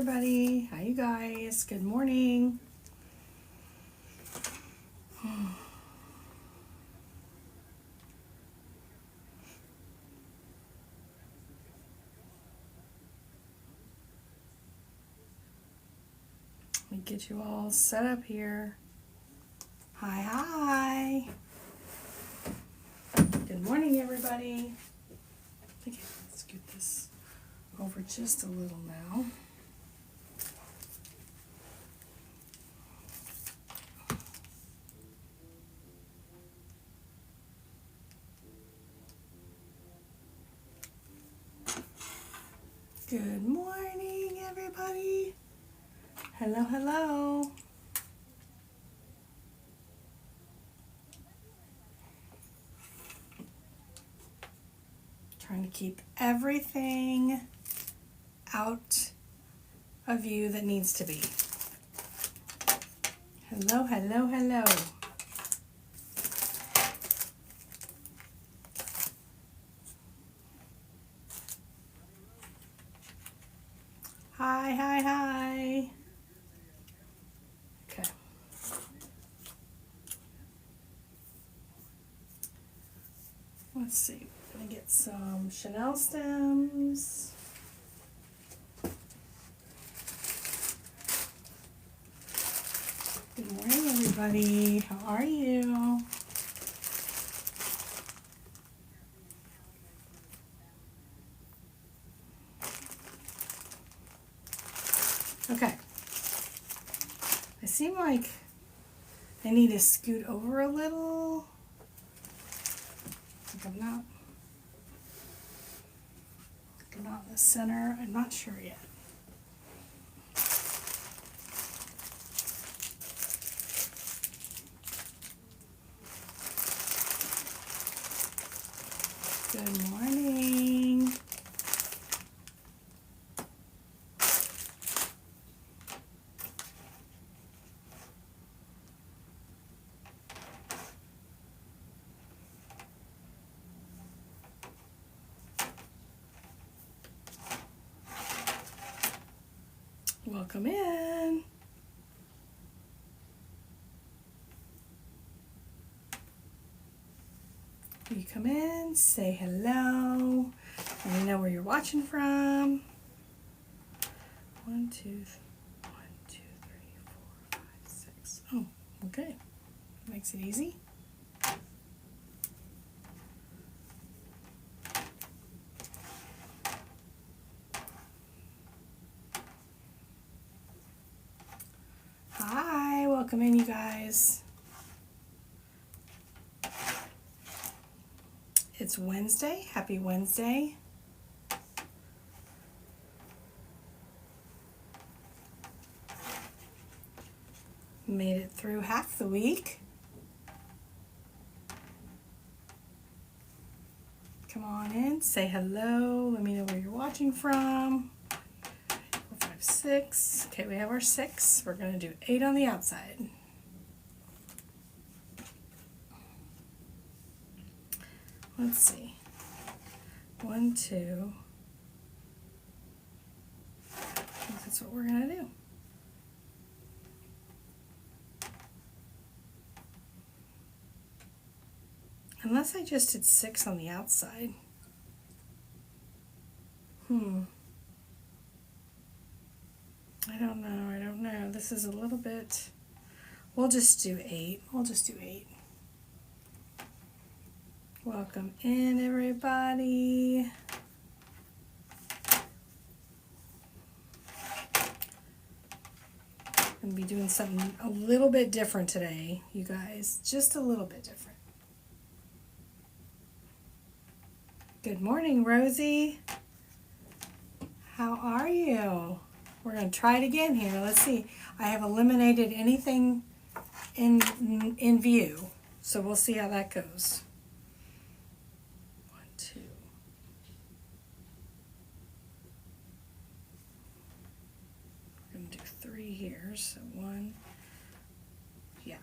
everybody. How you guys? Good morning. Let me get you all set up here. Hi. Good morning, everybody. Okay, let's scoot this over just a little now. Good morning, everybody. Hello. Trying to keep everything out of view that needs to be. Hello. Hi. Okay. Let's see. I'm gonna get some Chanel stems. Good morning, everybody. How are you? Okay. I seem like I need to scoot over a little. I'm not in the center. I'm not sure yet. Good morning. Welcome in. You come in, say hello. Let me know where you're watching from. 1, 2, 3, 4, 5, 6. Oh, okay. Makes it easy. Hi, welcome in, you guys. It's Wednesday. Happy Wednesday. Made it through half the week. Come on in, say hello. Let me know where you're watching from. 4, 5, 6. Okay, we have our 6. We're going to do 8 on the outside. Let's see. 1, 2. I think that's what we're going to do. Unless I just did 6 on the outside. I don't know. This is a little bit... We'll just do 8. Welcome in, everybody. I'm going to be doing something a little bit different today, you guys. Just a little bit different. Good morning, Rosie. How are you? We're going to try it again here. Let's see. I have eliminated anything in view, so we'll see how that goes. 1, 2. We're going to do 3 here, so 1. Yeah.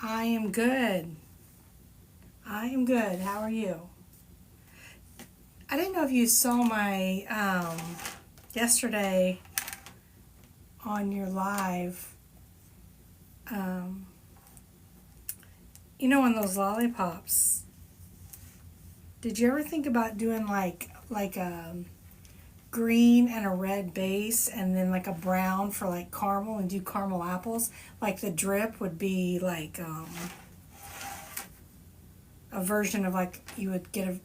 I am good. I am good. How are you? I didn't know if you saw my yesterday on your live. Um, on those lollipops. Did you ever think about doing like a green and a red base, and then like a brown for like caramel, and do caramel apples? Like the drip would be like a version of like you would get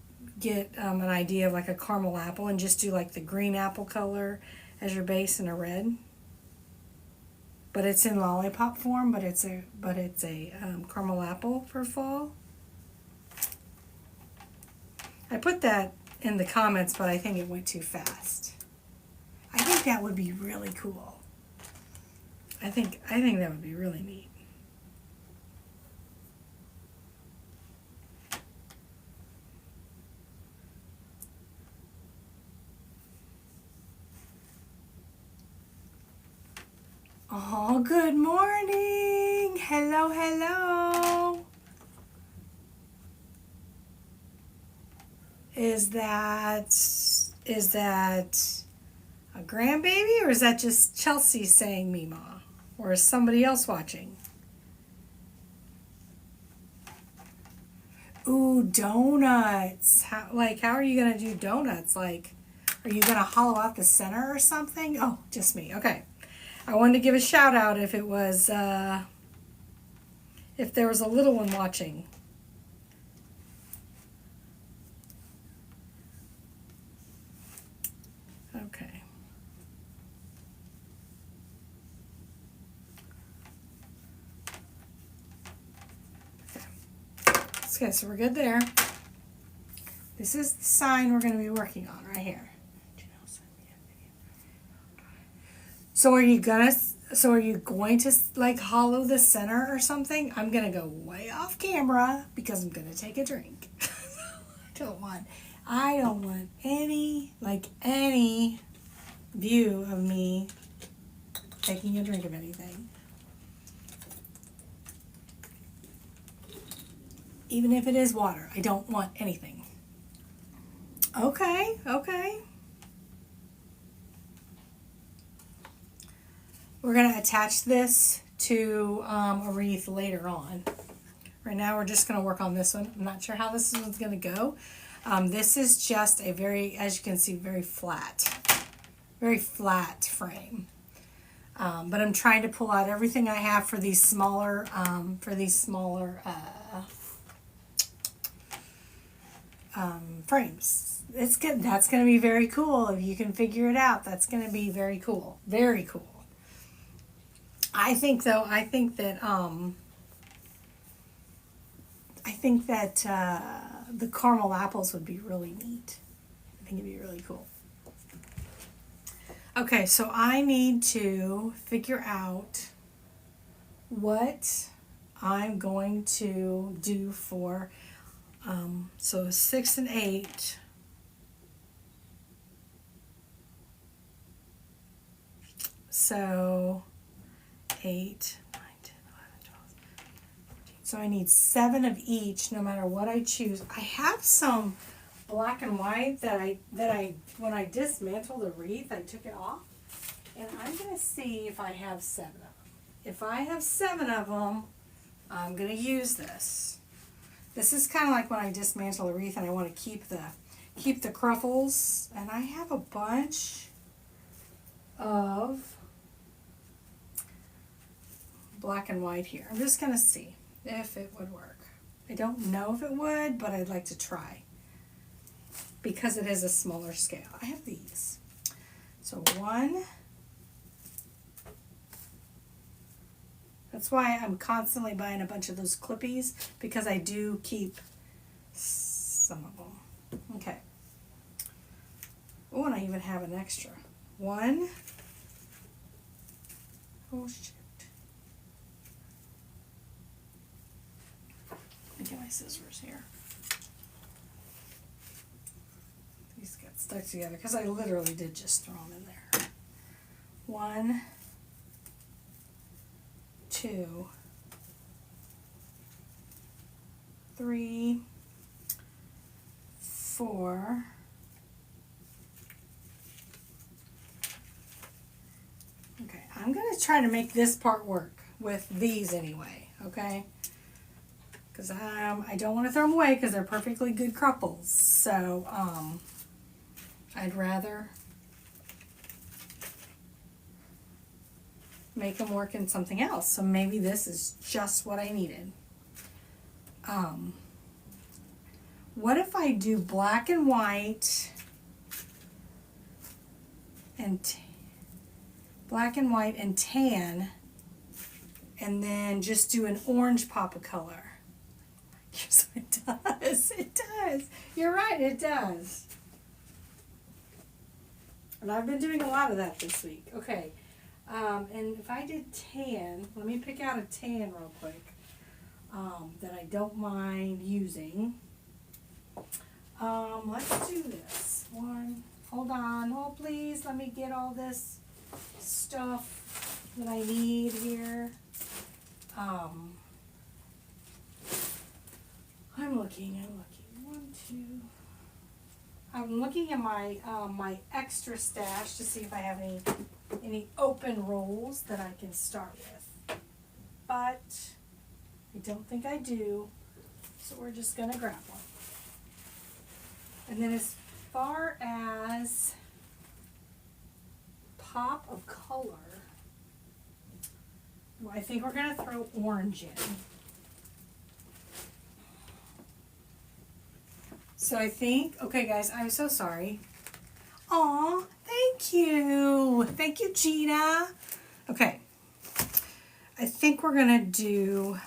an idea of like a caramel apple, and just do like the green apple color as your base and a red. But it's in lollipop form, but it's a caramel apple for fall. I put that in the comments, but I think it went too fast. I think that would be really cool. I think that would be really neat. Oh, good morning. Hello, hello. Is that a grandbaby, or is that just Chelsea saying Mima? Or is somebody else watching? Ooh, donuts. How are you going to do donuts? Like, are you going to hollow out the center or something? Oh, just me. Okay. I wanted to give a shout out if it was, if there was a little one watching. Okay. Okay, so we're good there. This is the sign we're going to be working on right here. So are you going to like hollow the center or something? I'm going to go way off camera because I'm going to take a drink. I don't want any view of me taking a drink of anything. Even if it is water, I don't want anything. Okay. We're going to attach this to a wreath later on. Right now we're just going to work on this one. I'm not sure how this one's going to go. This is just a as you can see, very flat frame. But I'm trying to pull out everything I have for these smaller frames. It's good. That's going to be very cool if you can figure it out. That's going to be very cool. Very cool. I think that the caramel apples would be really neat. I think it'd be really cool. Okay, so I need to figure out what I'm going to do for so 6 and 8. So 8, 9, 10, 11, 12, 14. So I need 7 of each, no matter what I choose. I have some black and white that I when I dismantled the wreath, I took it off, and I'm gonna see if I have 7 of them. If I have 7 of them, I'm gonna use this. This is kind of like when I dismantle the wreath and I want to keep the cruffles, and I have a bunch of black and white here. I'm just going to see if it would work. I don't know if it would, but I'd like to try because it is a smaller scale. I have these. So 1. That's why I'm constantly buying a bunch of those clippies, because I do keep some of them. Okay. Oh, and I even have an extra. 1. Oh, shoot. Let me get my scissors here. These got stuck together because I literally did just throw them in there. 1, 2, 3, for okay, I'm going to try to make this part work with these anyway, okay? Because I don't want to throw them away because they're perfectly good crumples. So I'd rather make them work in something else. So maybe this is just what I needed. What if I do black and white and tan, and then just do an orange pop of color? Yes, it does. It does. You're right, it does. And I've been doing a lot of that this week. Okay. And if I did tan, let me pick out a tan real quick that I don't mind using. Let's do this one. Hold on. Oh, please, let me get all this stuff that I need here. I'm looking. 1, 2. I'm looking at my my extra stash to see if I have any open rolls that I can start with. But I don't think I do. So we're just gonna grab one. And then as far as pop of color, I think we're gonna throw orange in. So I think, okay guys, I'm so sorry. Aw, thank you. Thank you, Gina. Okay, I think we're gonna do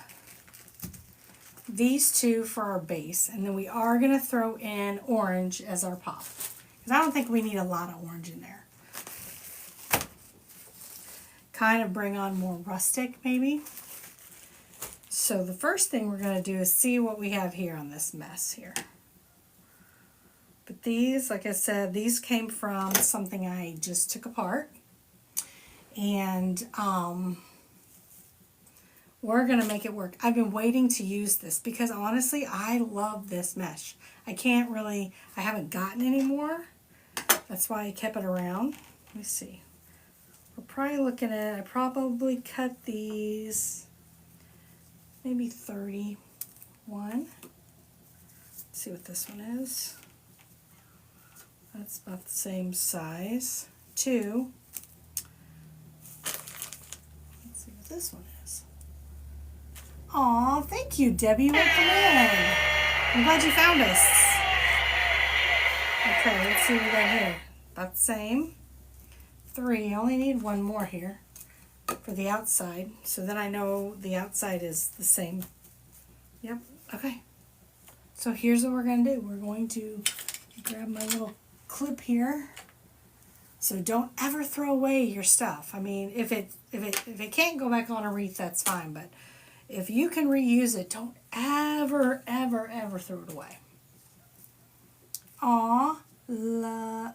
these two for our base, and then we are gonna throw in orange as our pop. Because I don't think we need a lot of orange in there. Kind of bring on more rustic, maybe. So the first thing we're gonna do is see what we have here on this mess here. But these, like I said, these came from something I just took apart. And we're going to make it work. I've been waiting to use this because honestly, I love this mesh. I haven't gotten any more. That's why I kept it around. Let me see. We're probably looking at, I probably cut these maybe 31. Let's see what this one is. That's about the same size. 2. Let's see what this one is. Aw, thank you, Debbie. Welcome in. I'm glad you found us. Okay, let's see what we got here. About the same. 3. I only need one more here for the outside. So then I know the outside is the same. Yep, okay. So here's what we're going to do. We're going to grab my little clip here. So don't ever throw away your stuff. I mean, if it can't go back on a wreath, that's fine. But if you can reuse it, don't ever, ever, ever throw it away. Aw, La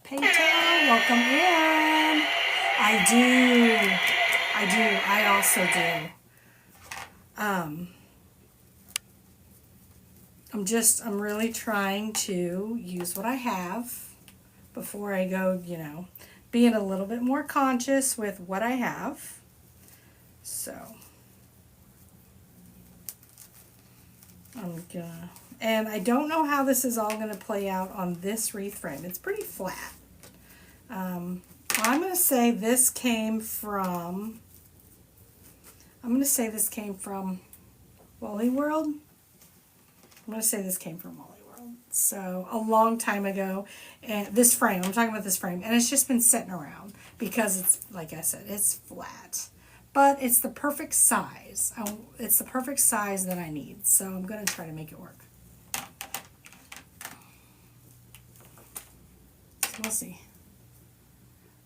Peto, welcome in. I also do. I'm really trying to use what I have before I go, being a little bit more conscious with what I have. So, and I don't know how this is all gonna play out on this wreath frame. It's pretty flat. I'm gonna say this came from Wally World. I'm going to say this came from Wally World. So a long time ago, and I'm talking about this frame, and it's just been sitting around because it's, like I said, it's flat. But it's the perfect size. It's the perfect size that I need. So I'm going to try to make it work. So we'll see.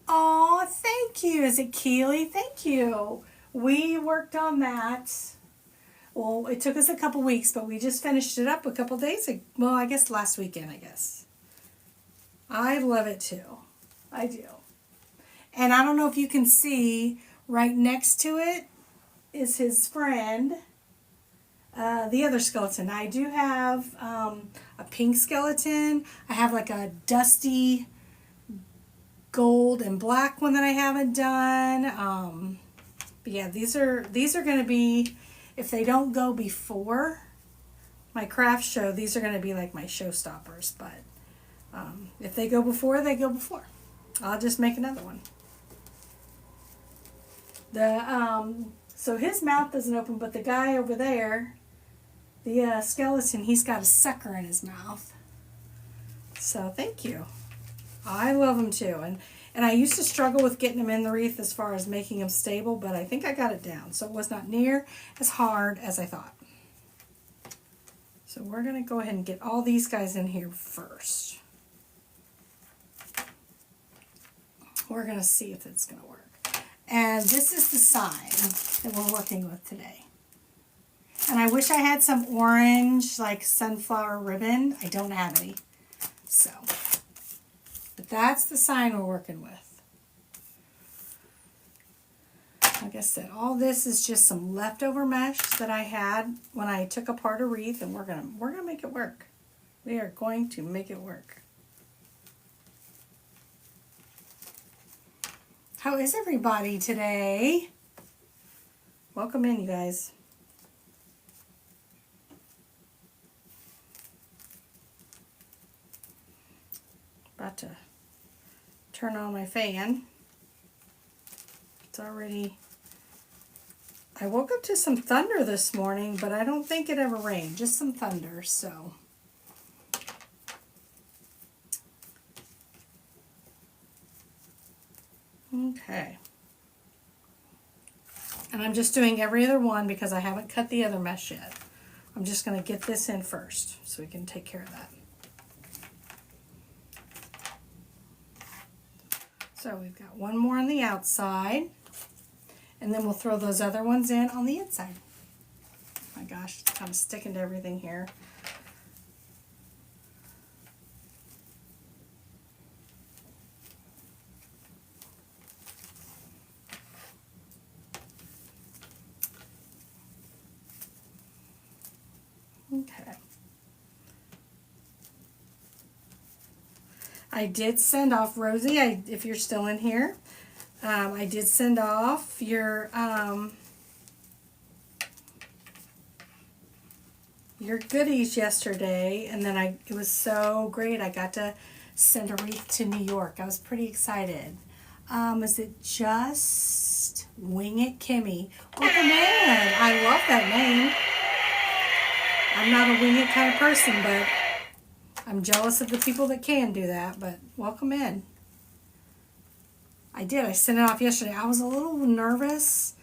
Oh, thank you. Is it Keely? Thank you. We worked on that. Well, it took us a couple weeks, but we just finished it up a couple days ago. Well, I guess last weekend, I guess. I love it too. I do. And I don't know if you can see, right next to it is his friend, the other skeleton. I do have a pink skeleton. I have like a dusty gold and black one that I haven't done. But yeah, these are going to be, if they don't go before my craft show, these are going to be like my showstoppers. But if they go before, they go before. I'll just make another one. So his mouth doesn't open, but the guy over there, the skeleton, he's got a sucker in his mouth. So thank you. I love them too. And I used to struggle with getting them in the wreath as far as making them stable, but I think I got it down. So it was not near as hard as I thought. So we're going to go ahead and get all these guys in here first. We're going to see if it's going to work. And this is the sign that we're working with today. And I wish I had some orange, like sunflower ribbon. I don't have any. So, but that's the sign we're working with. Like I said, all this is just some leftover mesh that I had when I took apart a wreath, and we're gonna make it work. We are going to make it work. How is everybody today? Welcome in, you guys. About to turn on my fan. It's already... I woke up to some thunder this morning, but I don't think it ever rained. Just some thunder, so... Okay. And I'm just doing every other one because I haven't cut the other mesh yet. I'm just going to get this in first so we can take care of that. So we've got one more on the outside, and then we'll throw those other ones in on the inside. Oh my gosh, it's kind of sticking to everything here. Okay. I did send off, Rosie, if you're still in here, I did send off your goodies yesterday, and then it was so great. I got to send a wreath to New York. I was pretty excited. Is it just Wing It Kimmy? Welcome in. I love that name. I'm not a wing it kind of person, but I'm jealous of the people that can do that, but welcome in. I did. I sent it off yesterday. I was a little nervous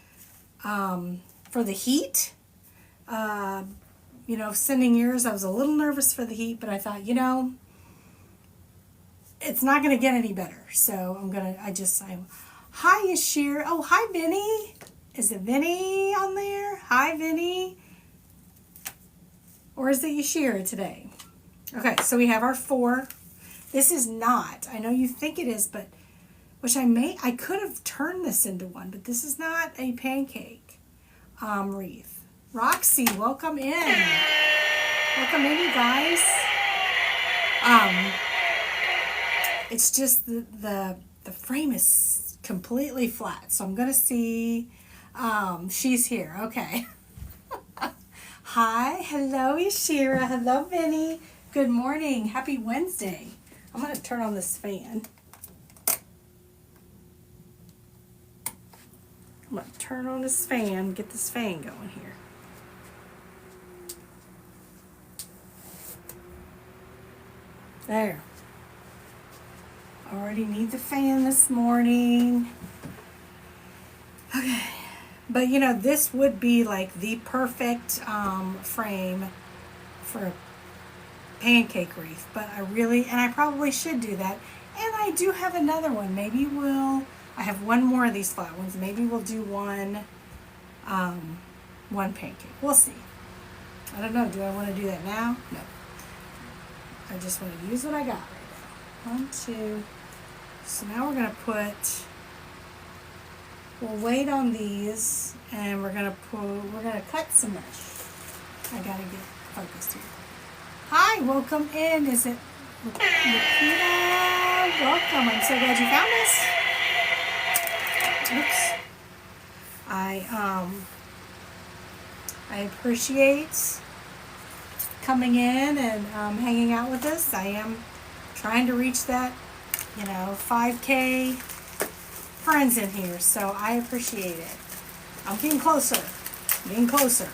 for the heat. You know, sending yours, I was a little nervous for the heat, but I thought, you know, it's not going to get any better. So hi, Yashir. Oh, hi, Vinny. Is it Vinny on there? Hi, Vinny. Or is it Yashira today? Okay, so we have our 4. This is not, I know you think it is, but, I could have turned this into one, but this is not a pancake wreath. Roxy, welcome in. Welcome in, you guys. It's just the frame is completely flat, so I'm going to see, she's here, okay. Hi, hello Yashira, hello Vinny. Good morning, happy Wednesday. I'm going to turn on this fan. I'm going to turn on this fan, get this fan going here. There. Already need the fan this morning. Okay. But you know, this would be like the perfect frame for a pancake wreath. But I probably should do that. And I do have another one. I have one more of these flat ones. Maybe we'll do one pancake. We'll see. I don't know. Do I want to do that now? No. I just want to use what I got right now. 1, 2. So now we're going to we'll wait on these, and we're going to cut some mesh. I gotta get focused here. Hi, welcome in. Is it Nikita? Welcome. I'm so glad you found us. Oops. I appreciate coming in and hanging out with us. I am trying to reach that, 5K friends in here, so I appreciate it. I'm getting closer. Getting closer.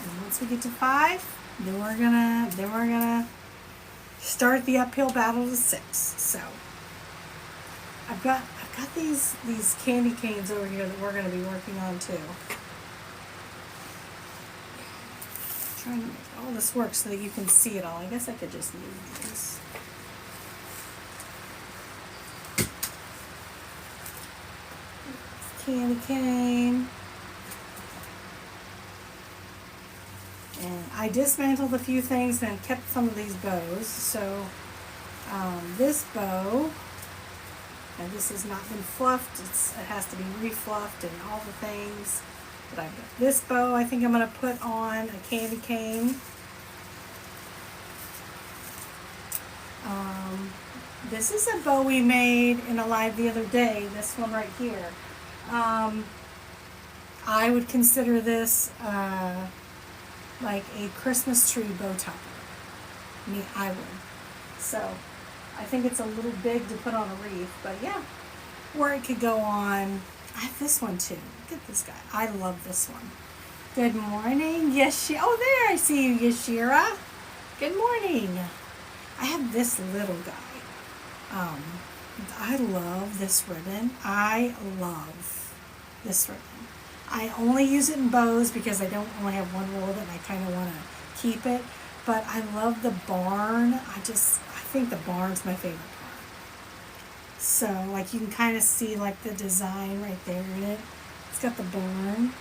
And once we get to 5, then we're gonna start the uphill battle to 6. So I've got these candy canes over here that we're gonna be working on too. Trying to make all this work so that you can see it all. I guess I could just move these. Candy cane. And I dismantled a few things and kept some of these bows. So this bow, and this has not been fluffed. It has to be refluffed and all the things. But I've got this bow I think I'm going to put on a candy cane. This is a bow we made in a live the other day, this one right here. I would consider this like a Christmas tree bow topper. I would. So I think it's a little big to put on a wreath, but yeah. Or it could go on. I have this one too. Look at this guy. I love this one. Good morning, Oh, there I see you, Yashira. Good morning. I have this little guy. I love this ribbon. I love this ribbon. I only use it in bows because I don't only have one roll and I kind of want to keep it. But I love the barn. I think the barn's my favorite part. So, like, you can kind of see, like, the design right there in it. It's got the barn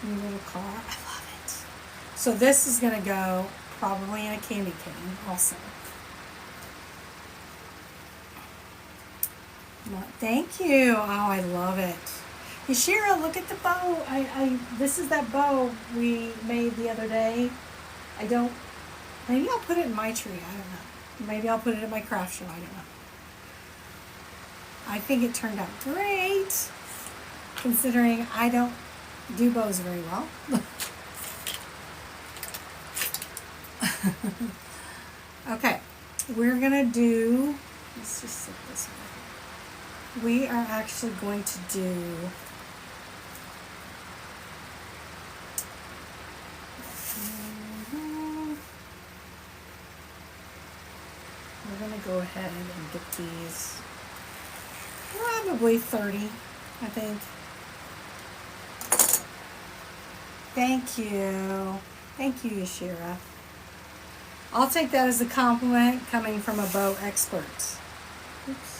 and the little car. I love it. So this is going to go probably in a candy cane also. Thank you. Oh, I love it. Yashira, look at the bow. This is that bow we made the other day. Maybe I'll put it in my tree. I don't know. Maybe I'll put it in my craft show. I don't know. I think it turned out great, considering I don't do bows very well. Okay, we're gonna do, let's just sit this way. We are actually going to do we're going to go ahead and get these probably 30, I think. Thank you. Thank you, Yashira. I'll take that as a compliment coming from a bow expert. Oops.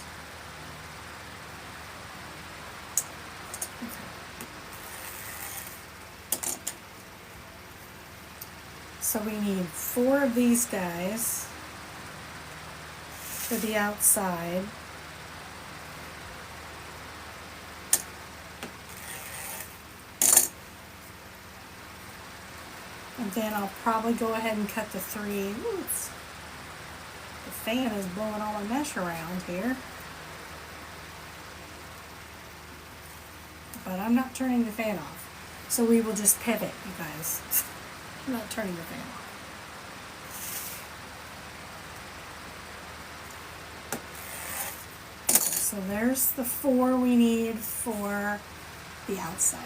So we need 4 of these guys for the outside. And then I'll probably go ahead and cut the 3. Ooh, the fan is blowing all my mesh around here. But I'm not turning the fan off. So we will just pivot, you guys. I'm not turning the fan off. Okay, so there's the 4 we need for the outside.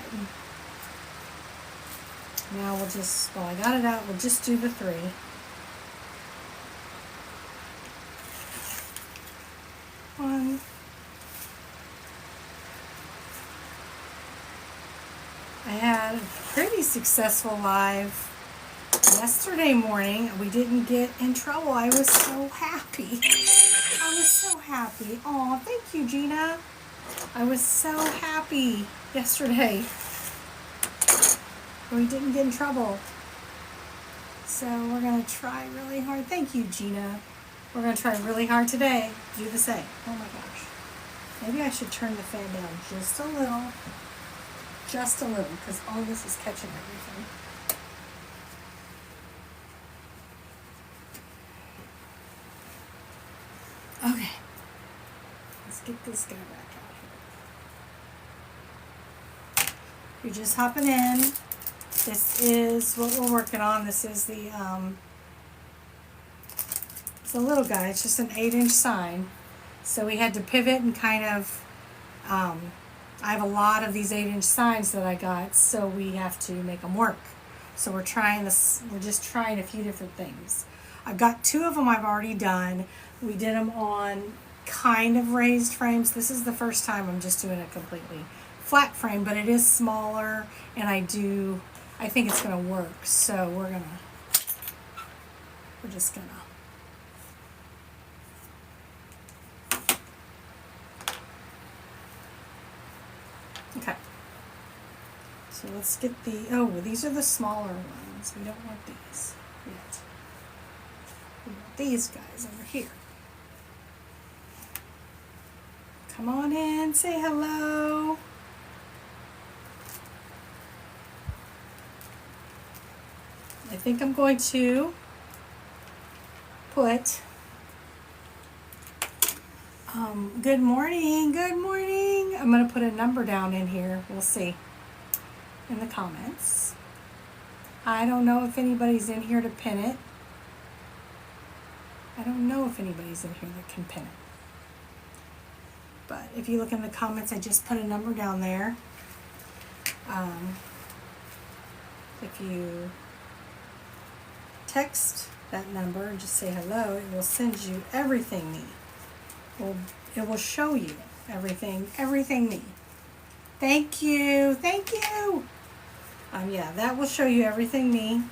Now we'll just, while I got it out, we'll just do the 3. One. I had a pretty successful live yesterday morning. We didn't get in trouble. I was so happy. I was so happy. Oh, thank you, Gina. I was so happy yesterday. We didn't get in trouble. So we're going to try really hard. Thank you, Gina. We're going to try really hard today to do the same. Oh my gosh. Maybe I should turn the fan down just a little. just a little because all this is catching everything. Okay, let's get this guy back out here. You're just hopping in. This is what we're working on. This is the it's a little guy. It's just an 8-inch sign. So we had to pivot and kind of, I have a lot of these 8-inch signs that I got, so we have to make them work. So we're trying this, we're just trying a few different things. I've got 2 of them I've already done. We did them on kind of raised frames. This is the first time I'm just doing a completely flat frame, but it is smaller, and I think it's gonna work. So we're just gonna okay. So let's get these are the smaller ones. We don't want these yet. We want these guys over here. Come on in, say hello. I think I'm going to put good morning, good morning. I'm going to put a number down in here. We'll see in the comments. I don't know if anybody's in here to pin it. I don't know if anybody's in here that can pin it. But if you look in the comments, I just put a number down there. If you text that number and just say hello, it will send you everything me. It will show you everything me. Thank you, thank you. Yeah, that will show you everything me.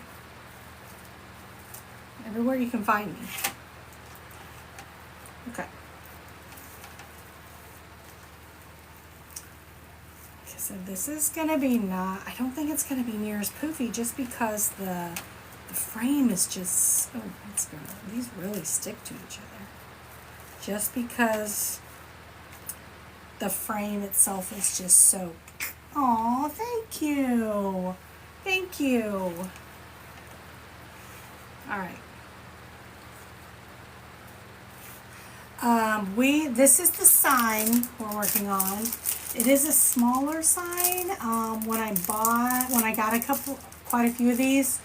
Everywhere you can find me. Okay. So this is gonna be I don't think it's gonna be near as poofy just because the frame is just, these really stick to each other. Just because the frame itself is just so, aw, thank you. Thank you. All right. This is the sign we're working on. It is a smaller sign. When I got quite a few of these,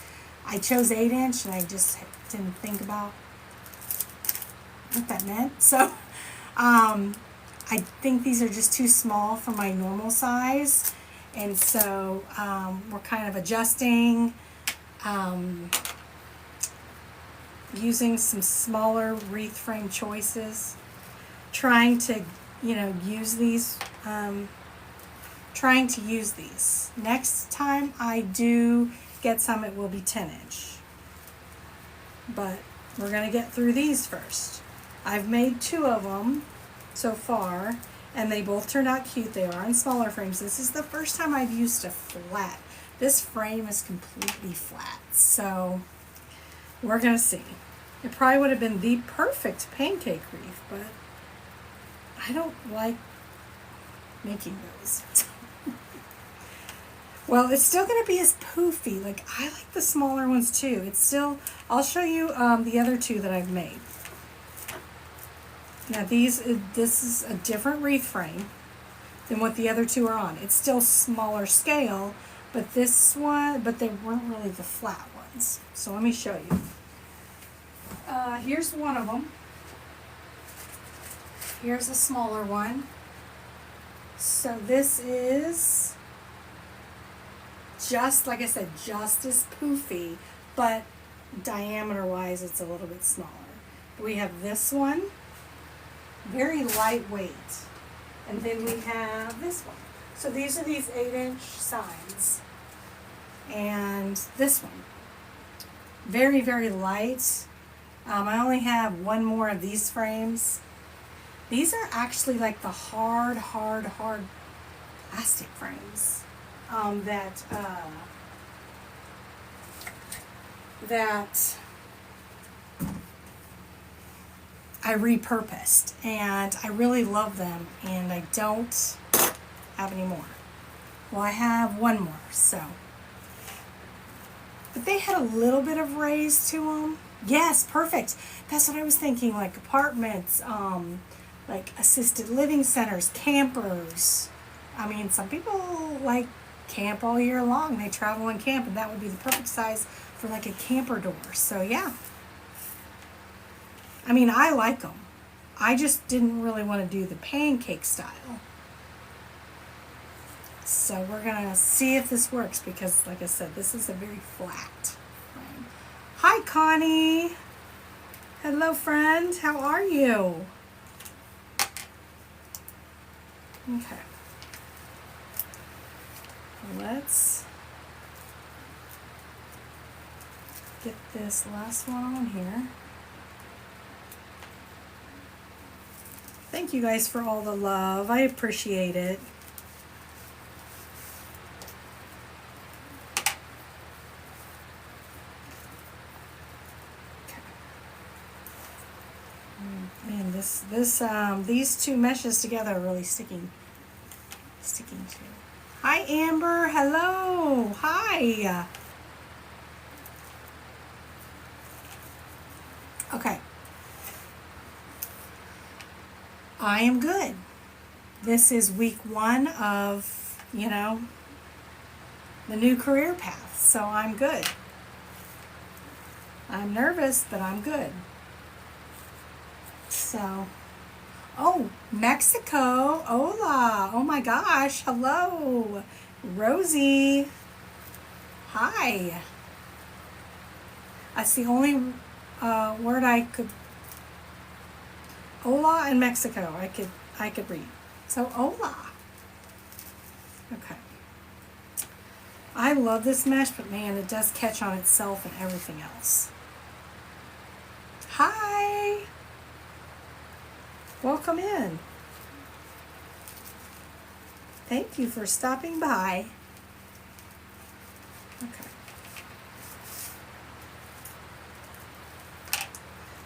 I chose 8-inch and I just didn't think about what that meant. So, I think these are just too small for my normal size. And so, we're kind of adjusting, using some smaller wreath frame choices, trying to, use these, Next time I do get some, it will be 10-inch. But we're going to get through these first. I've made 2 of them so far, and they both turned out cute. They are on smaller frames. This is the first time I've used a flat. This frame is completely flat, so we're going to see. It probably would have been the perfect pancake wreath, but I don't like making those. Well, it's still going to be as poofy. Like, I like the smaller ones too. It's still, I'll show you the other 2 that I've made. Now this is a different wreath frame than what the other 2 are on. It's still smaller scale, but they weren't really the flat ones. So let me show you. Here's one of them. Here's a smaller one. So this is just, like I said, just as poofy, but diameter-wise, it's a little bit smaller. We have this one, very lightweight, and then we have this one. So these are these 8-inch signs, and this one, very, very light. I only have 1 more of these frames. These are actually like the hard plastic frames that I repurposed, and I really love them, and I don't have any more. Well, I have one more, so. But they had a little bit of raise to them. Yes, perfect. That's what I was thinking, like apartments, like assisted living centers, campers. I mean, some people like camp all year long. They travel and camp, and that would be the perfect size for like a camper door. So yeah. I mean, I like them. I just didn't really want to do the pancake style. So we're going to see if this works because, like I said, this is a very flat frame. Hi, Connie. Hello, friend. How are you? Okay. Let's get this last one on here. Thank you guys for all the love. I appreciate it. Man, these two meshes together are really sticking to. Hi, Amber. Hello. Hi. Okay. I am good. This is week 1 of, the new career path, so I'm good. I'm nervous, but I'm good. So, oh, Mexico. Hola. Oh my gosh. Hello. Rosie. Hi. That's the only word I could. Hola and Mexico. I could read. So hola. Okay. I love this mesh, but man, it does catch on itself and everything else. Hi. Welcome in. Thank you for stopping by. Okay.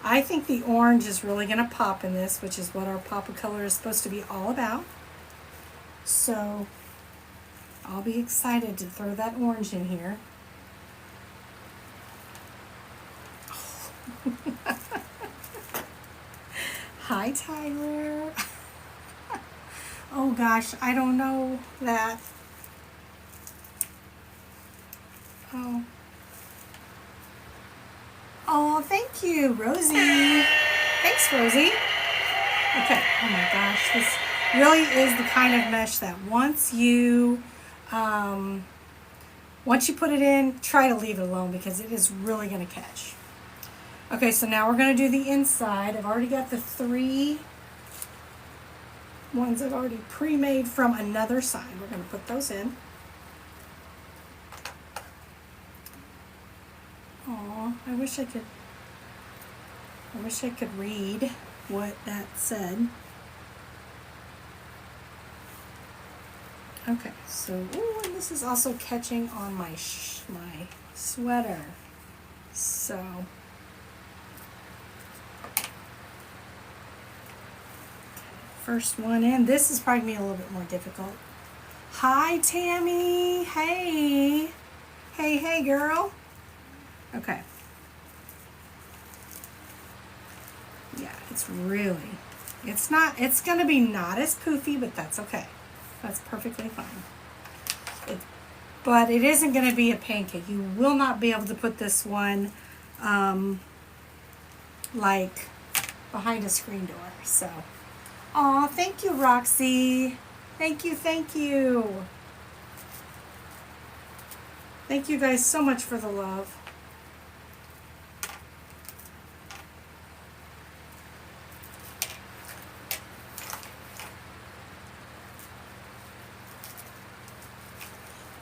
I think the orange is really going to pop in this, which is what our pop of color is supposed to be all about. So I'll be excited to throw that orange in here. Hi, Tyler. Oh gosh, I don't know that. Oh. Oh, thank you, Rosie. Thanks, Rosie. Okay, oh my gosh, this really is the kind of mesh that once you put it in, try to leave it alone because it is really going to catch. Okay, so now we're going to do the inside. I've already got the 3 ones I've already pre-made from another side. We're going to put those in. Aw, I wish I could read what that said. Okay, so, ooh, and this is also catching on my my sweater. So, first one in. This is probably going to be a little bit more difficult. Hi, Tammy. Hey. Hey, girl. Okay. Yeah, it's going to be not as poofy, but that's okay. That's perfectly fine. But it isn't going to be a pancake. You will not be able to put this one like behind a screen door. So, aw, thank you, Roxy. Thank you. Thank you guys so much for the love.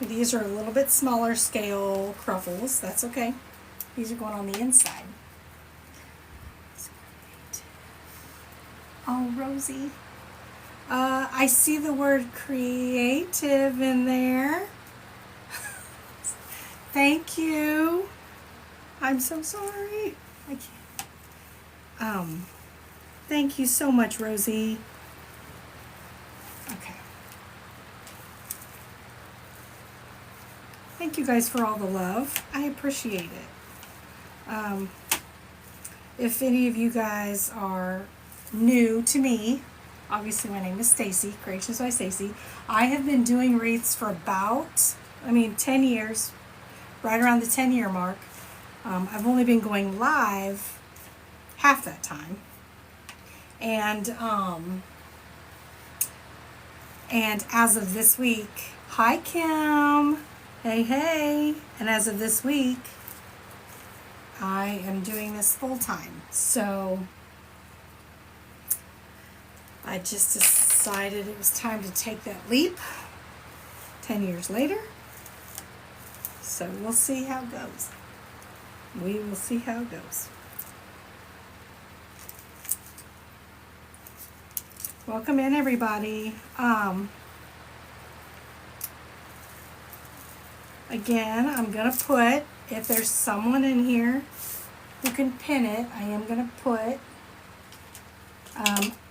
These are a little bit smaller scale cruffles. That's okay. These are going on the inside. Oh, Rosie. I see the word creative in there. Thank you. I'm so sorry. I can't. Thank you so much, Rosie. Okay. Thank you guys for all the love. I appreciate it. If any of you guys are new to me, obviously my name is Stacy, Creations by Stacy. I have been doing wreaths for about, 10 years, right around the 10-year mark. I've only been going live half that time. And as of this week, hi Kim, hey, and as of this week, I am doing this full time. So I just decided it was time to take that leap 10 years later. So we'll see how it goes. We will see how it goes. Welcome in, everybody. Again, I'm going to put, if there's someone in here who can pin it, I am going to put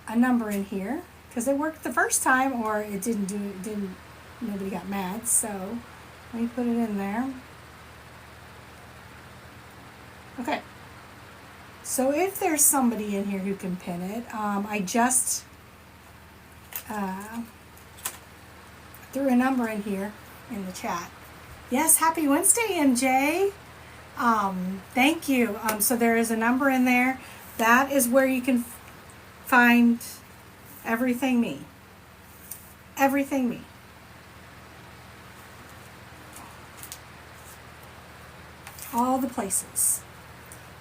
a number in here because it worked the first time, or it didn't, nobody got mad. So let me put it in there. Okay. So if there's somebody in here who can pin it, I just threw a number in here in the chat. Yes, happy Wednesday, MJ. Thank you. So there is a number in there. That is where you can find everything me. Everything me. All the places.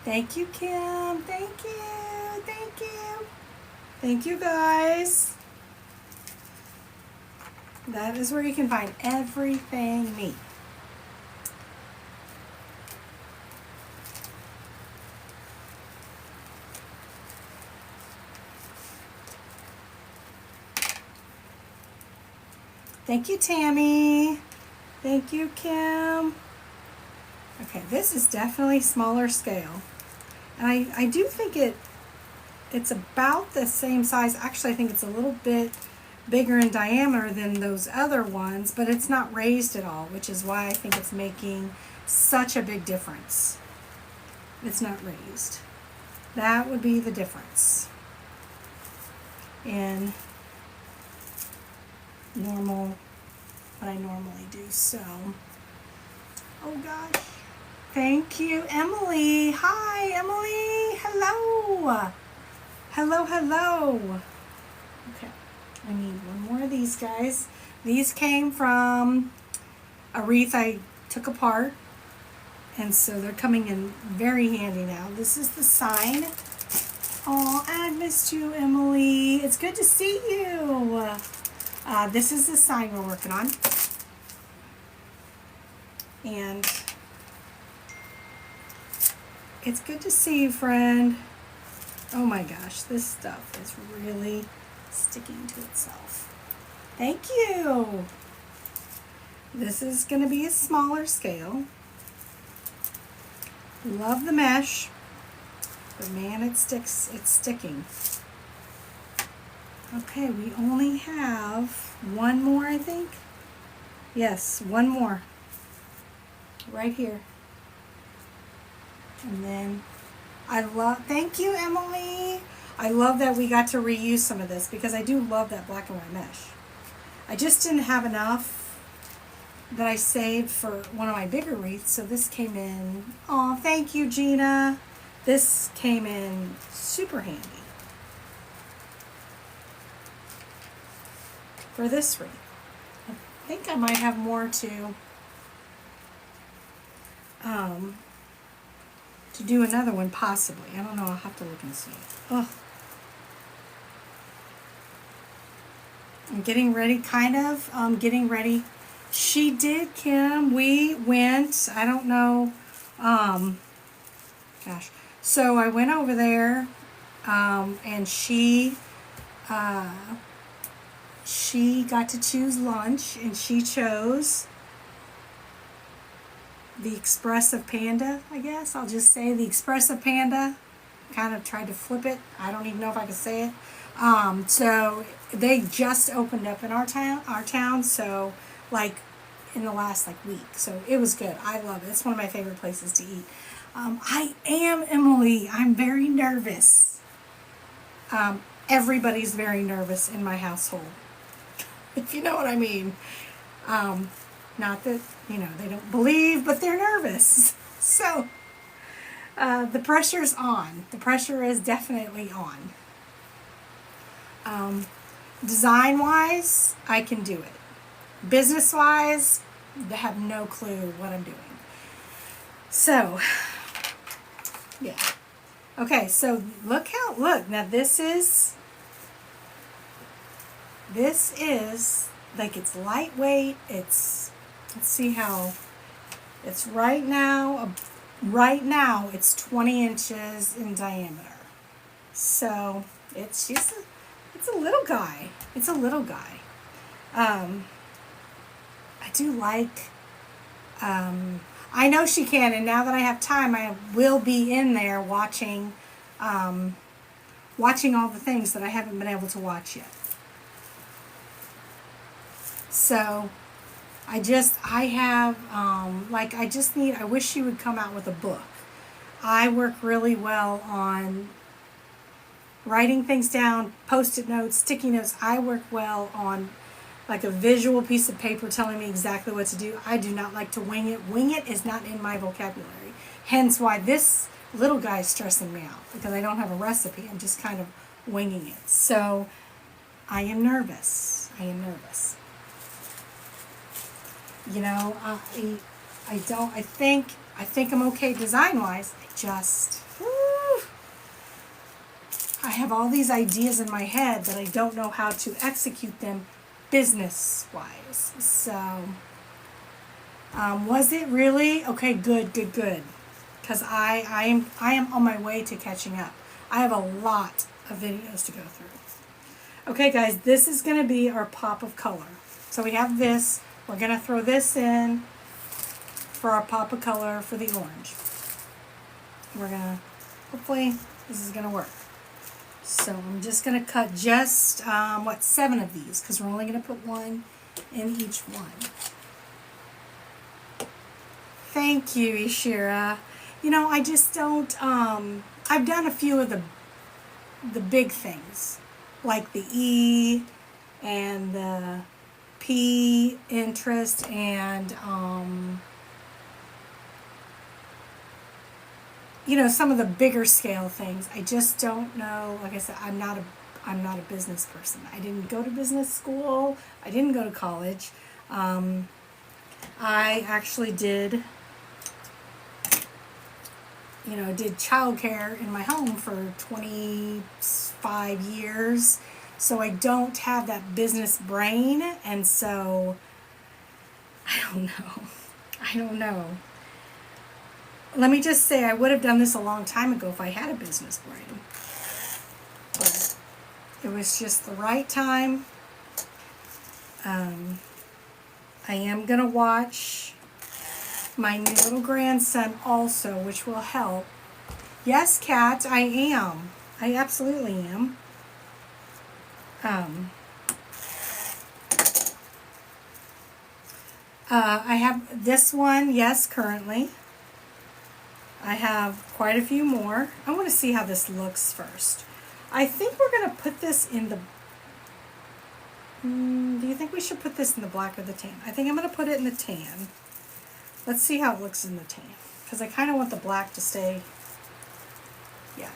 Thank you, Kim. Thank you. Thank you. Thank you, guys. That is where you can find everything me. Thank you, Tammy. Thank you, Kim. Okay, this is definitely smaller scale. And I do think it's about the same size. Actually, I think it's a little bit bigger in diameter than those other ones, but it's not raised at all, which is why I think it's making such a big difference. It's not raised. That would be the difference in what I normally do. So, oh gosh. Thank you, Emily. Hi, Emily. Hello. Hello. Okay. I need one more of these guys. These came from a wreath I took apart, and so they're coming in very handy now. This is the sign. Oh, I missed you, Emily. It's good to see you. This is the sign we're working on. And it's good to see you, friend. Oh my gosh, this stuff is really sticking to itself. Thank you. This is going to be a smaller scale. Love the mesh, but man, it sticks. It's sticking. Okay, we only have one more, I think. Yes, one more. Right here. And then thank you, Emily. I love that we got to reuse some of this because I do love that black and white mesh. I just didn't have enough that I saved for one of my bigger wreaths, so this came in. Oh, thank you, Gina. This came in super handy for this wreath. I think I might have more to do another one possibly. I don't know. I'll have to look and see. Oh, I'm getting ready, kind of. Getting ready. She did, Kim. We went. I don't know. Gosh. So I went over there, and she got to choose lunch, and she chose the Expressive Panda, I guess. I'll just say the Expressive Panda. Kind of tried to flip it. I don't even know if I can say it. So they just opened up in our town. So like in the last like week. So it was good. I love it. It's one of my favorite places to eat. I am Emily. I'm very nervous. Everybody's very nervous in my household, if you know what I mean. Not that, they don't believe, but they're nervous. So the pressure's on. The pressure is definitely on. Design-wise, I can do it. Business-wise, I have no clue what I'm doing. So, yeah. Okay, so look, now this is, like, it's lightweight, let's see how, it's right now it's 20 inches in diameter. So, it's a little guy. It's a little guy. I do like, I know she can, and now that I have time, I will be in there watching all the things that I haven't been able to watch yet. So, I wish she would come out with a book. I work really well on writing things down, post-it notes, sticky notes. I work well on like a visual piece of paper telling me exactly what to do. I do not like to wing it. Wing it is not in my vocabulary. Hence why this little guy is stressing me out, because I don't have a recipe. I'm just kind of winging it. So I am nervous. I think I'm okay design-wise. I have all these ideas in my head that I don't know how to execute them business-wise. So, was it really? Okay, good. Because I am on my way to catching up. I have a lot of videos to go through. Okay, guys, this is going to be our pop of color. So we have this. We're going to throw this in for our pop of color for the orange. Hopefully, this is going to work. So I'm just going to cut just, 7 of these, because we're only going to put one in each one. Thank you, Ishira. I just don't, I've done a few of the big things, like the E and the P interest and, some of the bigger scale things. I just don't know. Like I said, I'm not a business person. I didn't go to business school. I didn't go to college. I actually did childcare in my home for 25 years. So I don't have that business brain. And so, I don't know. Let me just say, I would have done this a long time ago if I had a business brain. But it was just the right time. I am going to watch my new little grandson also, which will help. Yes, Kat, I am. I absolutely am. I have this one, yes, currently. I have quite a few more. I want to see how this looks first. I think we're going to put this in the... do you think we should put this in the black or the tan? I think I'm going to put it in the tan. Let's see how it looks in the tan. Because I kind of want the black to stay... Yeah.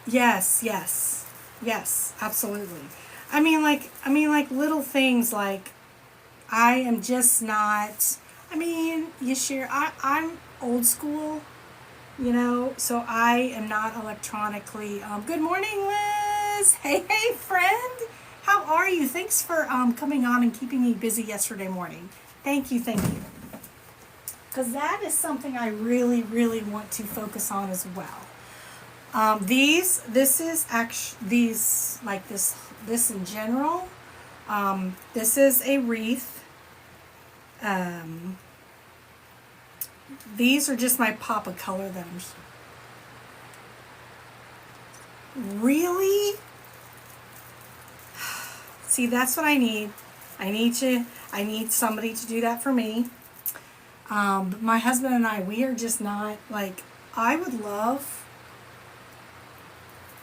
Yes, absolutely. I mean like little things like I am just not... I'm old school, so I am not electronically, good morning, Liz. Hey, friend. How are you? Thanks for coming on and keeping me busy yesterday morning. Thank you. Because that is something I really, really want to focus on as well. This in general, this is a wreath. These are just my pop of color that really, See, that's what I need. I need somebody to do that for me. But my husband and I, we are just not, like, I would love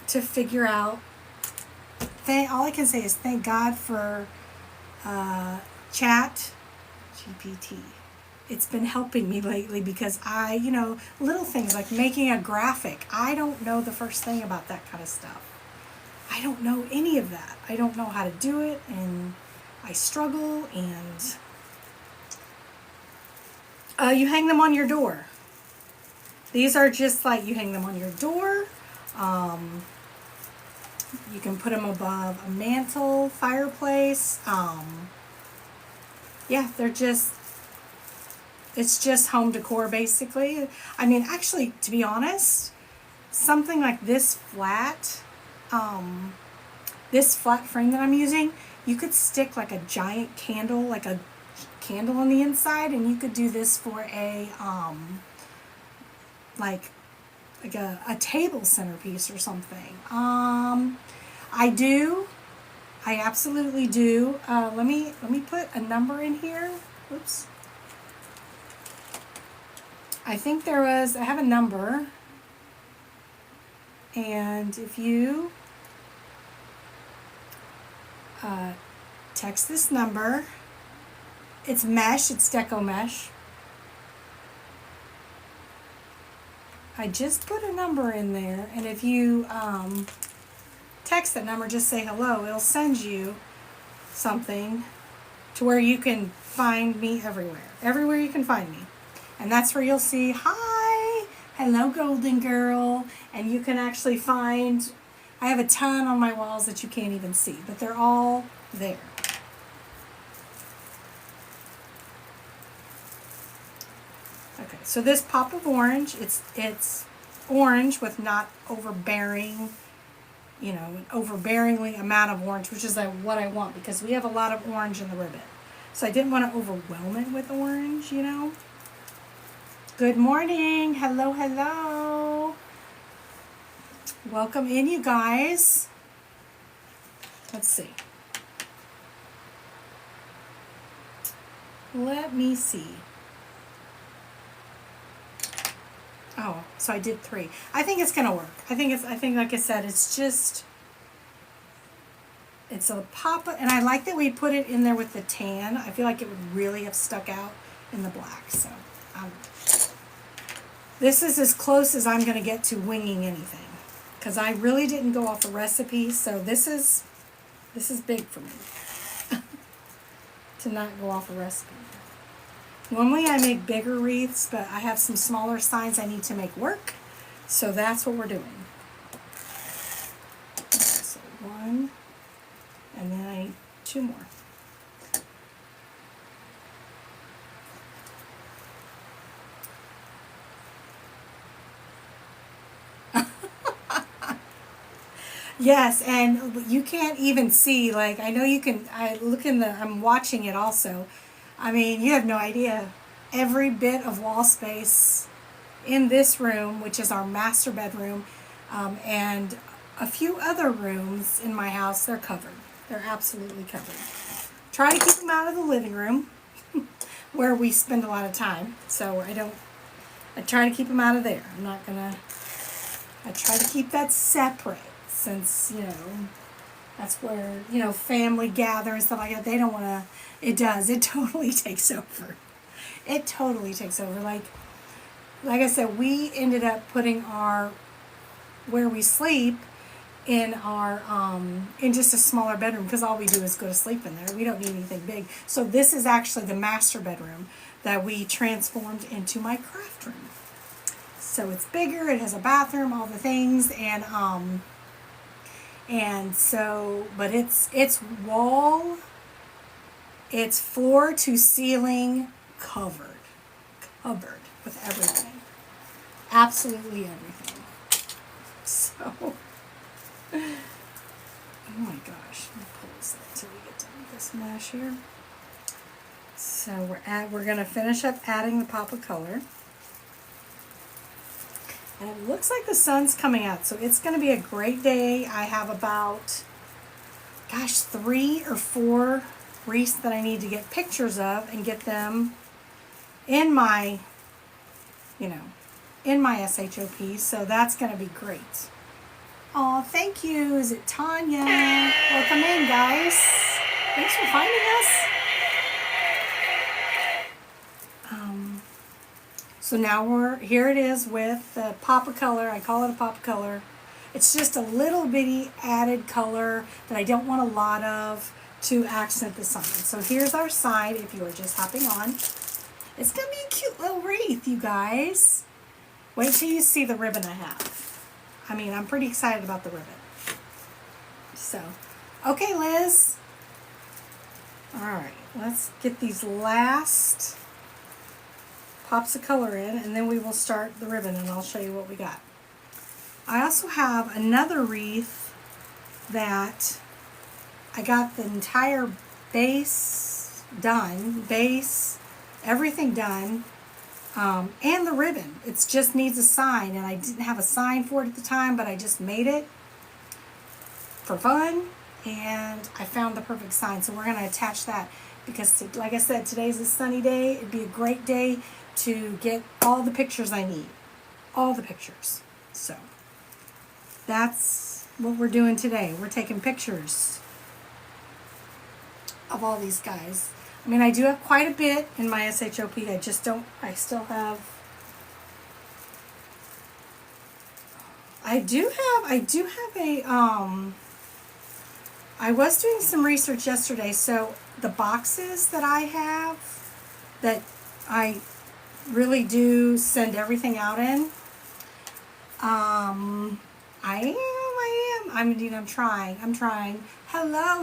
to figure out, all I can say is thank God for Chat GPT. It's been helping me lately because little things like making a graphic. I don't know the first thing about that kind of stuff. I don't know any of that. I don't know how to do it, and I struggle, and you hang them on your door. These are just like, you hang them on your door. You can put them above a mantle, fireplace. Yeah, it's just home decor basically. I mean, actually, to be honest, something like this flat frame that I'm using, you could stick like a giant candle, like a candle on the inside, and you could do this for a like a table centerpiece or something. I absolutely do. Let me put a number in here. Oops. I think I have a number, and if you text this number, it's mesh, it's deco mesh. I just put a number in there, and if you text that number, just say hello, it'll send you something to where you can find me everywhere. Everywhere you can find me. And that's where you'll see, hi, hello, golden girl. And you can actually find, I have a ton on my walls that you can't even see, but they're all there. Okay, so this pop of orange, it's orange with not overbearing, an overbearingly amount of orange, which is what I want, because we have a lot of orange in the ribbon. So I didn't want to overwhelm it with orange, Good morning. Hello, hello. Welcome in, you guys. Let's see. Let me see. Oh, so I did 3. I think it's gonna work. I think like I said, it's a pop, and I like that we put it in there with the tan. I feel like it would really have stuck out in the black. So this is as close as I'm gonna get to winging anything, because I really didn't go off a recipe. So this is big for me to not go off a recipe. Normally I make bigger wreaths, but I have some smaller signs I need to make work. So that's what we're doing. So 1, and then I need 2 more. Yes, and you can't even see, like, I know you can, I'm watching it also. I mean, you have no idea. Every bit of wall space in this room, which is our master bedroom, and a few other rooms in my house, they're covered. They're absolutely covered. Try to keep them out of the living room, where we spend a lot of time. So I try to keep them out of there. I try to keep that separate, since, that's where, family gather and stuff like that. They don't want to, it totally takes over. It totally takes over. Like I said, we ended up putting where we sleep in in just a smaller bedroom, because all we do is go to sleep in there. We don't need anything big. So this is actually the master bedroom that we transformed into my craft room. So it's bigger, it has a bathroom, all the things, and so, but it's floor to ceiling covered with everything, absolutely everything. So, oh my gosh, let me pause that until we get done with this mesh here. So we're gonna finish up adding the pop of color. And it looks like the sun's coming out, so it's going to be a great day. I have about, gosh, 3 or 4 wreaths that I need to get pictures of and get them in my, you know, in my SHOP. So that's going to be great. Oh, thank you. Is it Tanya? Welcome in, guys. Thanks for finding us. So now here it is with the pop of color. I call it a pop of color. It's just a little bitty added color that I don't want a lot of to accent the sign. So here's our sign if you are just hopping on. It's going to be a cute little wreath, you guys. Wait till you see the ribbon I have. I mean, I'm pretty excited about the ribbon. So, okay, Liz. All right, let's get these last pops of color in, and then we will start the ribbon, and I'll show you what we got. I also have another wreath that I got the entire base done, everything done, and the ribbon. It just needs a sign, and I didn't have a sign for it at the time, but I just made it for fun, and I found the perfect sign. So we're going to attach that because, like I said, today's a sunny day. It'd be a great day to get all the pictures I need. All the pictures. So that's what we're doing today. We're taking pictures of all these guys. I mean, I do have quite a bit in my SHOP. I still have, I do have a, I was doing some research yesterday. So the boxes that I have that I really do send everything out in, I'm trying. Hello.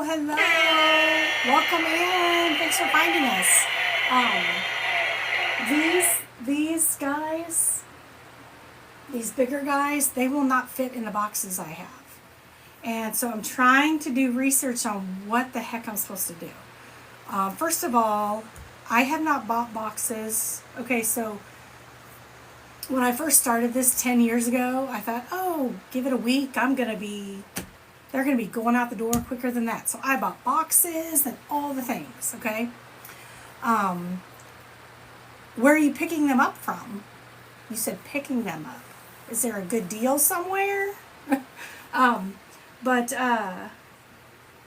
Welcome in. Thanks for finding us. These guys, these bigger guys, they will not fit in the boxes I have. And so I'm trying to do research on what the heck I'm supposed to do. First of all, I have not bought boxes. Okay, so when I first started this 10 years ago, I thought, oh, give it a week. They're going to be going out the door quicker than that. So I bought boxes and all the things, okay? Where are you picking them up from? You said picking them up. Is there a good deal somewhere?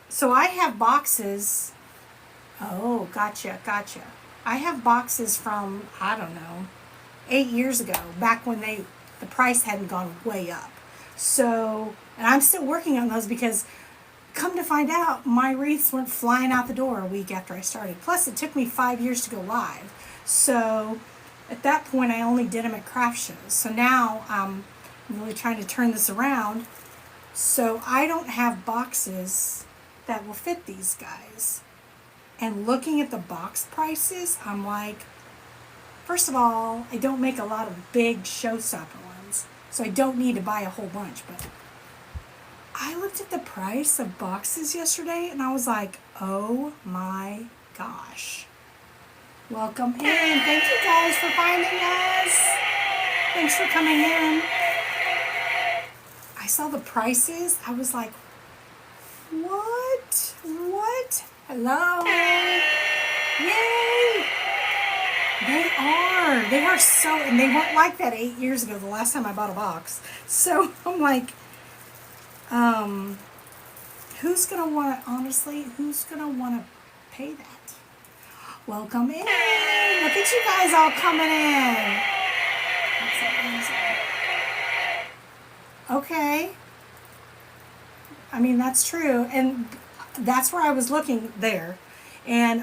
So I have boxes. Oh, gotcha. I have boxes from, I don't know, 8 years ago, back when the price hadn't gone way up. So, and I'm still working on those because, come to find out, my wreaths went flying out the door a week after I started. Plus, it took me 5 years to go live. So, at that point, I only did them at craft shows. So now, I'm really trying to turn this around. So, I don't have boxes that will fit these guys. And looking at the box prices, I'm like, first of all, I don't make a lot of big showstopper ones, so I don't need to buy a whole bunch. But I looked at the price of boxes yesterday, and I was like, oh my gosh. Welcome in. Thank you guys for finding us. Thanks for coming in. I saw the prices. I was like, what? Hello? Yay! They are so, and they weren't like that 8 years ago, the last time I bought a box. So I'm like, who's going to want to pay that? Welcome in. Look at you guys all coming in. That's amazing. Okay. I mean, that's true. And that's where I was looking there. And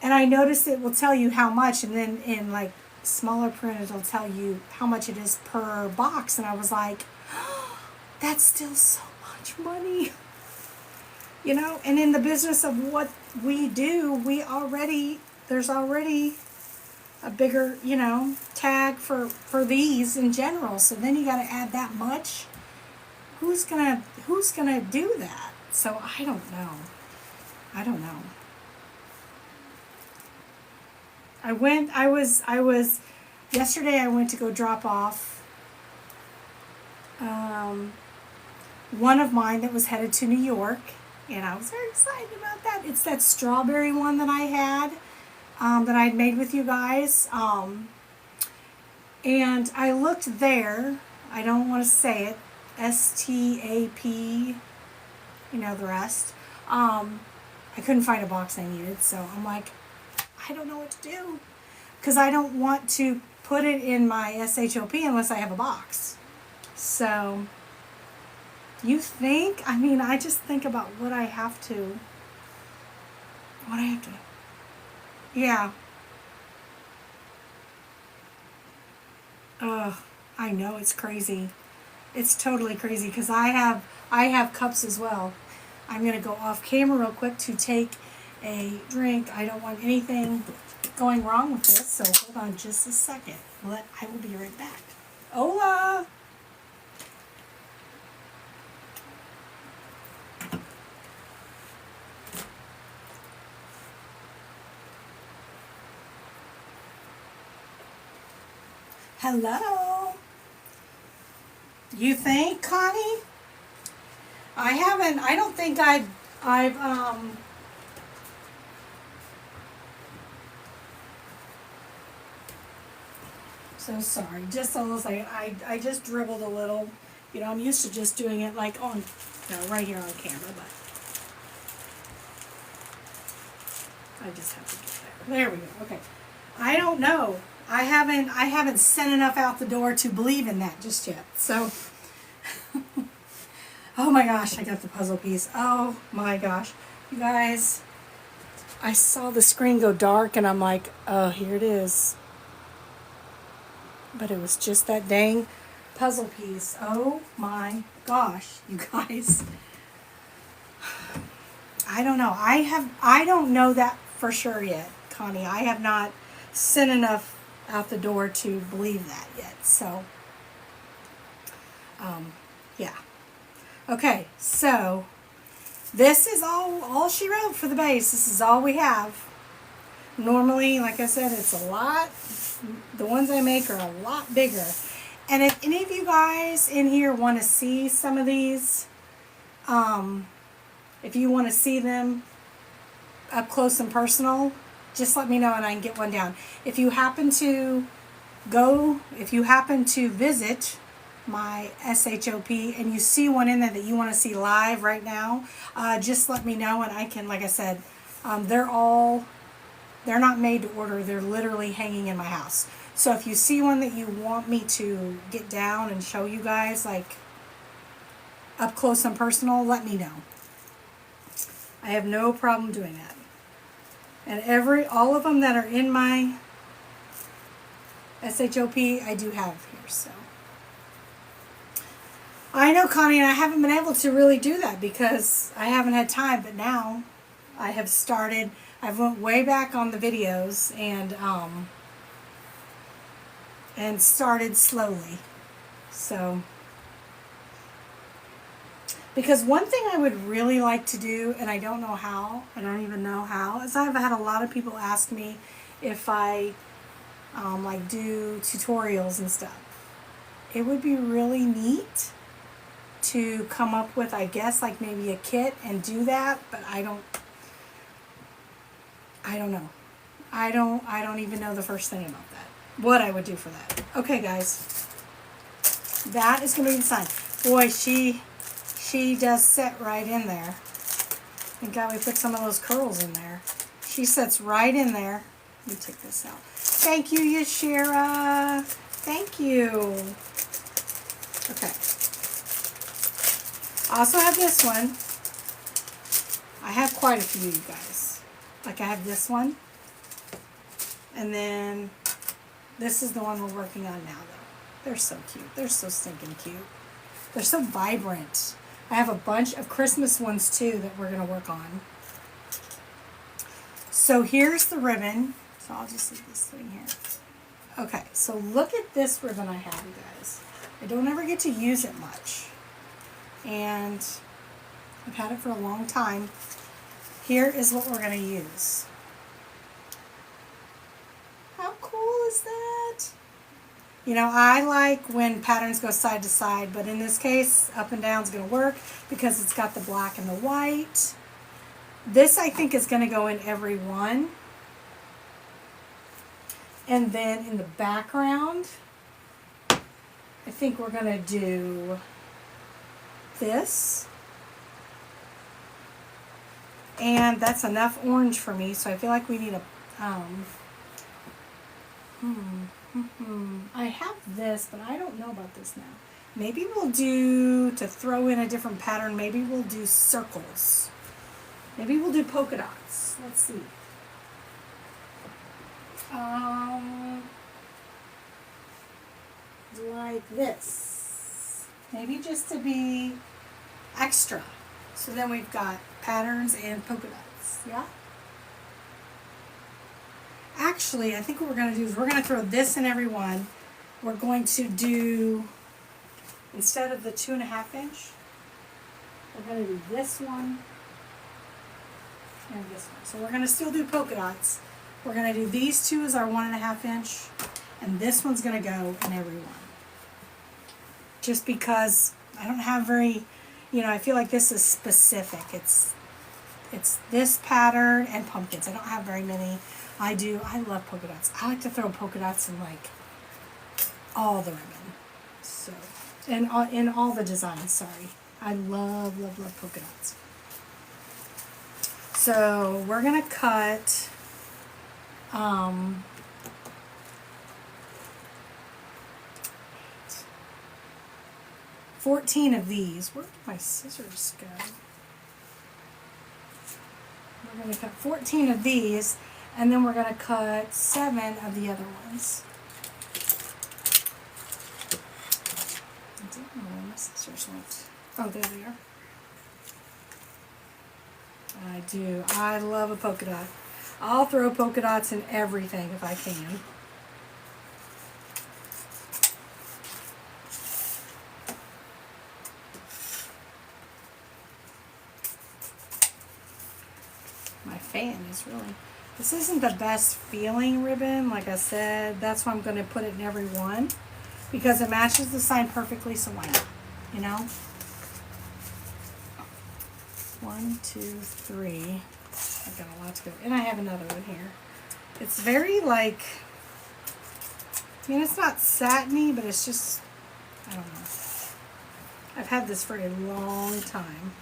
I noticed it will tell you how much, and then in like smaller print it'll tell you how much it is per box. And I was like, oh, that's still so much money. You know, and in the business of what we do, there's already a bigger, tag for these in general. So then you got to add that much. Who's gonna do that? So I don't know. Yesterday I went to go drop off one of mine that was headed to New York, And I was very excited about that. It's that strawberry one that I had, that I had made with you guys. And I looked there. I don't want to say it. STAP, you know the rest. I couldn't find a box I needed, so I'm like, I don't know what to do. Because I don't want to put it in my SHOP unless I have a box. So, you think? I mean, I just think about what I have to. Yeah. Ugh, I know it's crazy. It's totally crazy because I have cups as well. I'm gonna go off camera real quick to take a drink. I don't want anything going wrong with this, so hold on just a second. I will be right back. Hola! Hello? You think, Connie? I don't think I've so sorry. Just a little second. I just dribbled a little. You know, I'm used to just doing it like on, you know, right here on camera, but I just have to get there. There we go. Okay. I don't know. I haven't sent enough out the door to believe in that just yet. So, oh my gosh, I got the puzzle piece. Oh my gosh. You guys, I saw the screen go dark and I'm like, oh, here it is. But it was just that dang puzzle piece. Oh my gosh, you guys. I don't know. I don't know that for sure yet, Connie. I have not sent enough out the door to believe that yet. So, yeah. Okay, so this is all she wrote for the base. This is all we have. Normally, like I said, it's a lot. The ones I make are a lot bigger. And if any of you guys in here want to see some of these, if you want to see them up close and personal, just let me know and I can get one down. If you happen to visit my SHOP and you see one in there that you want to see live right now, just let me know and I can, like I said, they're not made to order. They're literally hanging in my house. So if you see one that you want me to get down and show you guys, like up close and personal, let me know. I have no problem doing that. And all of them that are in my SHOP, I do have here. So I know, Connie, and I haven't been able to really do that because I haven't had time. But now I have started. I've went way back on the videos and started slowly. So, because one thing I would really like to do, and I don't know how, I don't even know how, is I've had a lot of people ask me if I like do tutorials and stuff. It would be really neat to come up with, I guess, like maybe a kit and do that, but I don't know. I don't even know the first thing about that. What I would do for that. Okay, guys. That is going to be the sign. Boy, she does set right in there. Thank God we put some of those curls in there. She sets right in there. Let me take this out. Thank you, Yashira. Thank you. Okay. I also have this one. I have quite a few, you guys. Like I have this one. And then this is the one we're working on now, though. They're so cute. They're so stinking cute. They're so vibrant. I have a bunch of Christmas ones, too, that we're going to work on. So here's the ribbon. So I'll just leave this thing here. Okay, so look at this ribbon I have, you guys. I don't ever get to use it much. And I've had it for a long time. Here is what we're going to use. How cool is that? You know, I like when patterns go side to side, but in this case, up and down is going to work because it's got the black and the white. This, I think, is going to go in every one. And then in the background, I think we're going to do this. And that's enough orange for me, so I feel like we need a, I have this, but I don't know about this now. Maybe we'll do, to throw in a different pattern, maybe we'll do circles. Maybe we'll do polka dots. Let's see. Like this. Maybe just to be extra. So then we've got patterns and polka dots. Yeah? Actually, I think what we're going to do is we're going to throw this in every one. We're going to do, instead of the 2.5 inch, we're going to do this one and this one. So we're going to still do polka dots. We're going to do these two as our 1.5 inch, and this one's going to go in every one. Just because I don't have very, you know, I feel like this is specific. It's this pattern and pumpkins. I don't have very many. I love polka dots. I like to throw polka dots in like all the ribbon. So, and in all the designs, sorry. I love, love, love polka dots. So we're going to cut 14 of these. Where did my scissors go? We're going to cut 14 of these, and then we're going to cut 7 of the other ones. I don't know where my scissors went. Oh, there they are. I do. I love a polka dot. I'll throw polka dots in everything if I can. My fan is really, this isn't the best feeling ribbon, like I said. That's why I'm going to put it in every one, because it matches the sign perfectly, so why not, you know? 1, 2, 3. I've got a lot to go. And I have another one here. It's very like, I mean, it's not satiny, but it's just, I don't know. I've had this for a long time.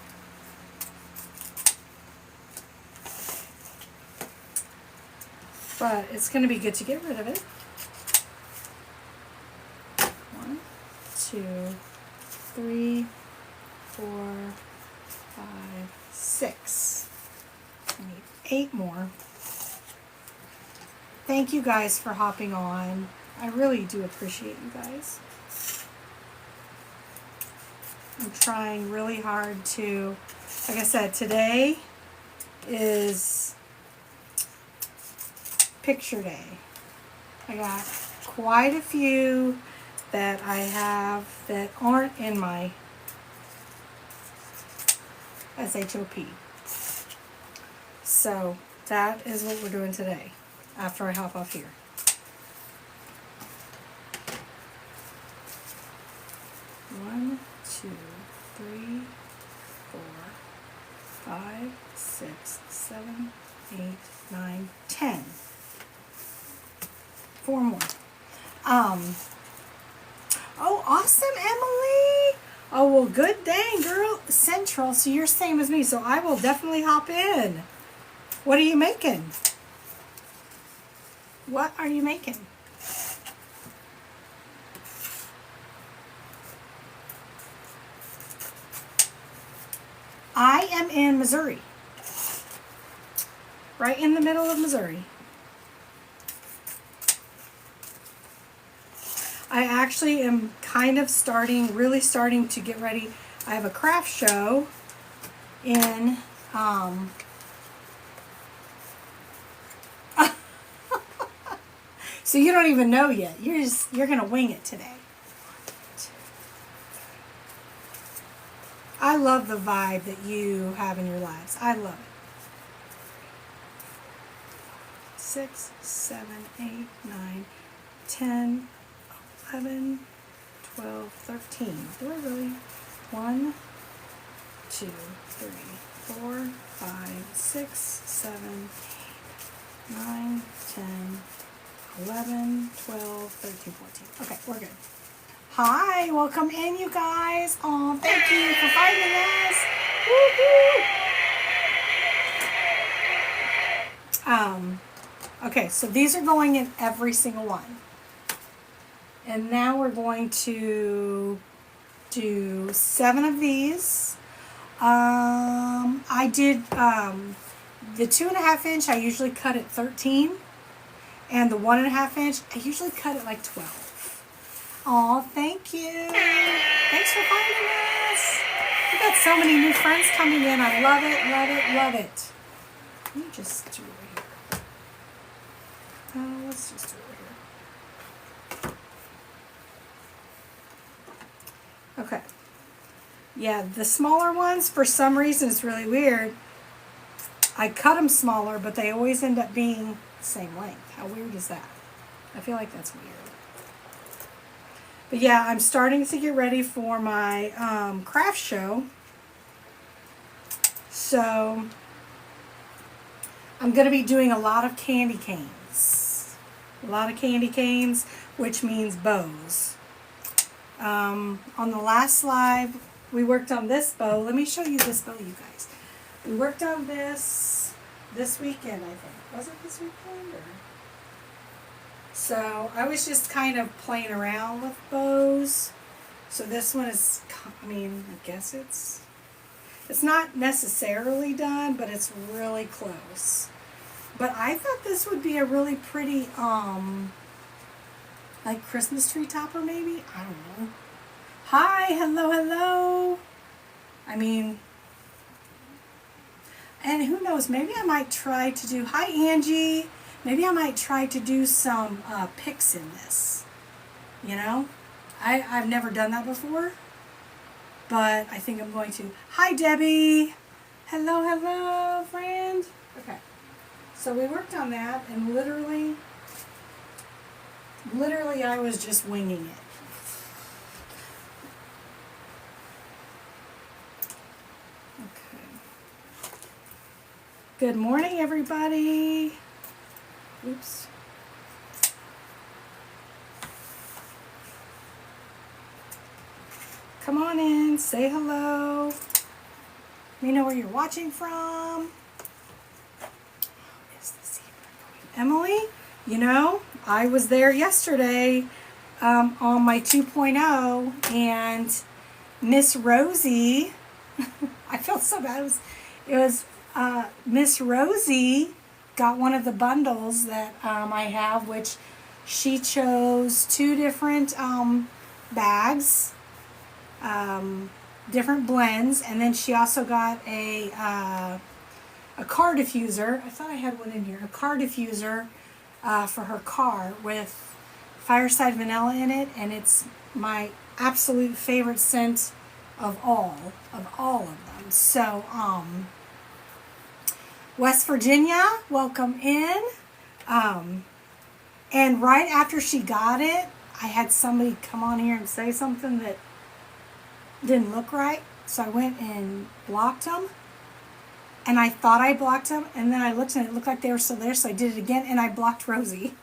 But it's going to be good to get rid of it. 1, 2, 3, 4, 5, 6. I need 8 more. Thank you guys for hopping on. I really do appreciate you guys. I'm trying really hard to, like I said, today is picture day. I got quite a few that I have that aren't in my SHOP. So that is what we're doing today after I hop off here. One, 2, 3, 4, 5, 6, 7, 8, 9, 10. 4 more. Oh, awesome, Emily. Oh, well, good dang, girl. Central, so you're same as me, so I will definitely hop in. What are you making? What are you making? I am in Missouri. Right in the middle of Missouri. I actually am kind of really starting to get ready. I have a craft show in, so you don't even know yet. You're going to wing it today. I love the vibe that you have in your lives. I love it. 6, 7, 8, 9, 10. 11, 12, 13. Do I really? 1, 2, 3, 4, 5, 6, 7, 8, 9, 10, 11, 12, 13, 14. Okay, we're good. Hi, welcome in, you guys. Oh, thank you for finding us. Woo-hoo. Okay, so these are going in every single one. And now we're going to do 7 of these. I did the 2.5 inch, I usually cut at 13. And the 1.5 inch, I usually cut at like 12. Aw, thank you. Thanks for finding us. We've got so many new friends coming in. I love it, love it, love it. Let me just do it here. Let's just do it here. Okay. Yeah, the smaller ones, for some reason, it's really weird. I cut them smaller, but they always end up being the same length. How weird is that? I feel like that's weird. But yeah, I'm starting to get ready for my craft show. So I'm going to be doing a lot of candy canes. A lot of candy canes, which means bows. On the last live, we worked on this bow. Let me show you this bow, you guys. We worked on this weekend, I think. Was it this weekend? Or? So I was just kind of playing around with bows. So this one is, I mean, I guess it's not necessarily done, but it's really close. But I thought this would be a really pretty, like Christmas tree topper maybe? I don't know. Hi, hello, hello. I mean, and who knows, maybe I might try to do, hi Angie. Maybe I might try to do some picks in this. You know? I've never done that before. But I think I'm going to. Hi Debbie. Hello, hello, friend. Okay. So we worked on that and literally I was just winging it. Okay. Good morning, everybody. Oops. Come on in, say hello. Let me know where you're watching from. Emily, you know, I was there yesterday on my 2.0 and Miss Rosie, I felt so bad. It was Miss Rosie got one of the bundles that I have, which she chose 2 different bags, different blends, and then she also got a car diffuser. I thought I had one in here. A car diffuser for her car with Fireside Vanilla in it, and it's my absolute favorite scent of all of them. So, West Virginia, welcome in. And right after she got it, I had somebody come on here and say something that didn't look right. So I went and blocked them. And I thought I blocked them. And then I looked and it looked like they were still there. So I did it again and I blocked Rosie.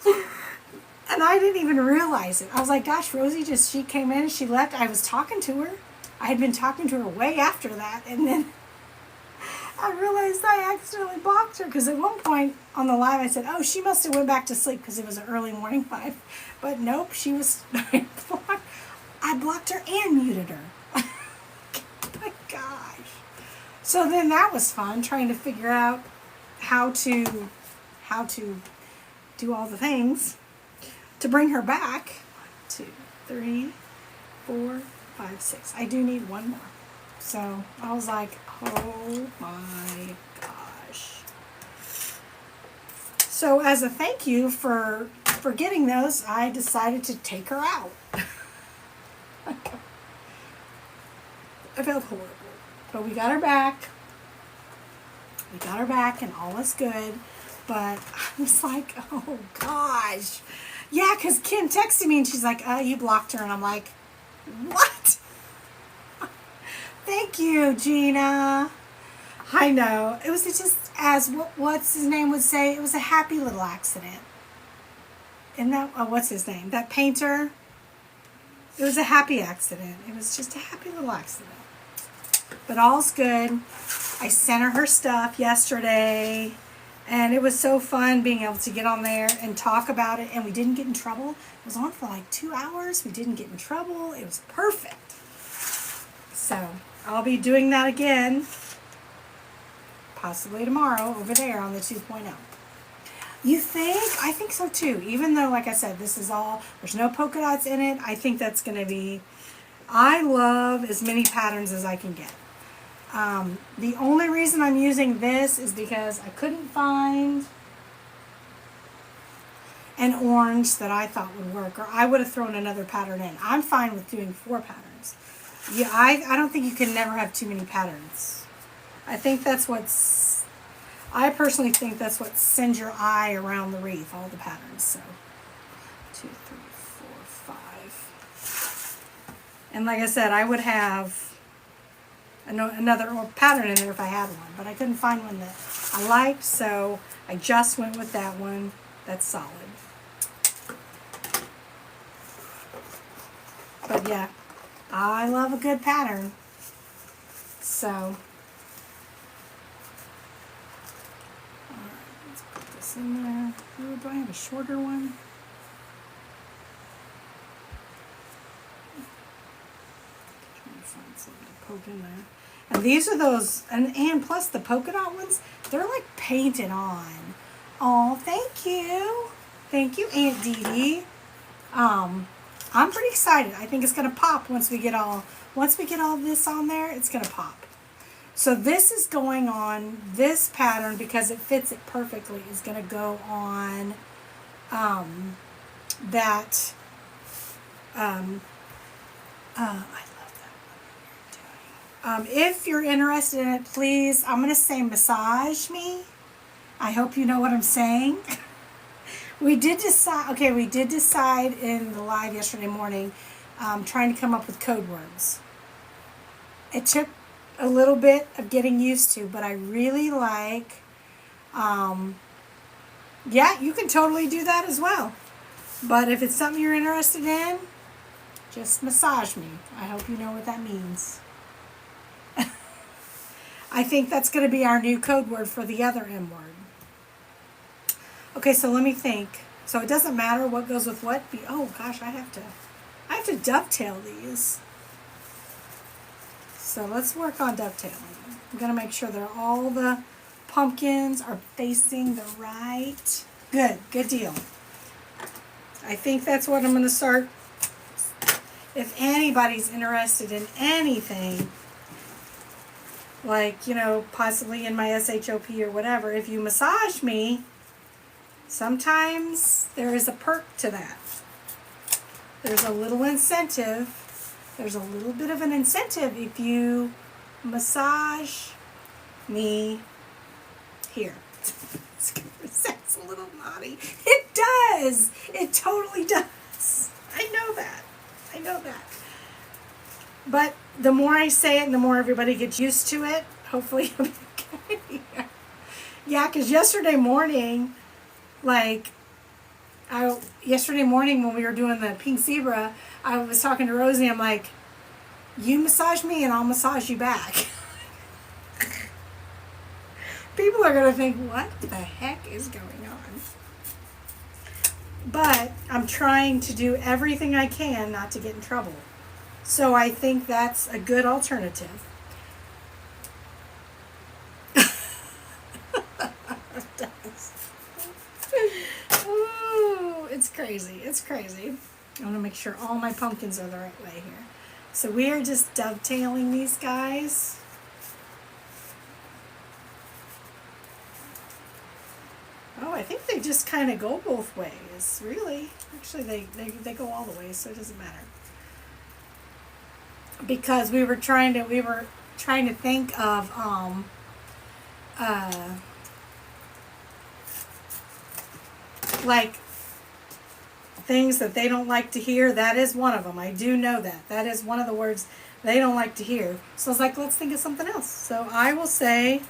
And I didn't even realize it. I was like, gosh, Rosie she came in and she left. I was talking to her. I had been talking to her way after that. And then I realized I accidentally blocked her because at one point on the live I said, oh, she must have went back to sleep because it was an early morning live. But nope, she was blocked. I blocked her and muted her. My gosh. So then that was fun, trying to figure out how to do all the things to bring her back. 1, 2, 3, 4, 5, 6. I do need one more. So I was like, oh my gosh. So as a thank you for getting those, I decided to take her out. I felt horrible. But we got her back. We got her back and all is good. But I was like, oh gosh. Yeah, because Kim texted me and she's like, you blocked her. And I'm like, what? Thank you, Gina. I know. It was just, as what's his name would say, it was a happy little accident. And that, what's his name? That painter? It was a happy accident. It was just a happy little accident. But all's good. I sent her stuff yesterday. And it was so fun being able to get on there and talk about it. And we didn't get in trouble. It was on for like 2 hours. We didn't get in trouble. It was perfect. So I'll be doing that again. Possibly tomorrow over there on the 2.0. You think? I think so too. Even though, like I said, this is all, there's no polka dots in it. I think that's going to be, I love as many patterns as I can get. The only reason I'm using this is because I couldn't find an orange that I thought would work, or I would have thrown another pattern in. I'm fine with doing 4 patterns. Yeah, I don't think you can never have too many patterns. I think that's what's, I personally think that's what sends your eye around the wreath, all the patterns. So 2, 3, 4, 5. And like I said, I would have another pattern in there if I had one, but I couldn't find one that I liked, so I just went with that one. That's solid. But yeah, I love a good pattern. So, alright, let's put this in there. Ooh, do I have a shorter one? Trying to find something to poke in there. And these are those, and plus the polka dot ones, they're like painted on. Oh, thank you. Thank you, Aunt Dee Dee. I'm pretty excited. I think it's gonna pop once we get all this on there, it's gonna pop. So this is going on, this pattern, because it fits it perfectly, is gonna go on that I if you're interested in it, please, I'm going to say massage me. I hope you know what I'm saying. We did decide in the live yesterday morning, trying to come up with code words. It took a little bit of getting used to, but I really like, yeah, you can totally do that as well. But if it's something you're interested in, just massage me. I hope you know what that means. I think that's going to be our new code word for the other M word. Okay, so let me think. So it doesn't matter what goes with what. Oh gosh, I have to dovetail these. So let's work on dovetailing. I'm going to make sure that all the pumpkins are facing the right. Good deal. I think that's what I'm going to start. If anybody's interested in anything, like, you know, possibly in my SHOP or whatever, if you massage me, sometimes there is a perk to that. There's a little incentive. There's a little bit of an incentive if you massage me here. That's a little naughty. It does. It totally does. I know that. But the more I say it and the more everybody gets used to it, hopefully it'll be okay. Yeah, because yesterday morning when we were doing the pink zebra, I was talking to Rosie. I'm like, you massage me and I'll massage you back. People are going to think, what the heck is going on? But I'm trying to do everything I can not to get in trouble. So I think that's a good alternative. Ooh, it's crazy. It's crazy. I want to make sure all my pumpkins are the right way here. So we are just dovetailing these guys. Oh, I think they just kind of go both ways, really. Actually, they go all the ways, so it doesn't matter. Because we were trying to think of like things that they don't like to hear, that is one of them. I do know that. That is one of the words they don't like to hear. So I was like, let's think of something else. So I will say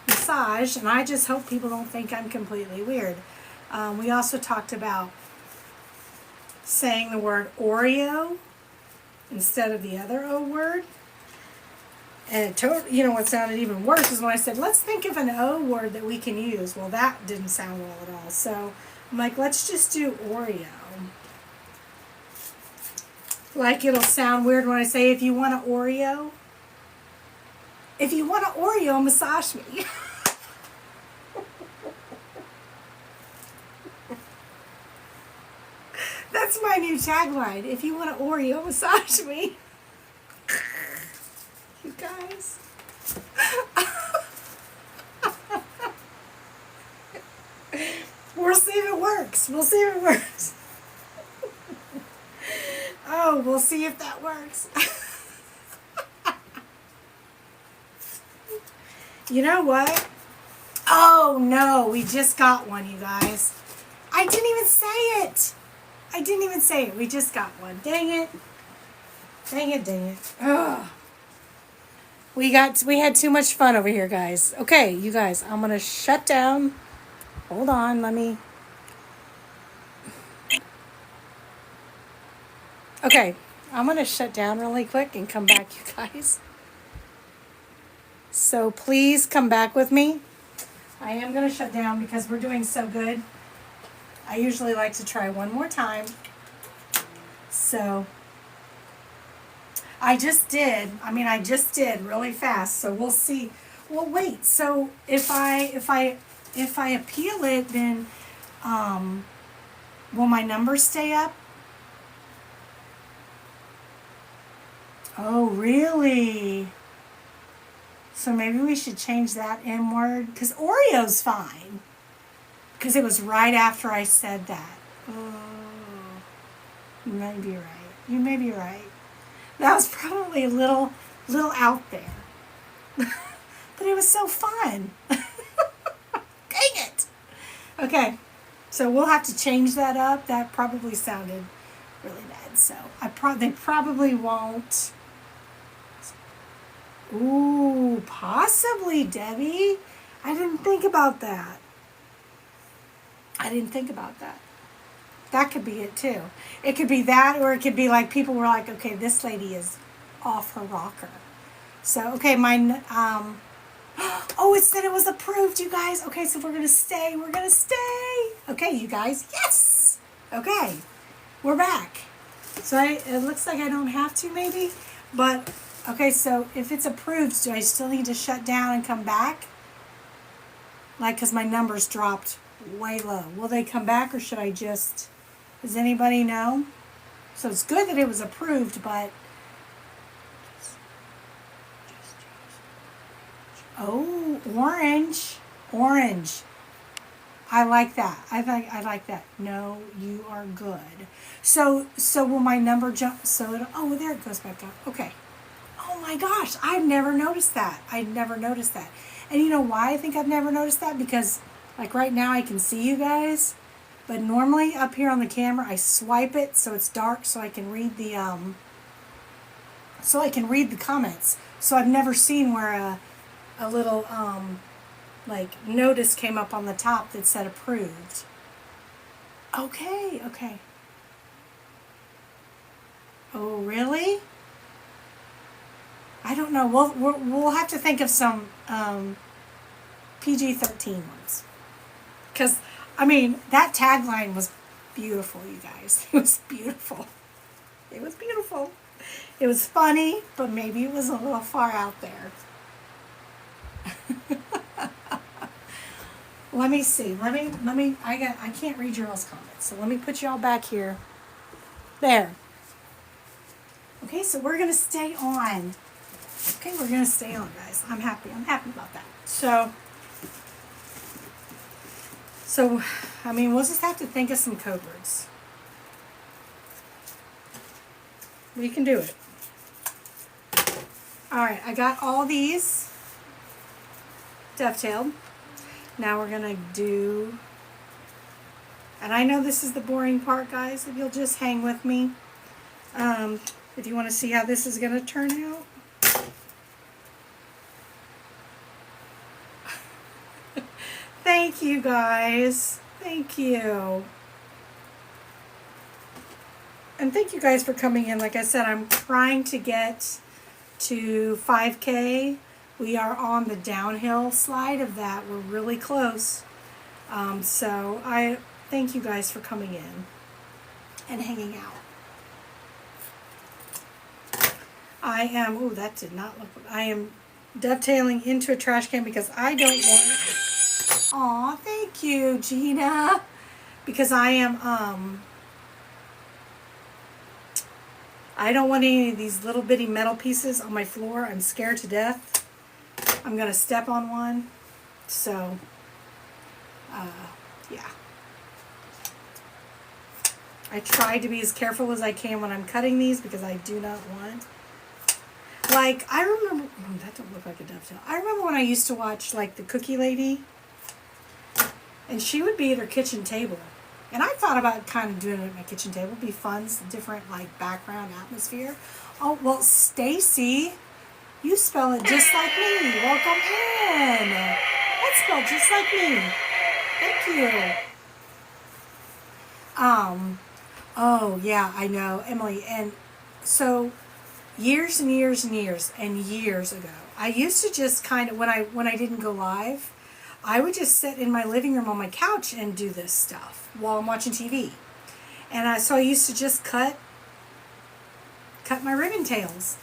massage, and I just hope people don't think I'm completely weird. We also talked about saying the word Oreo instead of the other O word. And what sounded even worse is when I said, let's think of an O word that we can use. Well, that didn't sound well at all. So I'm like, let's just do Oreo. Like it'll sound weird when I say, if you want an Oreo. If you want an Oreo, massage me. That's my new tagline. If you want an Oreo, massage me. You guys. We'll see if it works. We'll see if it works. Oh, we'll see if that works. You know what? Oh, no. We just got one, you guys. I didn't even say it. I didn't even say it. We just got one. Dang it. Dang it, dang it. Ugh. We had too much fun over here, guys. Okay, you guys, I'm going to shut down. Hold on, let me. Okay, I'm going to shut down really quick and come back, you guys. So please come back with me. I am going to shut down because we're doing so good. I usually like to try one more time. So I just did really fast. So we'll see. Well, wait. So if I appeal it, then will my numbers stay up? Oh, really? So maybe we should change that M word, because Oreo's fine. Because it was right after I said that. Oh, you might be right. You may be right. That was probably a little out there. But it was so fun. Dang it. Okay, so we'll have to change that up. That probably sounded really bad. So they probably won't. Ooh, possibly, Debbie. I didn't think about that. That could be it too. It could be that, or it could be like people were like, okay, this lady is off her rocker. So, okay, oh, it said it was approved, you guys. Okay, so we're going to stay. Okay, you guys, yes. Okay, we're back. So it looks like I don't have to maybe, but okay, so if it's approved, do I still need to shut down and come back? Like, because my numbers dropped way low. Will they come back, or should I just, does anybody know? So it's good that it was approved, but, oh, orange. I like that. I like that. No, you are good. So will my number jump? Oh, there it goes back up. Okay. Oh my gosh, I've never noticed that. And you know why I think I've never noticed that? Because like right now I can see you guys, but normally up here on the camera I swipe it so it's dark so I can read the comments. So I've never seen where a little like notice came up on the top that said approved. Okay. Oh, really? I don't know. We'll have to think of some PG-13 ones. Because, I mean, that tagline was beautiful, you guys. It was beautiful. It was funny, but maybe it was a little far out there. Let me see. I can't read your all's comments, so let me put y'all back here. There. Okay, so we're going to stay on. Guys. I'm happy about that. So, I mean, we'll just have to think of some code words. We can do it. All right, I got all these dovetailed. Now we're going to do And I know this is the boring part, guys, if you'll just hang with me. If you want to see how this is going to turn out. Thank you, guys. Thank you. And thank you guys for coming in. Like I said, I'm trying to get to 5K. We are on the downhill slide of that. We're really close. So I thank you guys for coming in and hanging out. I am, oh, that did not look, I am dovetailing into a trash can because I don't want, aw, thank you, Gina. Because I am, I don't want any of these little bitty metal pieces on my floor. I'm scared to death. I'm going to step on one. So, yeah. I try to be as careful as I can when I'm cutting these because I do not want, like, I remember, oh, that don't look like a dovetail. I remember when I used to watch, like, the Cookie Lady, and she would be at her kitchen table. And I thought about kind of doing it at my kitchen table. It'd be fun, different, like, background atmosphere. Oh, well, Stacy, you spell it just like me. Welcome in. That's spelled just like me. Thank you. Oh, yeah, I know, Emily. And so years and years and years and years ago, I used to just kind of, when I didn't go live, I would just sit in my living room on my couch and do this stuff while I'm watching TV. And so I used to just cut my ribbon tails.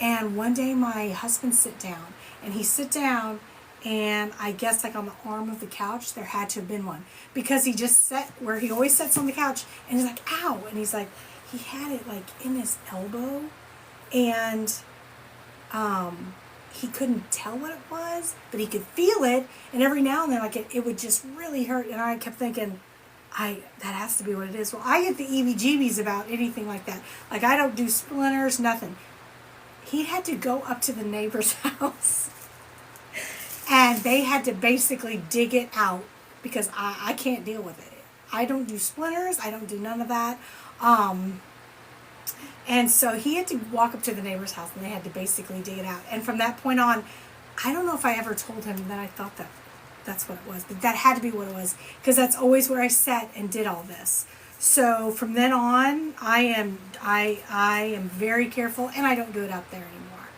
And one day my husband sit down, and he sit down, and I guess like on the arm of the couch, there had to have been one. Because he just sat where he always sits on the couch, and he's like, ow! And he's like, he had it like in his elbow, and he couldn't tell what it was, but he could feel it, and every now and then, like it would just really hurt, and I kept thinking, that has to be what it is. Well, I get the EBGBs about anything like that. Like, I don't do splinters, nothing. He had to go up to the neighbor's house, and they had to basically dig it out, because I can't deal with it. I don't do splinters, I don't do none of that. And so he had to walk up to the neighbor's house, and they had to basically dig it out. And from that point on, I don't know if I ever told him that I thought that's what it was, but that had to be what it was, because that's always where I sat and did all this. So from then on, I am very careful, and I don't do it out there anymore.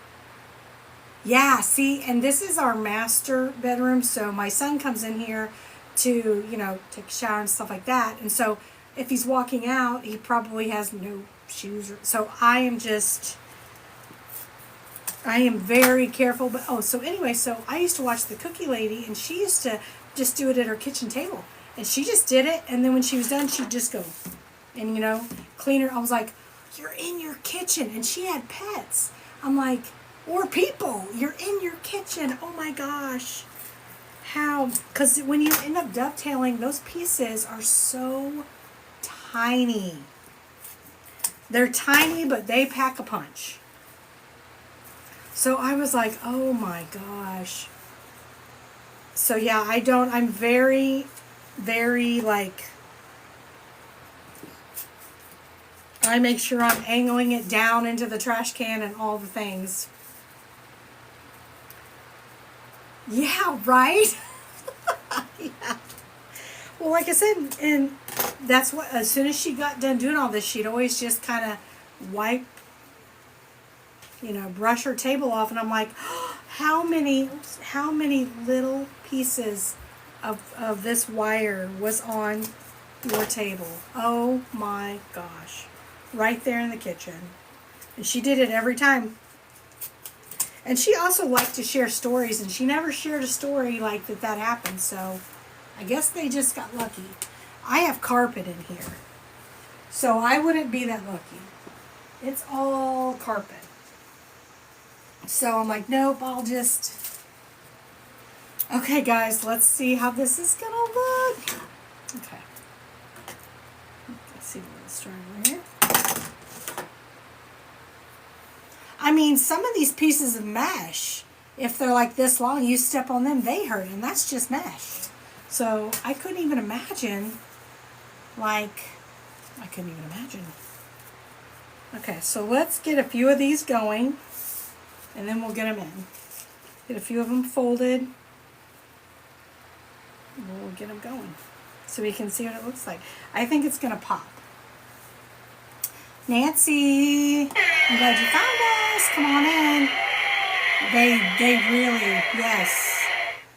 Yeah, see, and this is our master bedroom, so my son comes in here to, take a shower and stuff like that. And so if he's walking out, he probably has no shoes. So I am very careful. But, so anyway, so I used to watch the Cookie Lady, and she used to just do it at her kitchen table. And she just did it, and then when she was done, she'd just go and, clean her. I was like, you're in your kitchen. And she had pets. I'm like, or people, you're in your kitchen. Oh my gosh. How? Because when you end up dovetailing, those pieces are so tiny. They're tiny, but they pack a punch. So I was like, oh my gosh. So yeah, I'm very, very, like, I make sure I'm angling it down into the trash can and all the things. Yeah, right? Yeah. Well, like I said, and that's what, as soon as she got done doing all this, she'd always just kind of wipe, brush her table off. And I'm like, oh, how many little pieces of this wire was on your table? Oh my gosh. Right there in the kitchen. And she did it every time. And she also liked to share stories, and she never shared a story like that happened, so I guess they just got lucky. I have carpet in here, so I wouldn't be that lucky. It's all carpet. So I'm like, nope, I'll just... Okay, guys, let's see how this is going to look. Okay. Let's see what's starting right here. I mean, some of these pieces of mesh, if they're like this long, you step on them, they hurt, and that's just mesh. So I couldn't even imagine like, I couldn't even imagine. Okay, so let's get a few of these going, and then we'll get them in. Get a few of them folded. We'll get them going so we can see what it looks like. I think it's going to pop. Nancy, I'm glad you found us. Come on in. They really, yes.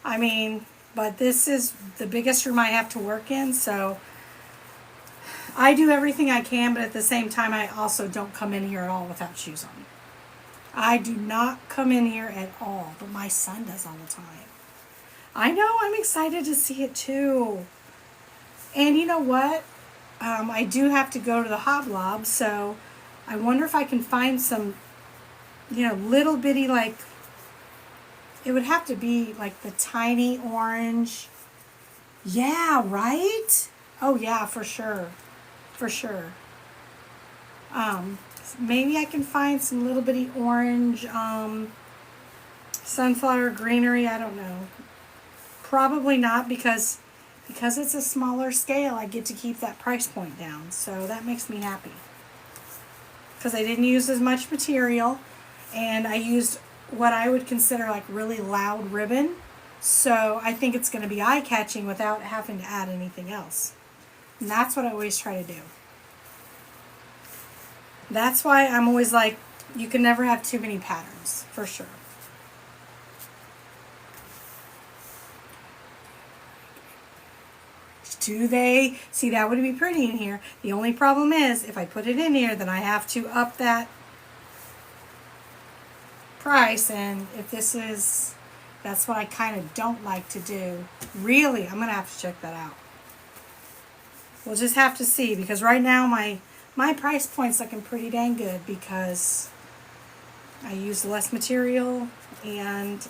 I mean, but this is the biggest room I have to work in, so I do everything I can, but at the same time, I also don't come in here at all without shoes on. I do not come in here at all, but my son does all the time. I know, I'm excited to see it too. And you know what? I do have to go to the Hoblob, so I wonder if I can find some, little bitty, like, it would have to be like the tiny orange. Yeah, right? Oh yeah, for sure. For sure. Maybe I can find some little bitty orange, sunflower greenery, I don't know. Probably not because it's a smaller scale, I get to keep that price point down. So that makes me happy. Because I didn't use as much material, and I used what I would consider like really loud ribbon. So I think it's going to be eye-catching without having to add anything else. And that's what I always try to do. That's why I'm always like, you can never have too many patterns, for sure. Do they? See, that would be pretty in here. The only problem is, if I put it in here, then I have to up that price. And if this is, that's what I kind of don't like to do. Really, I'm going to have to check that out. We'll just have to see, because right now my price point's looking pretty dang good because I use less material, and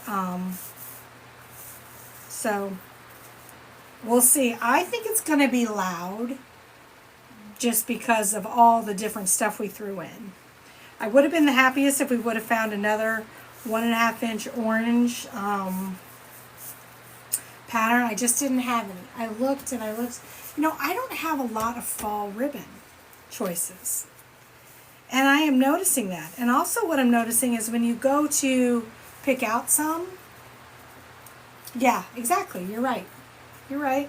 so we'll see. I think it's going to be loud just because of all the different stuff we threw in. I would have been the happiest if we would have found another 1.5 inch orange pattern. I just didn't have any. I looked and I looked. I don't have a lot of fall ribbon choices. And I am noticing that. And also what I'm noticing is when you go to pick out some, yeah, exactly, you're right. You're right.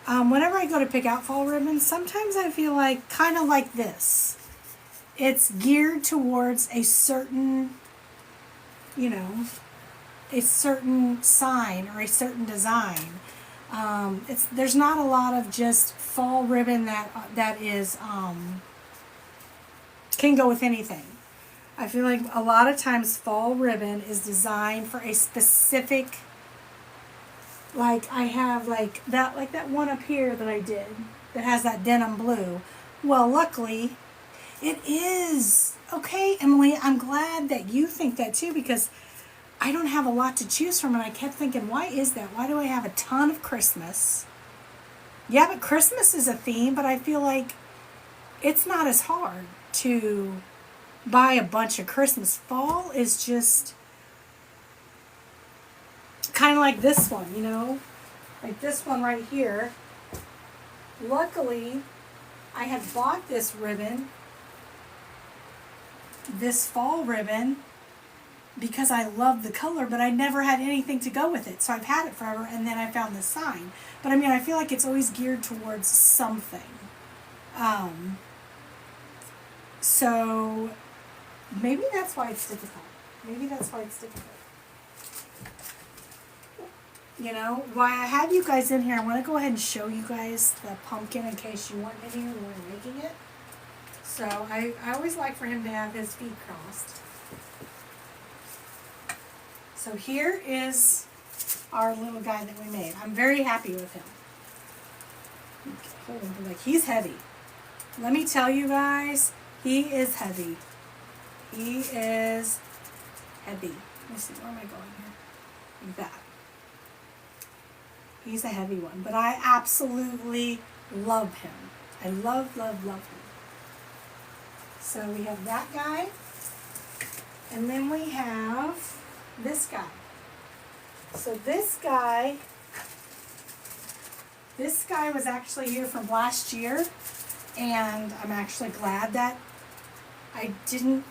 Whenever I go to pick out fall ribbons, sometimes I feel like, kind of like this, it's geared towards a certain, a certain sign or a certain design. There's not a lot of just fall ribbon that is can go with anything. I feel like a lot of times fall ribbon is designed for a specific, like I have like that one up here that I did that has that denim blue. Well, luckily it is. Okay, Emily, I'm glad that you think that too, because I don't have a lot to choose from, and I kept thinking, why is that? Why do I have a ton of Christmas? Yeah, but Christmas is a theme, but I feel like it's not as hard to buy a bunch of Christmas. Fall is just kind of like this one, like this one right here. Luckily, I had bought this ribbon, this fall ribbon, because I love the color, but I never had anything to go with it. So I've had it forever, and then I found this sign. But I mean, I feel like it's always geared towards something. So maybe that's why it's difficult. Why I have you guys in here, I want to go ahead and show you guys the pumpkin in case you weren't in here when we were making it. So I always like for him to have his feet crossed. So here is our little guy that we made. I'm very happy with him. Hold on, like, he's heavy. Let me tell you guys, he is heavy. He is heavy. Let me see, where am I going here? Like that. He's a heavy one, but I absolutely love him. I love, love, love him. So we have that guy, and then we have this guy. So this guy This guy was actually here from last year, and I'm actually glad that he didn't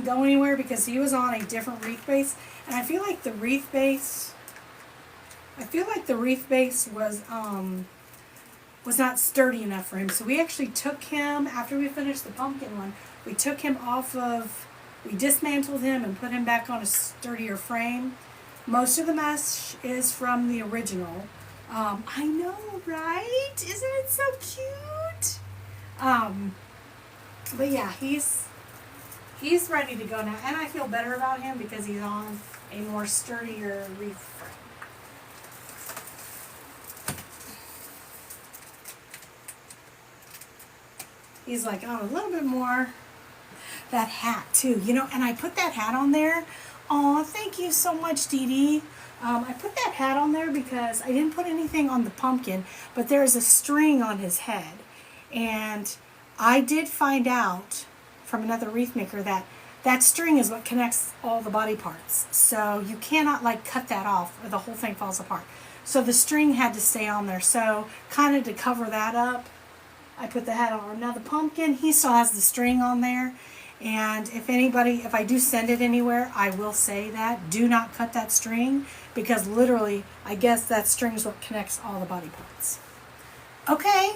go anywhere because he was on a different wreath base. And I feel like the wreath base was not sturdy enough for him. So we actually took him, after we finished the pumpkin one, we dismantled him and put him back on a sturdier frame. Most of the mesh is from the original. I know, right? Isn't it so cute? But yeah, he's ready to go now, and I feel better about him because he's on a more sturdier wreath frame. He's like, oh, a little bit more. That hat too, you know, and I put that hat on there. Oh, thank you so much, Dee Dee. I put that hat on there because I didn't put anything on the pumpkin, but there is a string on his head. And I did find out from another wreath maker that that string is what connects all the body parts. So you cannot like cut that off or the whole thing falls apart. So the string had to stay on there. So kind of to cover that up, I put the hat on. Now the pumpkin, he still has the string on there. And if I do send it anywhere, I will say that. Do not cut that string because literally, I guess that string is what connects all the body parts. Okay.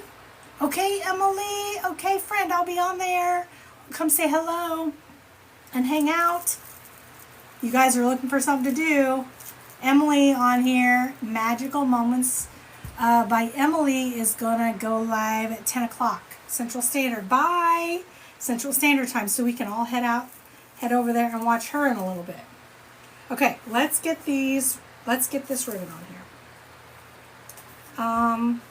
Okay, Emily. Okay, friend, I'll be on there. Come say hello and hang out. You guys are looking for something to do. Emily on here, Magical Moments by Emily is going to go live at 10 o'clock Central Standard. Bye! Central Standard Time, so we can all head over there and watch her in a little bit. Okay, let's get this ribbon on here.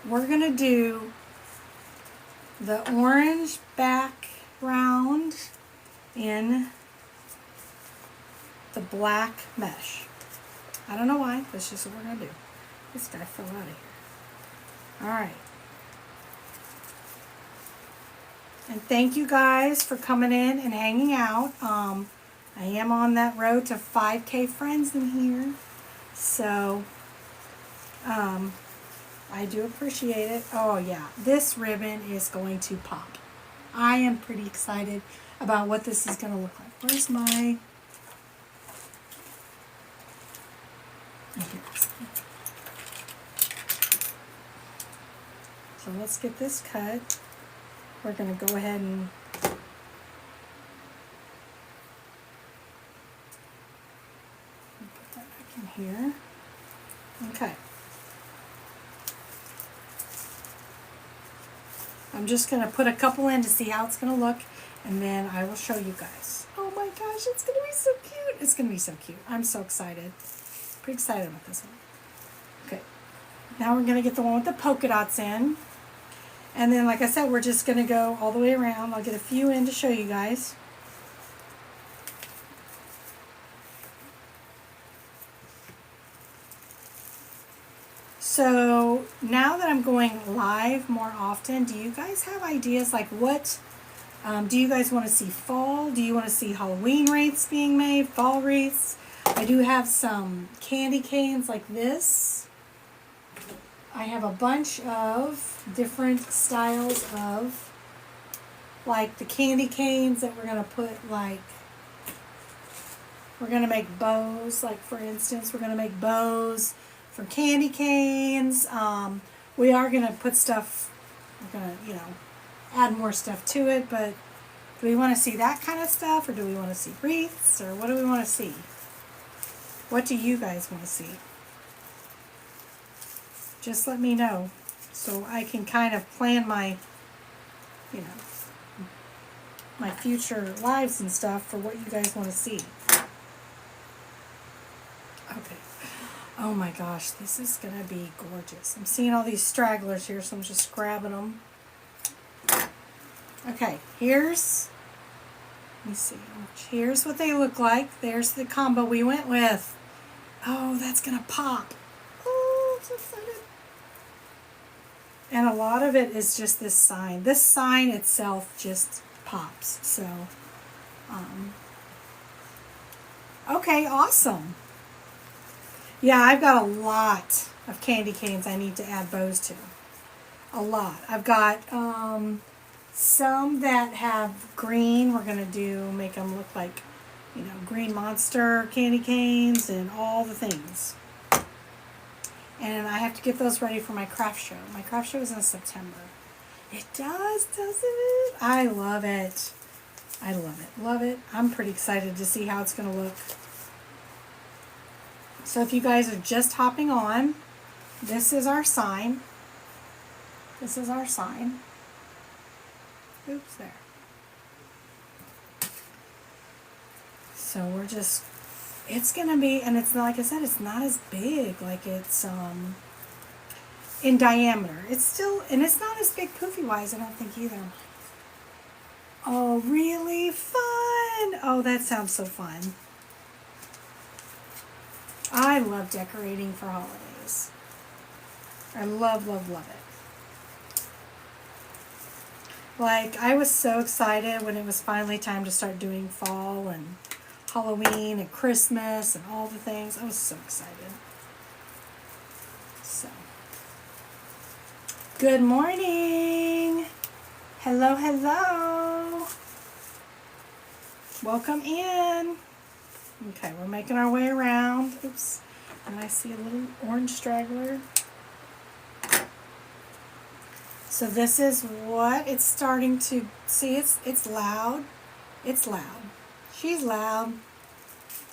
We're gonna do the orange background in the black mesh. I don't know why, that's just what we're gonna do. This guy fell out of here. All right. And thank you guys for coming in and hanging out. I am on that road to 5K friends in here. So, I do appreciate it. Oh yeah, this ribbon is going to pop. I am pretty excited about what this is going to look like. Where's my... Here's... So let's get this cut. We're going to go ahead and put that back in here. Okay. I'm just going to put a couple in to see how it's going to look, and then I will show you guys. Oh my gosh, it's going to be so cute. It's going to be so cute. I'm so excited. Pretty excited about this one. Okay. Now we're going to get the one with the polka dots in. And then, like I said, we're just going to go all the way around. I'll get a few in to show you guys. So, now that I'm going live more often, do you guys have ideas? Like what, do you guys want to see fall? Do you want to see Halloween wreaths being made? Fall wreaths? I do have some candy canes like this. I have a bunch of different styles of, like the candy canes that we're going to put, like, we're going to make bows. Like, for instance, we're going to make bows for candy canes. We are going to put stuff, we're going to, add more stuff to it, but do we want to see that kind of stuff, or do we want to see wreaths, or what do we want to see? What do you guys want to see? Just let me know so I can kind of plan my, my future lives and stuff for what you guys want to see. Okay. Oh my gosh, this is going to be gorgeous. I'm seeing all these stragglers here, so I'm just grabbing them. Okay, let me see. Here's what they look like. There's the combo we went with. Oh, that's going to pop. Oh, I'm so excited. And a lot of it is just this sign. This sign itself just pops. So, okay, awesome. Yeah, I've got a lot of candy canes I need to add bows to. A lot. I've got some that have green. We're going to make them look like, green monster candy canes and all the things. And I have to get those ready for my craft show. My craft show is in September. It does, doesn't it? I love it. I love it. Love it. I'm pretty excited to see how it's going to look. So if you guys are just hopping on, this is our sign. This is our sign. Oops, there. So we're just, it's going to be, and it's not, like I said, it's not as big, like it's in diameter. It's still, and it's not as big poofy-wise, I don't think either. Oh, really fun. Oh, that sounds so fun. I love decorating for holidays. I love, love, love it. Like, I was so excited when it was finally time to start doing fall and Halloween and Christmas and all the things. I was so excited. So, good morning. Hello, hello. Welcome in. Okay, we're making our way around. Oops. And I see a little orange straggler. So this is what it's starting to see. It's loud. It's loud. She's loud.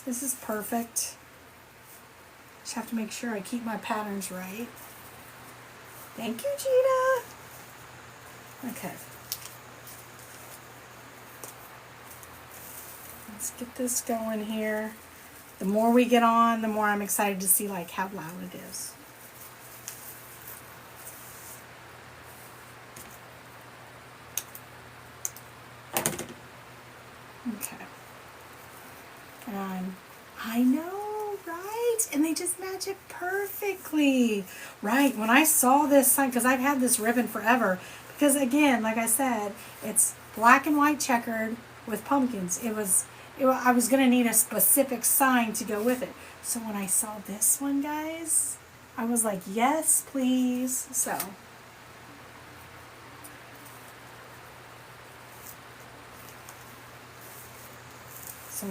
This is perfect. Just have to make sure I keep my patterns right. Thank you, Gina. Okay. Let's get this going here. The more we get on, the more I'm excited to see like how loud it is. Okay. And I know, right? And they just match it perfectly. Right, when I saw this sign, because I've had this ribbon forever, because again, like I said, it's black and white checkered with pumpkins. I was going to need a specific sign to go with it. So when I saw this one, guys, I was like, yes, please. So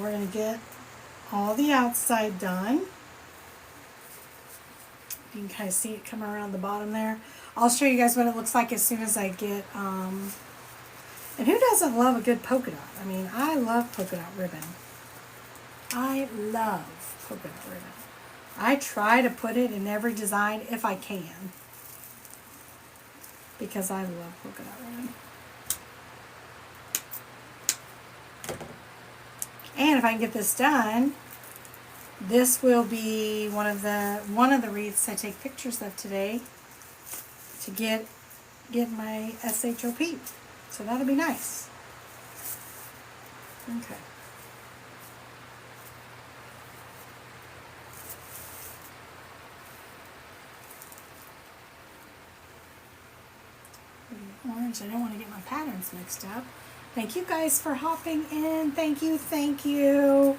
we're going to get all the outside done. You can kind of see it coming around the bottom there. I'll show you guys what it looks like as soon as I get, and who doesn't love a good polka dot? I mean, I love polka dot ribbon. I love polka dot ribbon. I try to put it in every design if I can, because I love polka dot ribbon. And if I can get this done, this will be one of the wreaths I take pictures of today to get my SHOP. So that'll be nice. Okay. Orange, I don't want to get my patterns mixed up. Thank you guys for hopping in. Thank you, thank you.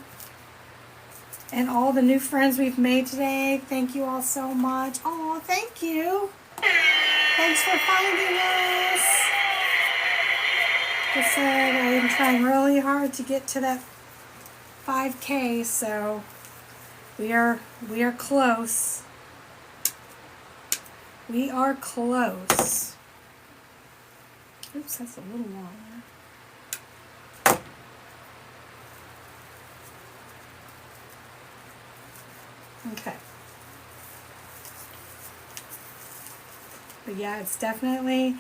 And all the new friends we've made today, thank you all so much. Oh, thank you. Thanks for finding us. Like I said, I am trying really hard to get to that 5K, so we are close. We are close. Oops, that's a little long there. Okay. But yeah, it's definitely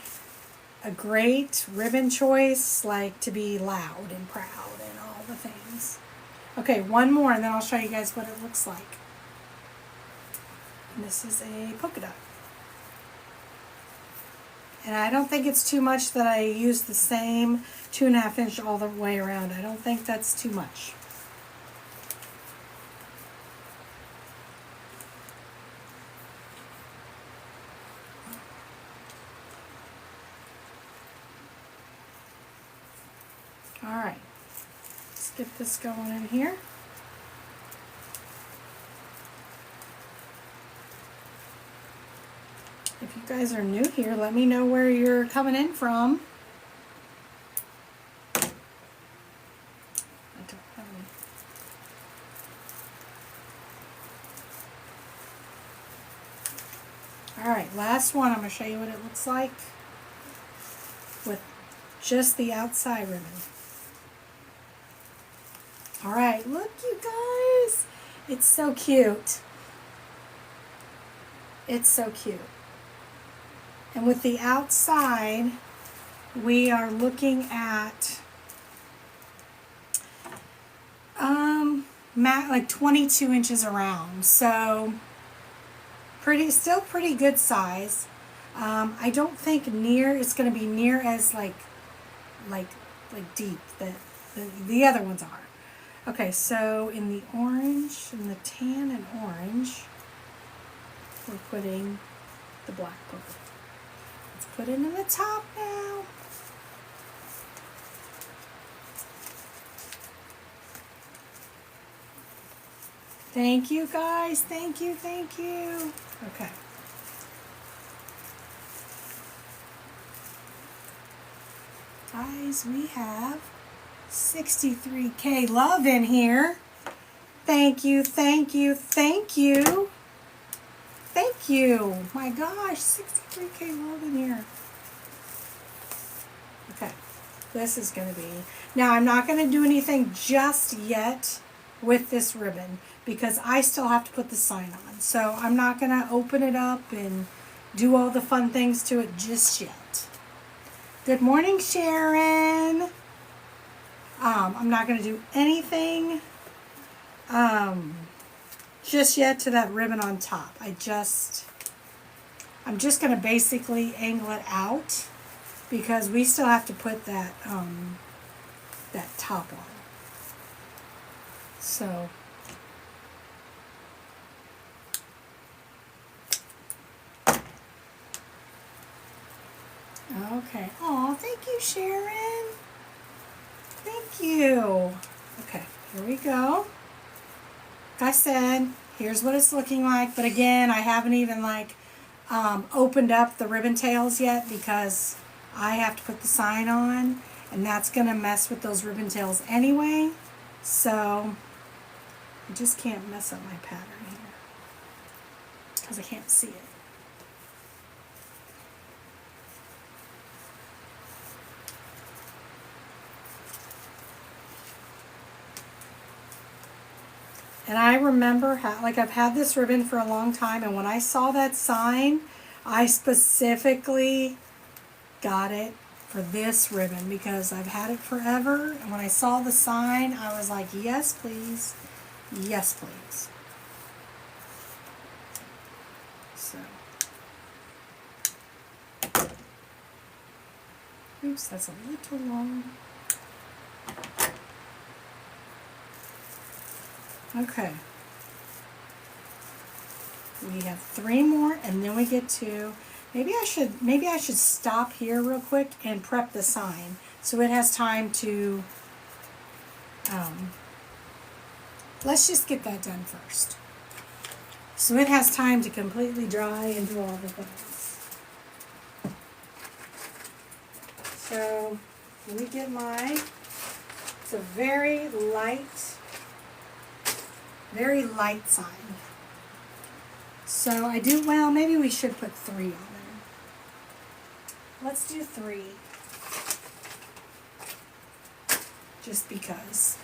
a great ribbon choice, like to be loud and proud and all the things. Okay, one more and then I'll show you guys what it looks like. And this is a polka dot. And I don't think it's too much that I use the same 2.5 inch all the way around. I don't think that's too much. All right, let's get this going in here. guys are new here, let me know where you're coming in from. I don't have any. All right, last one. I'm going to show you what it looks like with just the outside ribbon. All right, look, you guys. It's so cute. It's so cute. And with the outside, we are looking at like 22 inches around. So still pretty good size. I don't think it's going to be near as like deep that the other ones are. Okay, so in the orange, in the tan and orange, we're putting the black purple. Let's put it in the top now. Thank you, guys. Thank you, thank you. Okay. Guys, we have 63K love in here. Thank you, thank you, thank you. Thank you. My gosh, 63K love in here. Okay, this is going to be... Now, I'm not going to do anything just yet with this ribbon because I still have to put the sign on. So I'm not going to open it up and do all the fun things to it just yet. Good morning, Sharon. I'm not going to do anything just yet to that ribbon on top. I'm just going to basically angle it out because we still have to put that that top on. So okay. Oh, thank you, Sharon. Thank you. Okay, here we go. Like I said, here's what it's looking like. But again, I haven't even opened up the ribbon tails yet because I have to put the sign on, and that's going to mess with those ribbon tails anyway. So I just can't mess up my pattern here because I can't see it. And I remember how, I've had this ribbon for a long time, and when I saw that sign, I specifically got it for this ribbon because I've had it forever. And when I saw the sign, I was like, yes, please. Yes, please. So, oops, that's a little long. Okay. We have 3 more, and then we get to, maybe I should stop here real quick and prep the sign so it has time to, let's just get that done first. So it has time to completely dry and do all the things. So let me get it's a very light sign. So maybe we should put 3 on there. Let's do 3. Just because.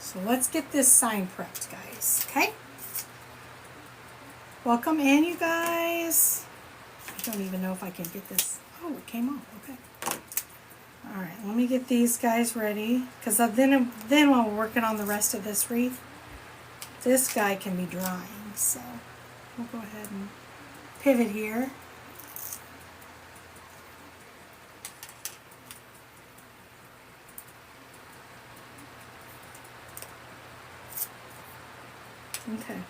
So let's get this sign prepped, guys. Okay? Welcome in, you guys. I don't even know if I can get this. Oh, it came off. Okay. All right, let me get these guys ready, because then while we're working on the rest of this wreath, this guy can be drying. So we'll go ahead and pivot here. Okay.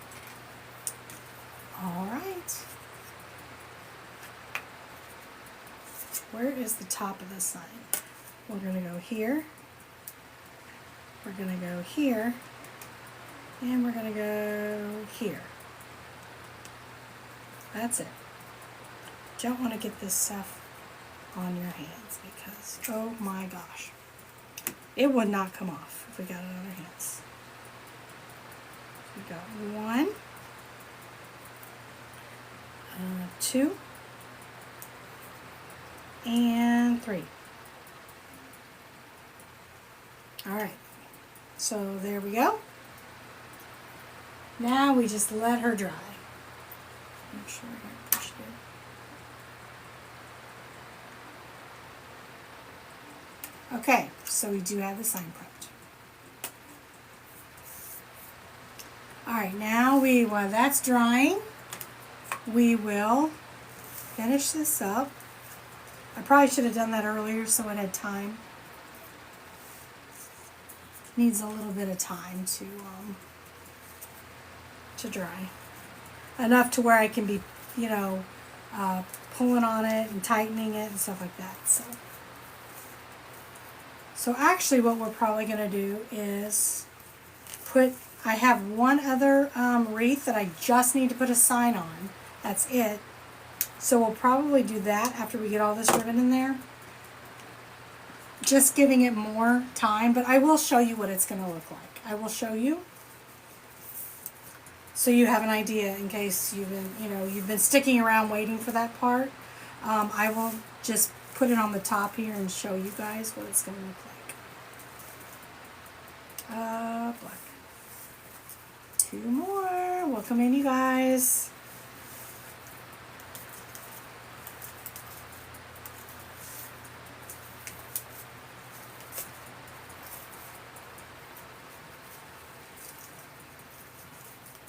All right. Where is the top of the sign? We're going to go here. We're going to go here. And we're going to go here. That's it. Don't want to get this stuff on your hands because, oh my gosh, it would not come off if we got it on our hands. We got 1, 2, and 3. All right, so there we go. Now we just let her dry. Make sure I got pushed in. Okay, so we do have the sign prepped. All right, now while that's drying, we will finish this up. I probably should have done that earlier so it had time. Needs a little bit of time to dry. Enough to where I can be, pulling on it and tightening it and stuff like that. So actually what we're probably going to do is I have one other wreath that I just need to put a sign on. That's it. So we'll probably do that after we get all this ribbon in there. Just giving it more time, but I will show you what it's going to look like. I will show you so you have an idea in case you've been sticking around waiting for that part. I will just put it on the top here and show you guys what it's going to look like. Black. 2 more. Welcome in, you guys.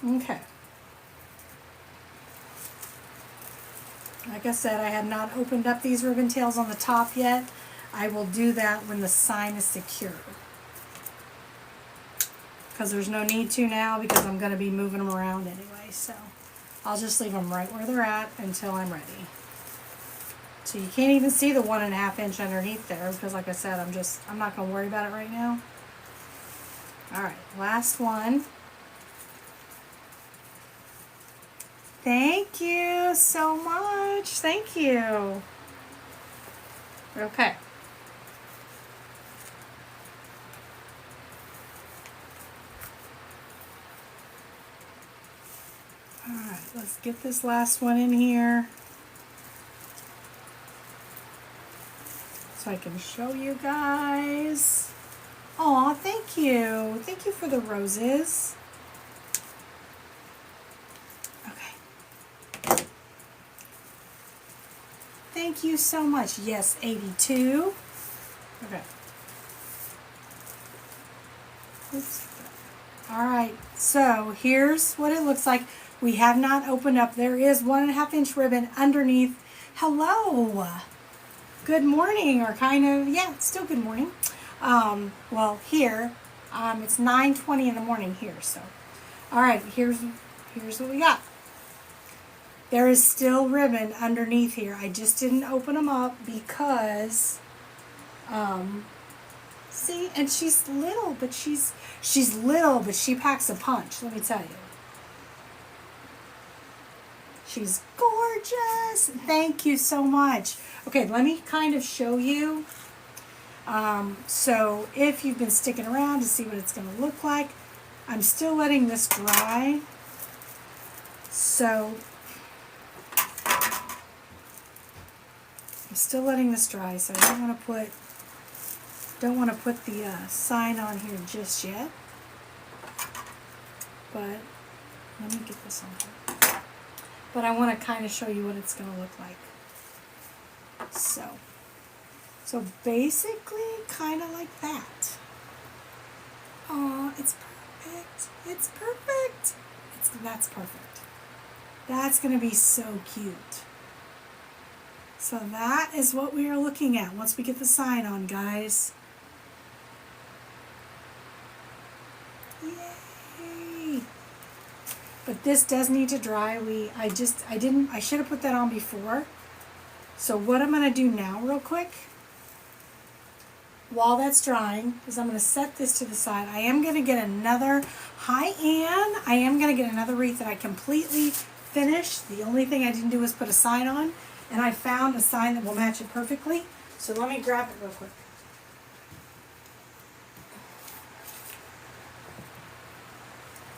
Okay. Like I said, I have not opened up these ribbon tails on the top yet. I will do that when the sign is secure. Because there's no need to now because I'm going to be moving them around anyway. So I'll just leave them right where they're at until I'm ready. So you can't even see the 1.5 inch underneath there because like I said, I'm not going to worry about it right now. All right, last one. Thank you so much. Thank you. Okay. All right, let's get this last one in here so I can show you guys. Aw, thank you. Thank you for the roses. Thank you so much. Yes, 82. Okay. Oops. All right, so here's what it looks like. We have not opened up. There is 1.5 inch ribbon underneath. Hello. Good morning, or kind of, yeah, it's still good morning. Well, here, it's 9:20 in the morning here, so. All right, here's what we got. There is still ribbon underneath here. I just didn't open them up because, see, and she's little, but she packs a punch, let me tell you. She's gorgeous. Thank you so much. Okay, let me kind of show you. So if you've been sticking around to see what it's going to look like, I'm still letting this dry. So I'm still letting this dry, so I don't want to put the sign on here just yet. But let me get this on here. But I want to kind of show you what it's going to look like. So basically, kind of like that. Oh, it's perfect. It's perfect. That's perfect. That's going to be so cute. So that is what we are looking at once we get the sign on, guys. Yay! But this does need to dry. I should have put that on before. So what I'm going to do now real quick, while that's drying, is I'm going to set this to the side. I am going to get another, hi Ann, I am going to get another wreath that I completely finished. The only thing I didn't do was put a sign on, and I found a sign that will match it perfectly. So let me grab it real quick.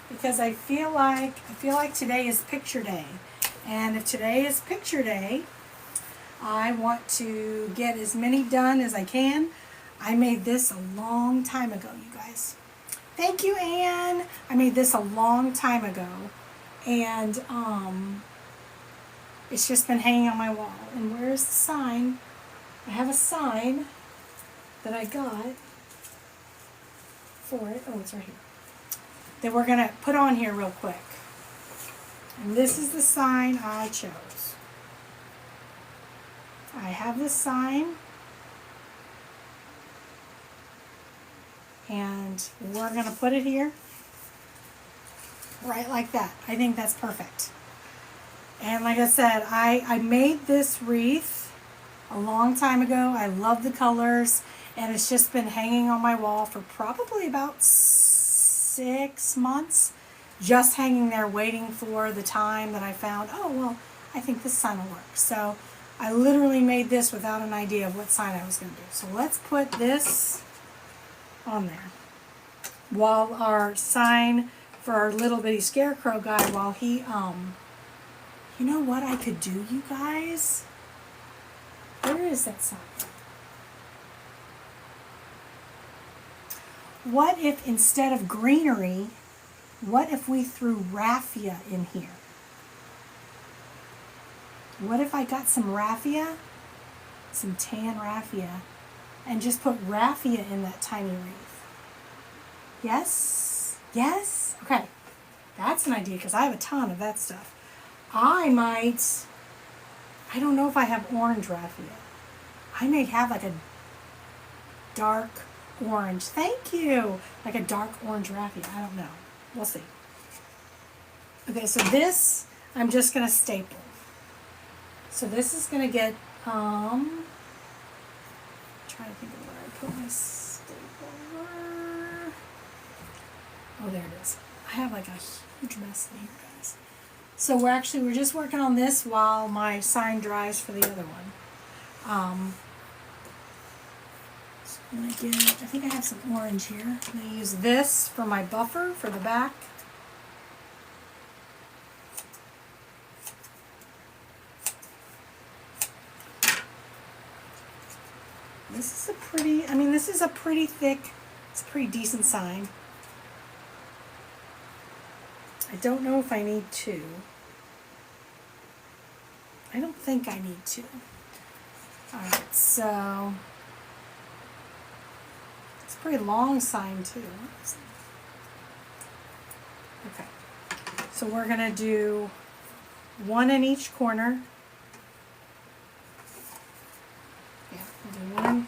Because I feel like today is picture day. And if today is picture day, I want to get as many done as I can. I made this a long time ago, you guys. Thank you, Anne. I made this a long time ago. And it's just been hanging on my wall. And where's the sign? I have a sign that I got for it. Oh, it's right here. That we're going to put on here real quick. And this is the sign I chose. I have this sign. And we're going to put it here. Right like that. I think that's perfect. And like I said, I made this wreath a long time ago. I love the colors. And it's just been hanging on my wall for probably about 6 months. Just hanging there waiting for the time that I found, oh, well, I think this sign will work. So I literally made this without an idea of what sign I was going to do. So let's put this on there. While our sign for our little bitty scarecrow guy, while he, you know what I could do, you guys? Where is that sign? What if instead of greenery, what if we threw raffia in here? What if I got some raffia, some tan raffia, and just put raffia in that tiny wreath? Yes? Yes? Okay. That's an idea because I have a ton of that stuff. I don't know if I have orange raffia. I may have like a dark orange. Thank you. Like a dark orange raffia. I don't know. We'll see. Okay, so this I'm just going to staple. So this is going to get, trying to think of where I put my stapler. Oh, there it is. I have like a huge mess in here, guys. So we're just working on this while my sign dries for the other one. So I'm going to get, I think I have some orange here. I'm going to use this for my buffer for the back. This is a pretty thick, it's a pretty decent sign. I don't know if I need two. I don't think I need two. Alright, so it's a pretty long sign too. Okay, so we're going to do one in each corner. Yeah, we'll do one.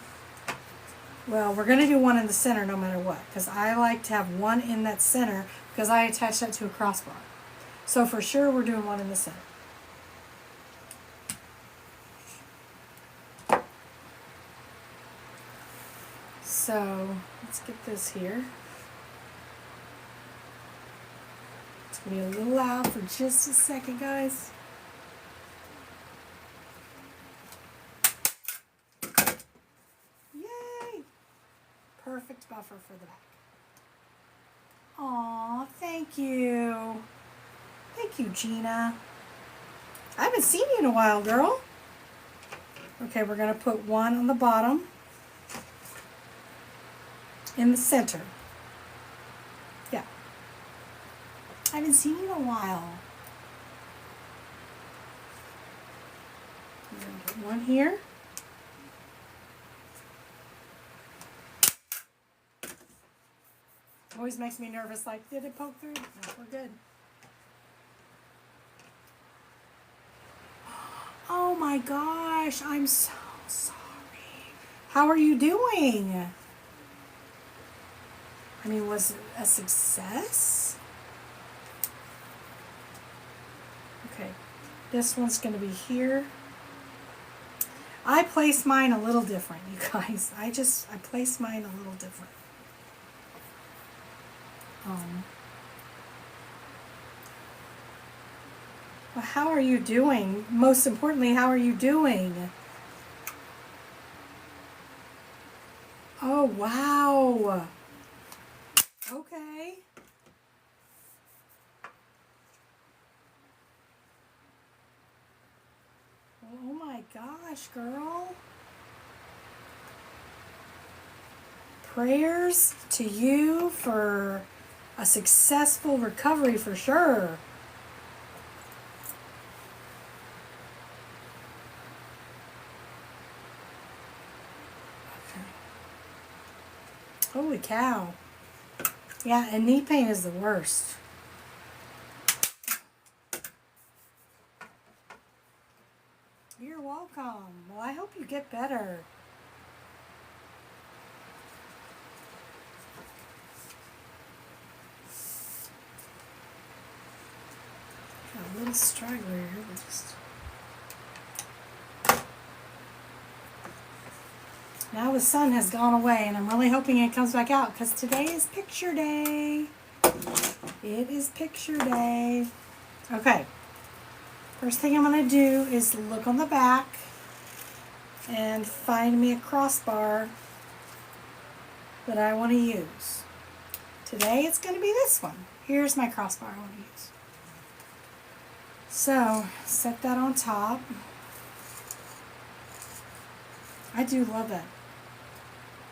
Well, we're going to do one in the center no matter what, because I like to have one in that center because I attach that to a crossbar. So for sure we're doing one in the center. So let's get this here. It's going to be a little loud for just a second, guys. Yay! Perfect buffer for the back. Aw, thank you. Thank you, Gina. I haven't seen you in a while, girl. Okay, we're going to put one on the bottom. In the center. Yeah. I haven't seen you in a while. I'm going to get one here. Always makes me nervous, like, did it poke through? No, we're good. Oh my gosh, I'm so sorry. How are you doing? I mean, was it a success? Okay, this one's going to be here. I place mine a little different, you guys. I place mine a little different. How are you doing? Most importantly, how are you doing? Oh, wow. Okay. Oh my gosh, girl. Prayers to you for a successful recovery for sure. Okay. Holy cow. Yeah, and knee pain is the worst. You're welcome. Well, I hope you get better. A little straggler here, but just... Now the sun has gone away, and I'm really hoping it comes back out, because today is picture day. It is picture day. Okay. First thing I'm going to do is look on the back and find me a crossbar that I want to use. Today it's going to be this one. Here's my crossbar I want to use. So, set that on top. I do love that.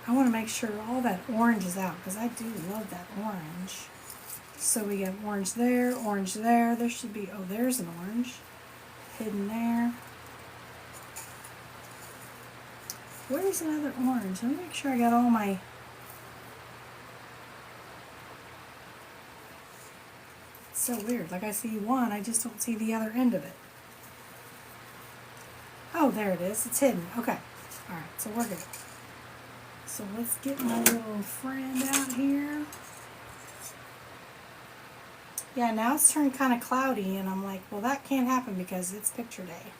I want to make sure all that orange is out because I do love that orange. So we have orange there, orange there. There should be, oh, there's an orange hidden there. Where's another orange? Let me make sure I got all my... It's so weird. Like I see one, I just don't see the other end of it. Oh, there it is. It's hidden. Okay. All right, so we're good. So let's get my little friend out here. Yeah, now it's turned kind of cloudy, and I'm like, well, that can't happen because it's picture day.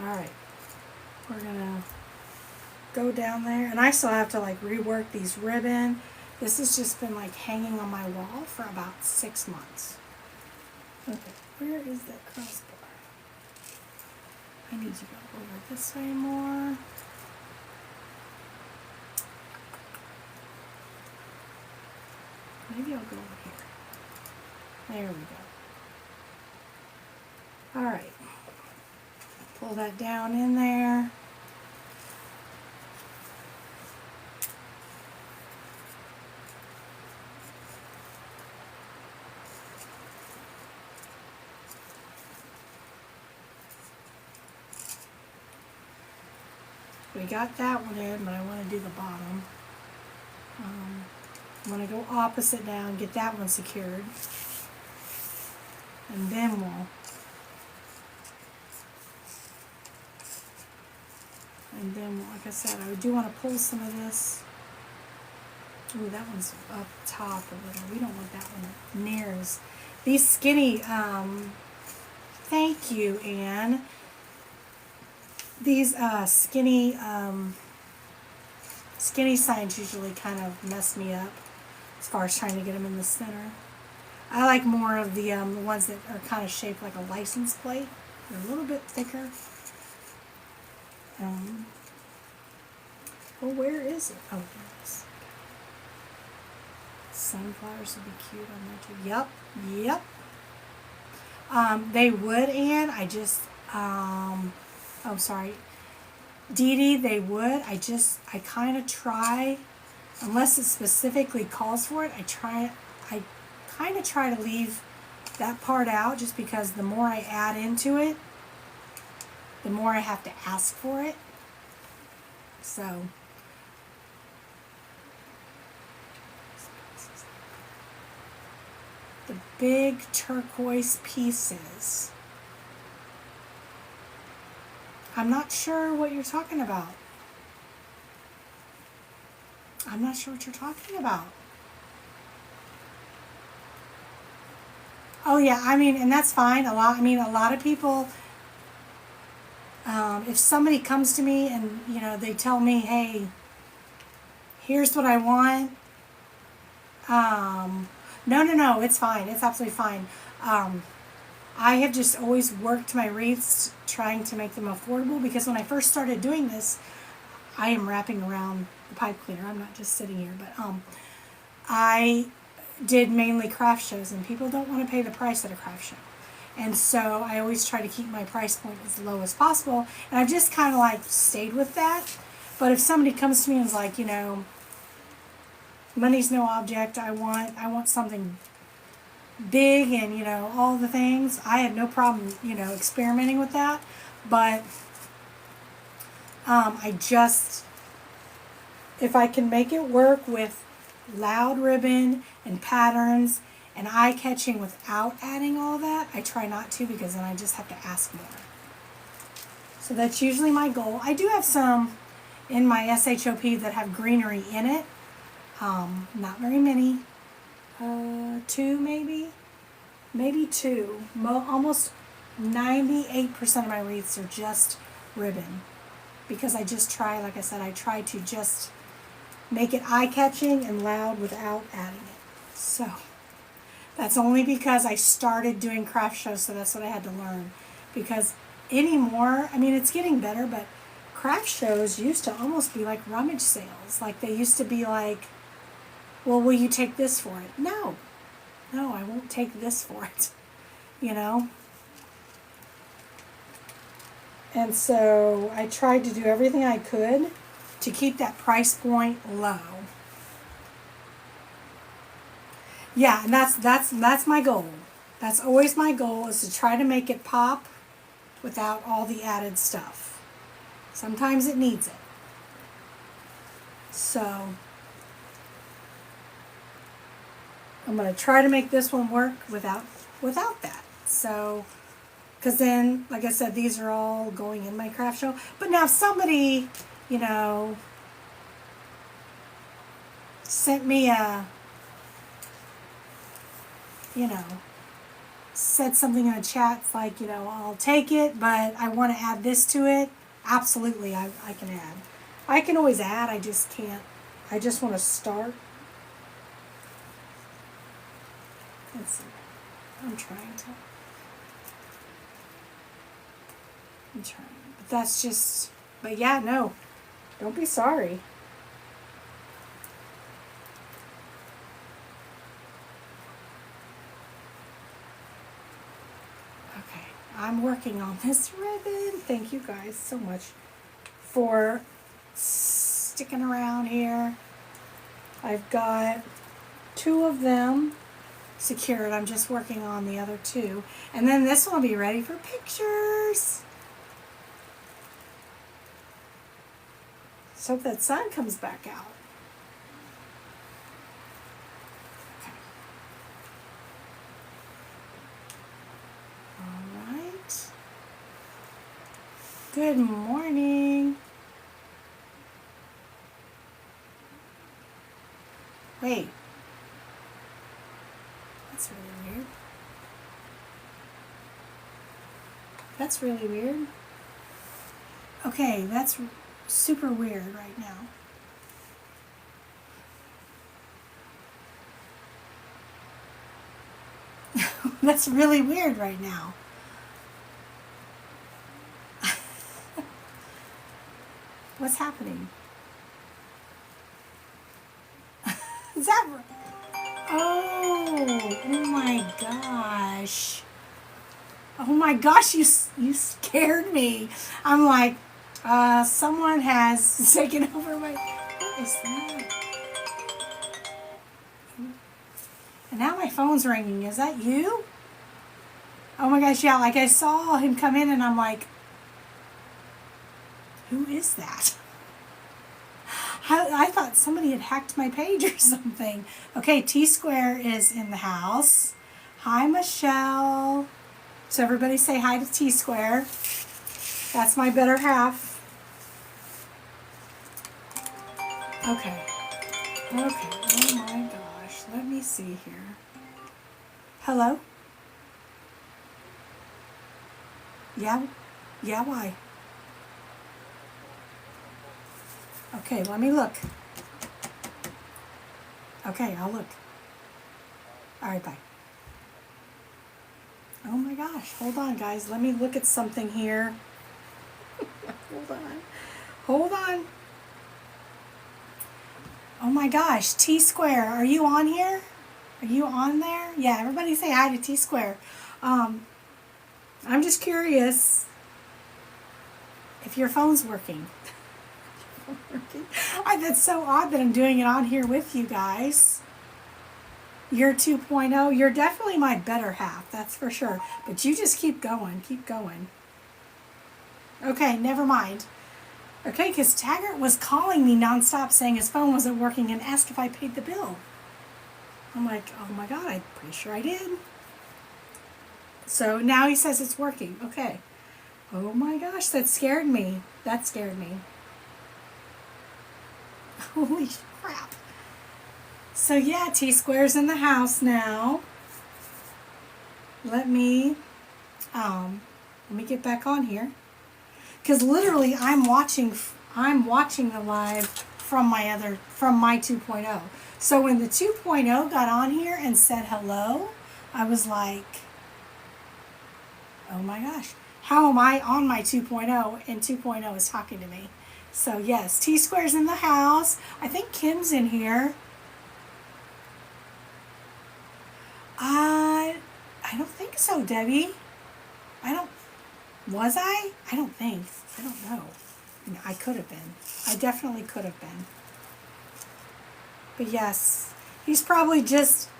All right. We're going to go down there. And I still have to, like, rework these ribbon. This has just been, like, hanging on my wall for about 6 months. Okay, where is that crossbar? I need to go over this way more. Maybe I'll go over here. There we go. All right. Pull that down in there. We got that one in, but I want to do the bottom. I'm going to go opposite down, get that one secured. And then we'll... And then, like I said, I do want to pull some of this. Ooh, that one's up top a little. We don't want that one near as... These skinny, thank you, Anne. These skinny signs usually kind of mess me up as far as trying to get them in the center. I like more of the ones that are kind of shaped like a license plate. They're a little bit thicker. Well, where is it? Oh, there it is. Sunflowers would be cute on there too. Yep. They would, Anne. I just, oh, sorry. Dee Dee, they would. I kind of try, unless it specifically calls for it, I kind of try to leave that part out just because the more I add into it, the more I have to ask for it. So, the big turquoise pieces. I'm not sure what you're talking about. I'm not sure what you're talking about. Oh yeah, I mean, and that's fine. A lot of people, if somebody comes to me and, you know, they tell me, hey, here's what I want. No, it's fine. It's absolutely fine. I have just always worked my wreaths trying to make them affordable, because when I first started doing this, I am wrapping around the pipe cleaner. I'm not just sitting here, but I did mainly craft shows, and people don't want to pay the price at a craft show. And so I always try to keep my price point as low as possible, and I've just kind of like stayed with that. But if somebody comes to me and is like, money's no object, I want something big and, all the things, I have no problem, experimenting with that. But if I can make it work with loud ribbon and patterns and eye-catching without adding all that, I try not to, because then I just have to ask more. So that's usually my goal. I do have some in my SHOP that have greenery in it. Not very many. 2 maybe? Maybe 2. Almost 98% of my wreaths are just ribbon. Because I just try, like I said, I try to just make it eye-catching and loud without adding it. So that's only because I started doing craft shows, so that's what I had to learn. Because anymore, I mean, it's getting better, but craft shows used to almost be like rummage sales. Like, they used to be like, well, will you take this for it? No, I won't take this for it, And so I tried to do everything I could to keep that price point low. Yeah, and that's my goal. That's always my goal, is to try to make it pop without all the added stuff. Sometimes it needs it. So I'm going to try to make this one work without that. So, because then, like I said, these are all going in my craft show. But now if somebody, sent me said something in the chat, like, I'll take it, but I want to add this to it, absolutely, I can add. I can always add, I just can't. I just want to start. Let's see. I'm trying. But that's just, but yeah, no. Don't be sorry. Okay, I'm working on this ribbon. Thank you guys so much for sticking around here. I've got 2 of them secured. I'm just working on the other 2. And then this one will be ready for pictures. So hope that sun comes back out. Okay. All right. Good morning. Wait. That's really weird. That's really weird. Okay, that's super weird right now. That's really weird right now. What's happening? Is that... Oh my gosh. Oh my gosh, you scared me. I'm like, someone has taken over my... What is that? And now my phone's ringing. Is that you? Oh my gosh, yeah, like I saw him come in and I'm like, who is that? I thought somebody had hacked my page or something. Okay, T-Square is in the house. Hi, Michelle. So everybody say hi to T-Square. That's my better half. Okay. Oh my gosh. Let me see here. Hello? Yeah, why? Okay, let me look. Okay, I'll look. All right, bye. Oh my gosh, hold on guys, let me look at something here. Hold on. Oh my gosh, T Square, are you on here? Are you on there? Yeah, everybody say hi to T Square. I'm just curious if your phone's working. That's so odd that I'm doing it on here with you guys. You're 2.0. You're definitely my better half, that's for sure. But you just keep going, keep going. Okay, never mind. Okay, because Taggart was calling me nonstop saying his phone wasn't working and asked if I paid the bill. I'm like, oh my God, I'm pretty sure I did. So now he says it's working. Okay. Oh my gosh, that scared me. That scared me. Holy crap. So yeah, T-Square's in the house now. Let me get back on here. Because literally I'm watching the live from my 2.0. So when the 2.0 got on here and said hello, I was like, oh my gosh, how am I on my 2.0 and 2.0 is talking to me? So yes, T-Square's in the house. I think Kim's in here. I don't think so, Debbie. Was I? I don't think. I don't know. I could have been. I definitely could have been. But yes, he's probably just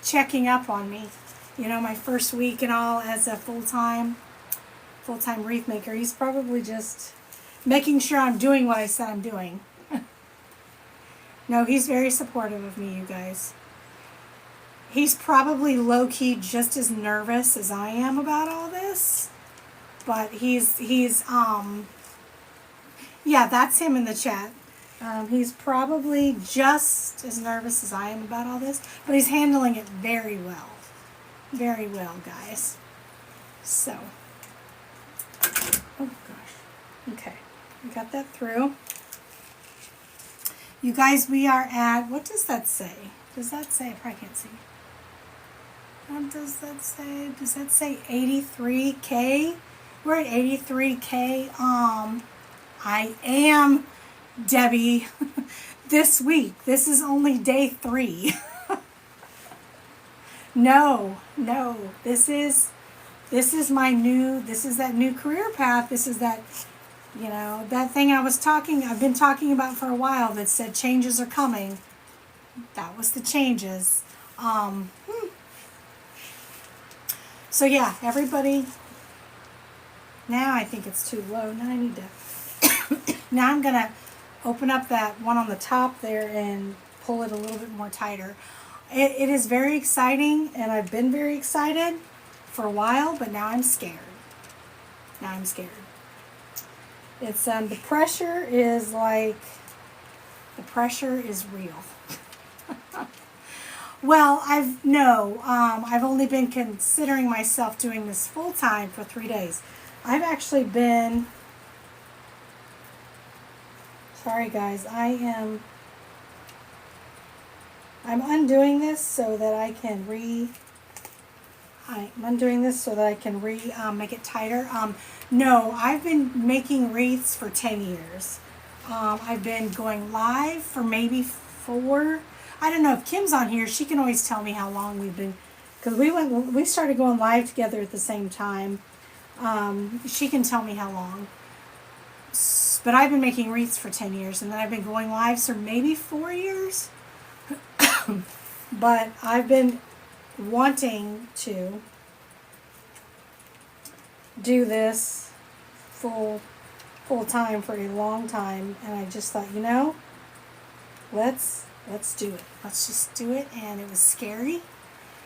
checking up on me. You know, my first week and all as a full-time wreath maker. He's probably just making sure I'm doing what I said I'm doing. No, he's very supportive of me, you guys. He's probably low-key just as nervous as I am about all this. But yeah, that's him in the chat. He's probably just as nervous as I am about all this, but he's handling it very well. Very well, guys. So, oh gosh. Okay, we got that through. You guys, we are at, what does that say? Does that say, I probably can't see. What does that say? Does that say 83K? We're at 83K. I am, Debbie, this week. This is only day 3. No. This is that new career path. This is that, that thing I've been talking about for a while that said changes are coming. That was the changes. So yeah, everybody, now I think it's too low. Now I need to, now I'm going to open up that one on the top there and pull it a little bit more tighter. It is very exciting, and I've been very excited for a while, but now I'm scared. It's, the pressure is real. Well, I've only been considering myself doing this full time for 3 days. I've actually been, sorry guys, I'm undoing this so that I can make it tighter. No, I've been making wreaths for 10 years. I've been going live for maybe 4. I don't know if Kim's on here. She can always tell me how long we've been, because we started going live together at the same time. She can tell me how long. But I've been making wreaths for 10 years, and then I've been going live for maybe 4 years. But I've been wanting to do this full time for a long time, and I just thought, let's do it. Let's just do it. And it was scary.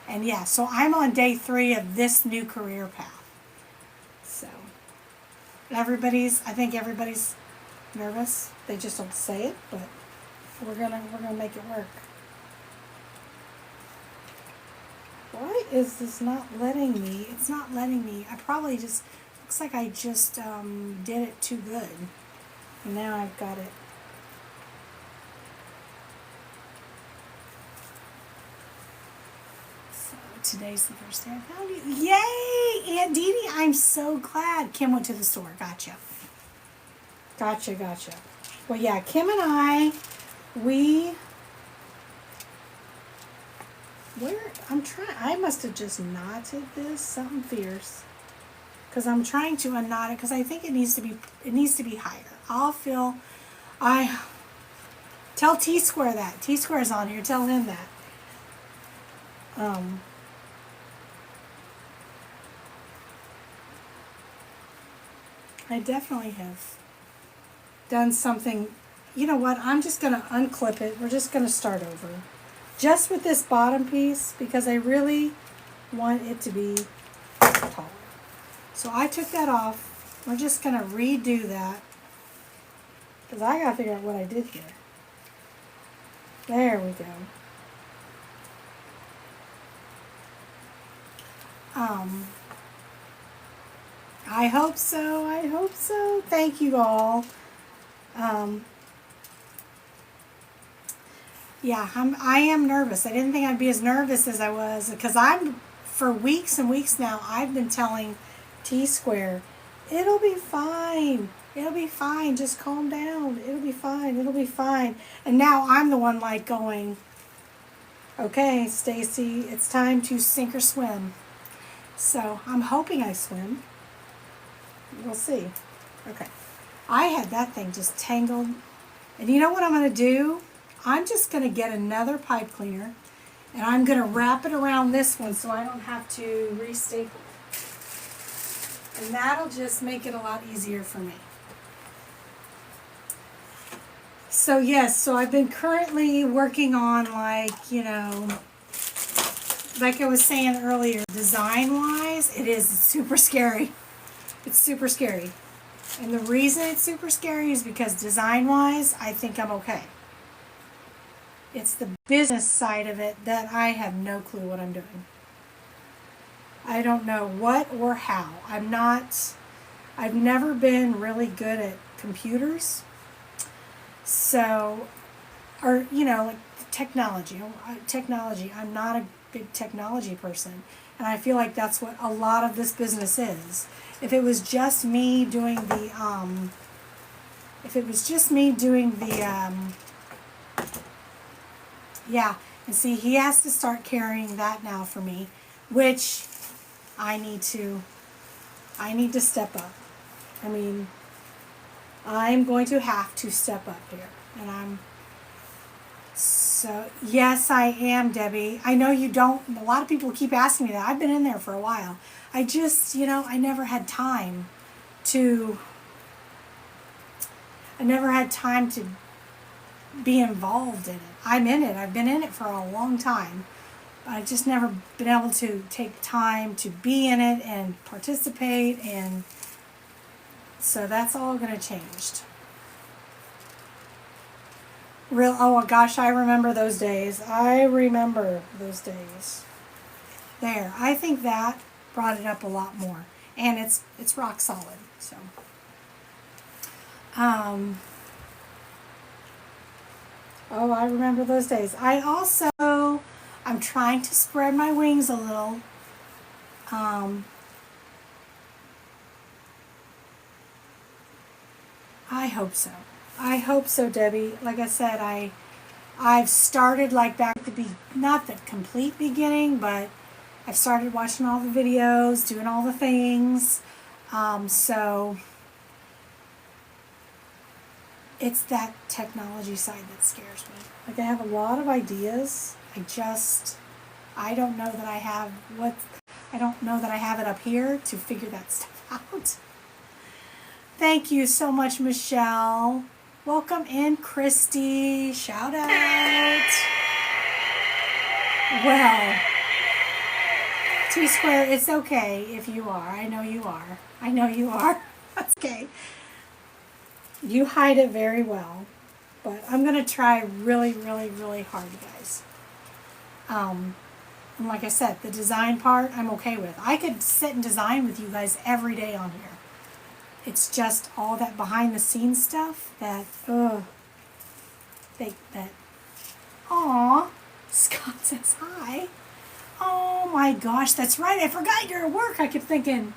And yeah, so I'm on day 3 of this new career path. So I think everybody's nervous. They just don't say it, but we're gonna make it work. Why is this not letting me? It's not letting me. I probably just, looks like I just did it too good. And now I've got it. So Today's the first day I found you. Yay, Aunt Dee Dee, I'm so glad. Kim went to the store. Gotcha. Gotcha. Well, yeah, Kim and I, I must have just knotted this something fierce. Because I'm trying to unknot it because I think it needs to be higher. Tell T-Square that. T-Square's on here. Tell him that. I definitely have done something. You know what? I'm just going to unclip it. We're just going to start over. Just with this bottom piece because I really want it to be taller. So I took that off. We're just going to redo that because I got to figure out what I did here. There we go. I hope so. Thank you all. Yeah, I am nervous. I didn't think I'd be as nervous as I was because for weeks and weeks now, I've been telling T-Square, it'll be fine. It'll be fine. Just calm down. It'll be fine. It'll be fine. And now I'm the one like going, okay, Stacy, it's time to sink or swim. So I'm hoping I swim. We'll see. Okay. I had that thing just tangled. And you know what I'm going to do? I'm just going to get another pipe cleaner. And I'm going to wrap it around this one so I don't have to restaple it. And that'll just make it a lot easier for me. So yes, so I've been currently working on like I was saying earlier, design-wise, it's super scary. It's super scary. And the reason it's super scary is because design-wise, I think I'm okay. It's the business side of it that I have no clue what I'm doing. I don't know what or how. I've never been really good at computers. So, or, like technology. I'm not a big technology person. And I feel like that's what a lot of this business is. If it was just me doing yeah, and see, he has to start carrying that now for me, which I need to step up. I mean, I'm going to have to step up here. And yes, I am, Debbie. I know you don't, a lot of people keep asking me that. I've been in there for a while. I just, I never had time to be involved in it. I'm in it. I've been in it for a long time. But I've just never been able to take time to be in it and participate, and so that's all going to change. Oh gosh, I remember those days. There, I think that brought it up a lot more, and it's rock solid. So, oh, I remember those days. I'm trying to spread my wings a little. I hope so. I hope so, Debbie. Like I said, I've started like back at not the complete beginning, but I've started watching all the videos, doing all the things. So it's that technology side that scares me. Like I have a lot of ideas. I don't know that I have it up here to figure that stuff out. Thank you so much, Michelle. Welcome in, Christy. Shout out. Well, T-Square, it's okay if you are. I know you are. That's okay. You hide it very well. But I'm going to try really, really, really hard, guys. And like I said, the design part, I'm okay with. I could sit and design with you guys every day on here. It's just all that behind the scenes stuff that, aw, Scott says hi. Oh my gosh, that's right. I forgot you're at work. I kept thinking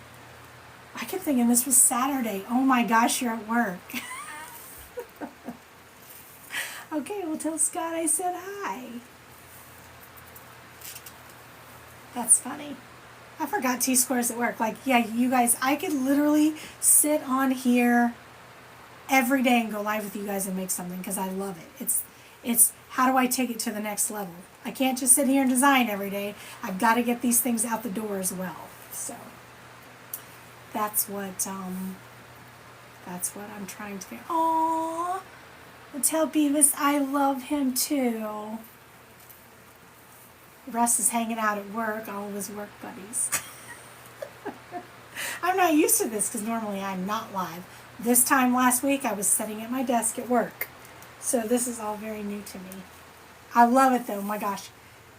this was Saturday. Oh my gosh, you're at work. Okay, well tell Scott I said hi. That's funny. I forgot T-Square's at work. Like, yeah, you guys, I could literally sit on here every day and go live with you guys and make something because I love it. It's how do I take it to the next level? I can't just sit here and design every day. I've got to get these things out the door as well. So that's what I'm trying to do. Aww. Well, tell Beavis I love him too. Russ is hanging out at work, all of his work buddies. I'm not used to this because normally I'm not live. This time last week I was sitting at my desk at work. So this is all very new to me. I love it though, my gosh.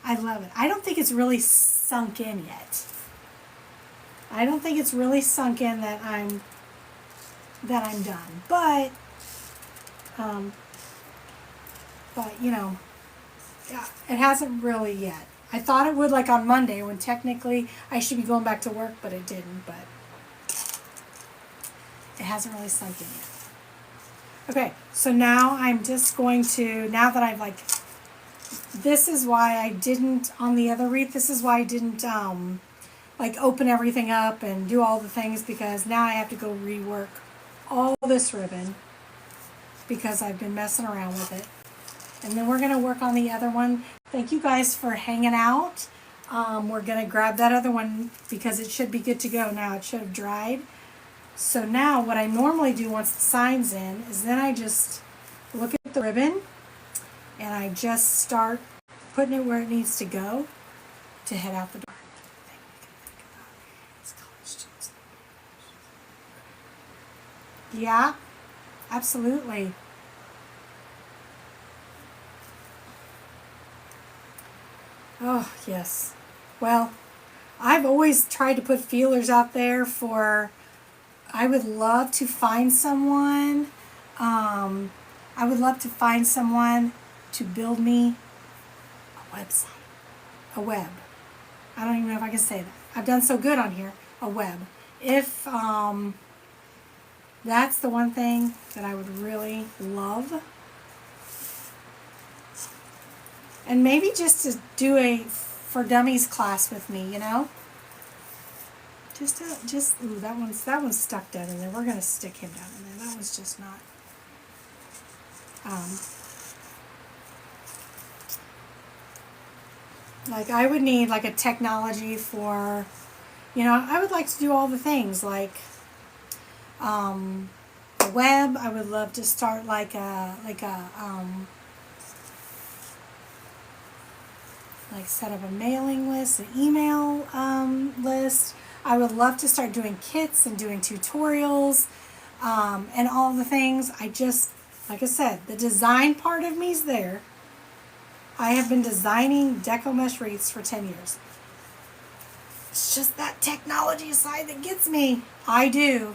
I love it. I don't think it's really sunk in yet. I don't think it's really sunk in that I'm done. But you know, yeah, it hasn't really yet. I thought it would like on Monday when technically I should be going back to work, but it didn't, but it hasn't really sunk in yet. Okay, so now I'm just going to, now that I've like, this is why I didn't, on the other wreath, this is why I didn't like open everything up and do all the things because now I have to go rework all this ribbon because I've been messing around with it. And then we're going to work on the other one. Thank you guys for hanging out. We're going to grab that other one because it should be good to go now. It should have dried. So now what I normally do once the sign's in is then I just look at the ribbon and I just start putting it where it needs to go to head out the door. Yeah, absolutely. Oh, yes. Well, I've always tried to put feelers out there for, I would love to find someone, I would love to find someone to build me a website, a web. I don't even know if I can say that. I've done so good on here, a web. If, that's the one thing that I would really love. And maybe just to do a for dummies class with me, you know? Ooh, that one's stuck down in there. We're gonna stick him down in there. That one's just not. Like I would need like a technology for, you know, I would like to do all the things like, the web. I would love to start like set up a mailing list, an email list. I would love to start doing kits and doing tutorials and all the things. I just, like I said, the design part of me is there. I have been designing deco mesh wreaths for 10 years. It's just that technology side that gets me. I do.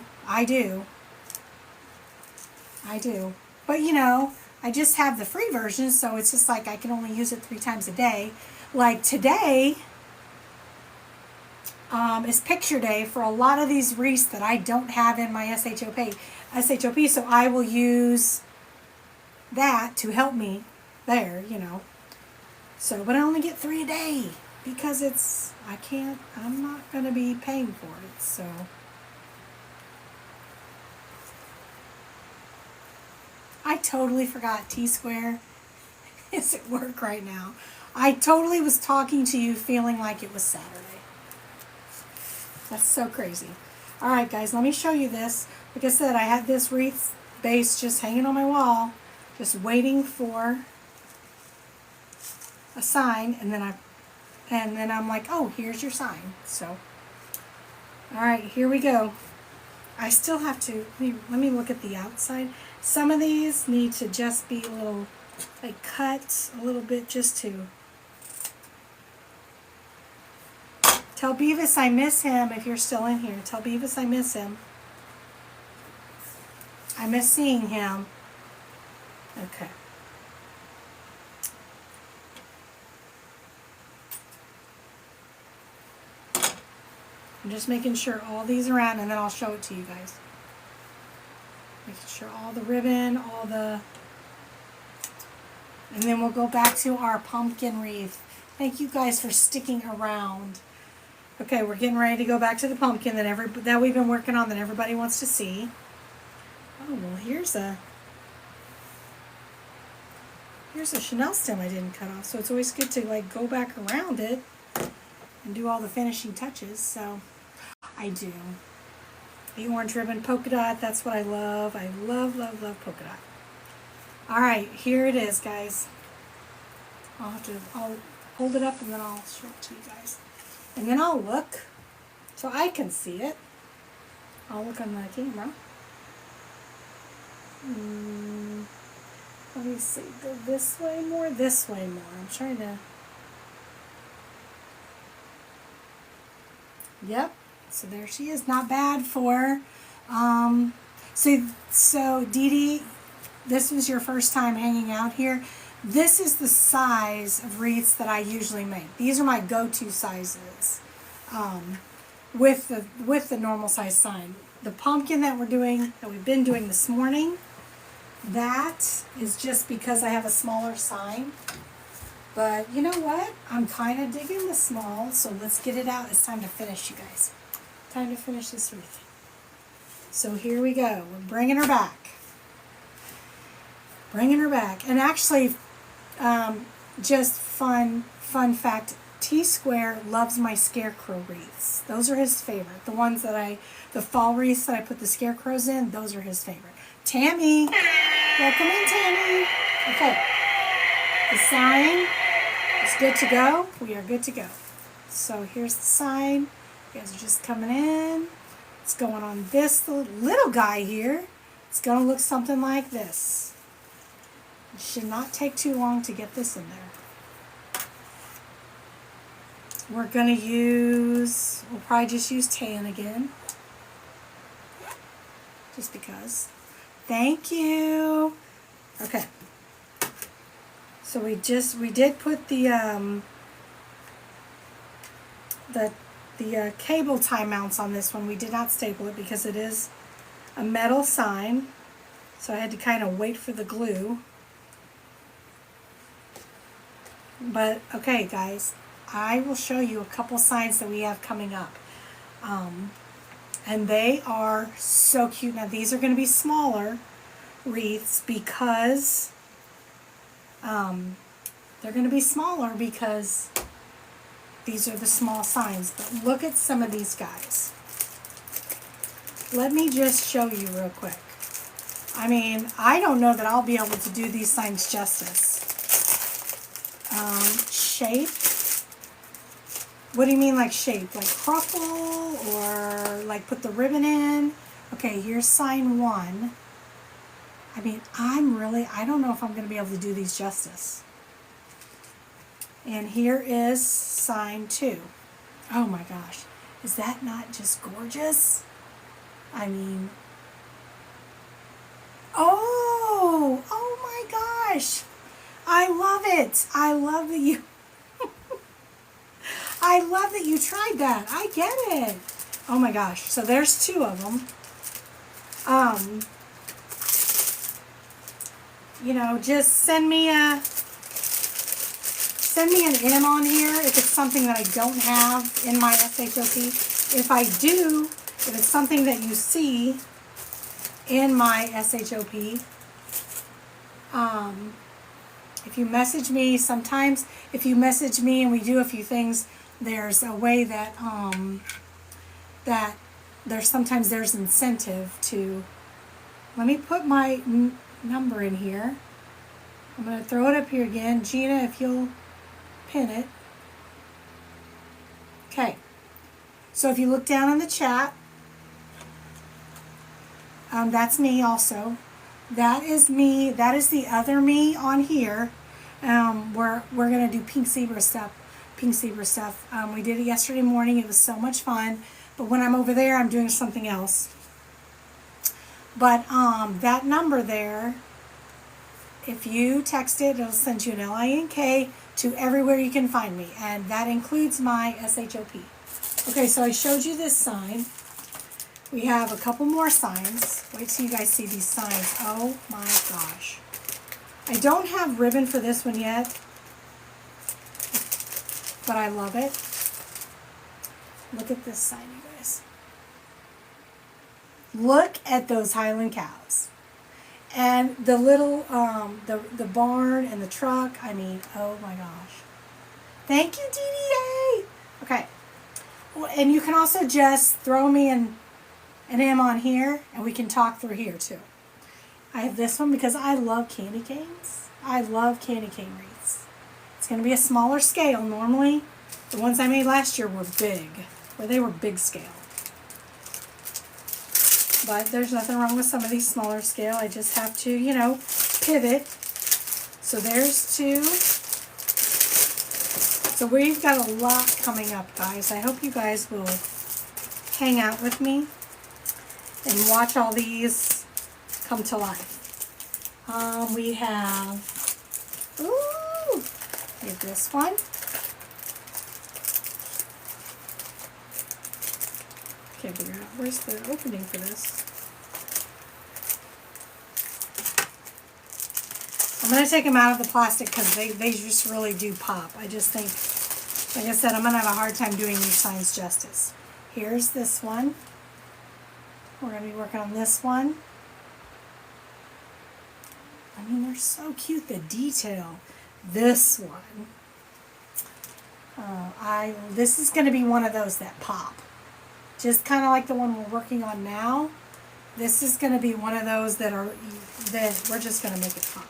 But you know, I just have the free version, so it's just like I can only use it 3 times a day. Like today is picture day for a lot of these wreaths that I don't have in my SHOP, so I will use that to help me there, you know. So, but I only get 3 a day because I'm not going to be paying for it, so. I totally forgot T-Square is at work right now. I totally was talking to you feeling like it was Saturday. That's so crazy. All right, guys, let me show you this. Like I said, I had this wreath base just hanging on my wall, just waiting for a sign, and then I'm like, oh, here's your sign. So, all right, here we go. I still have to, let me look at the outside. Some of these need to just be a little, like cut a little bit just to. Tell Beavis I miss him if you're still in here. Tell Beavis I miss him. I miss seeing him. Okay. I'm just making sure all these are around, and then I'll show it to you guys. Making sure all the ribbon, and then we'll go back to our pumpkin wreath. Thank you guys for sticking around. Okay, we're getting ready to go back to the pumpkin that we've been working on that everybody wants to see. Oh, well, here's a Chanel stem I didn't cut off, so it's always good to like go back around it and do all the finishing touches. So I do. The orange ribbon polka dot, that's what I love. I love, love, love polka dot. All right, here it is, guys. I'll hold it up and then I'll show it to you guys. And then I'll look so I can see it. I'll look on the camera. Let me see, go this way more, this way more. I'm trying to, yep, so there she is. Not bad for, so Dee Dee, this was your first time hanging out here. This is the size of wreaths that I usually make. These are my go-to sizes, with the normal size sign. The pumpkin that we've been doing this morning, that is just because I have a smaller sign. But you know what? I'm kind of digging the small, so let's get it out. It's time to finish, you guys. Time to finish this wreath. So here we go. We're bringing her back. Bringing her back. And actually, just fun fact, T-Square loves my scarecrow wreaths. Those are his favorite. The ones that the fall wreaths that I put the scarecrows in, those are his favorite. Tammy, welcome in, Tammy. Okay, the sign is good to go. We are good to go. So here's the sign. You guys are just coming in. It's going on this little guy here. It's going to look something like this. It should not take too long to get this in there. We're going to we'll probably just use tan again. Just because. Thank you. Okay. So we did put the cable tie mounts on this one. We did not staple it because it is a metal sign. So I had to kind of wait for the glue. But okay, guys, I will show you a couple signs that we have coming up. And they are so cute. Now these are going to be smaller wreaths because they're going to be smaller because these are the small signs. But look at some of these guys. Let me just show you real quick. I mean, I don't know that I'll be able to do these signs justice. Shape. What do you mean like shape? Like crumple or like put the ribbon in? Okay, here's sign 1. I mean, I don't know if I'm going to be able to do these justice. And here is sign 2. Oh my gosh. Is that not just gorgeous? I mean, oh my gosh. I love it. I love that you I love that you tried that. I get it. Oh my gosh. So there's 2 of them. You know, just send me an M on here if it's something that I don't have in my SHOP. If I do, if it's something that you see in my SHOP, if you message me, sometimes if you message me and we do a few things, there's a way that sometimes there's incentive to. Let me put my number in here. I'm going to throw it up here again. Gina, if you'll pin it. Okay. So if you look down in the chat, that's me also. That is me. That is the other me on here. We're going to do pink zebra stuff. We did it yesterday morning. It was so much fun. But when I'm over there, I'm doing something else. But that number there, if you text it, it'll send you an LINK to everywhere you can find me. And that includes my SHOP. Okay, so I showed you this sign. We have a couple more signs. Wait till you guys see these signs. Oh my gosh. I don't have ribbon for this one yet, but I love it. Look at this sign, you guys. Look at those Highland cows. And the little, the barn and the truck. I mean, oh my gosh. Thank you, DDA. Okay. And you can also just throw me an M on here, and we can talk through here too. I have this one because I love candy canes. I love candy cane wreaths. It's going to be a smaller scale. Normally, the ones I made last year were big, or they were big scale. But there's nothing wrong with some of these smaller scale. I just have to, you know, pivot. So there's two. So we've got a lot coming up, guys. I hope you guys will hang out with me and watch all these come to life. We have, we have this one. Can't figure out where's the opening for this. I'm going to take them out of the plastic because they just really do pop. I just think, like I said, I'm going to have a hard time doing these signs justice. Here's this one. We're going to be working on this one. I mean, they're so cute, the detail. This one. This is going to be one of those that pop. Just kind of like the one we're working on now. This is going to be one of those that we're just going to make it pop.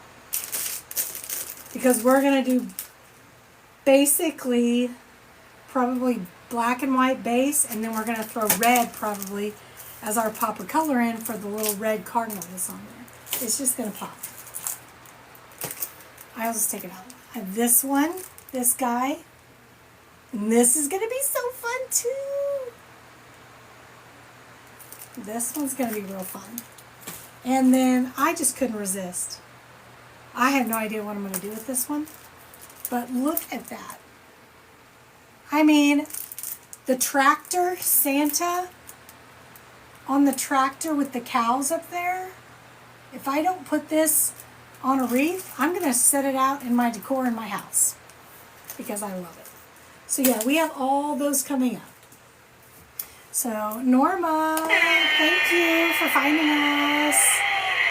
Because we're going to do basically probably black and white base, and then we're going to throw red probably as our pop of color in for the little red cardinal that's on there. It's just going to pop. I'll just take it out. I have this one, this guy. And this is going to be so fun too. This one's going to be real fun. And then I just couldn't resist. I have no idea what I'm going to do with this one. But look at that. I mean, the tractor, Santa on the tractor with the cows up there. If I don't put this on a wreath, I'm going to set it out in my decor in my house. Because I love it. So yeah, we have all those coming up. So Norma, thank you for finding us.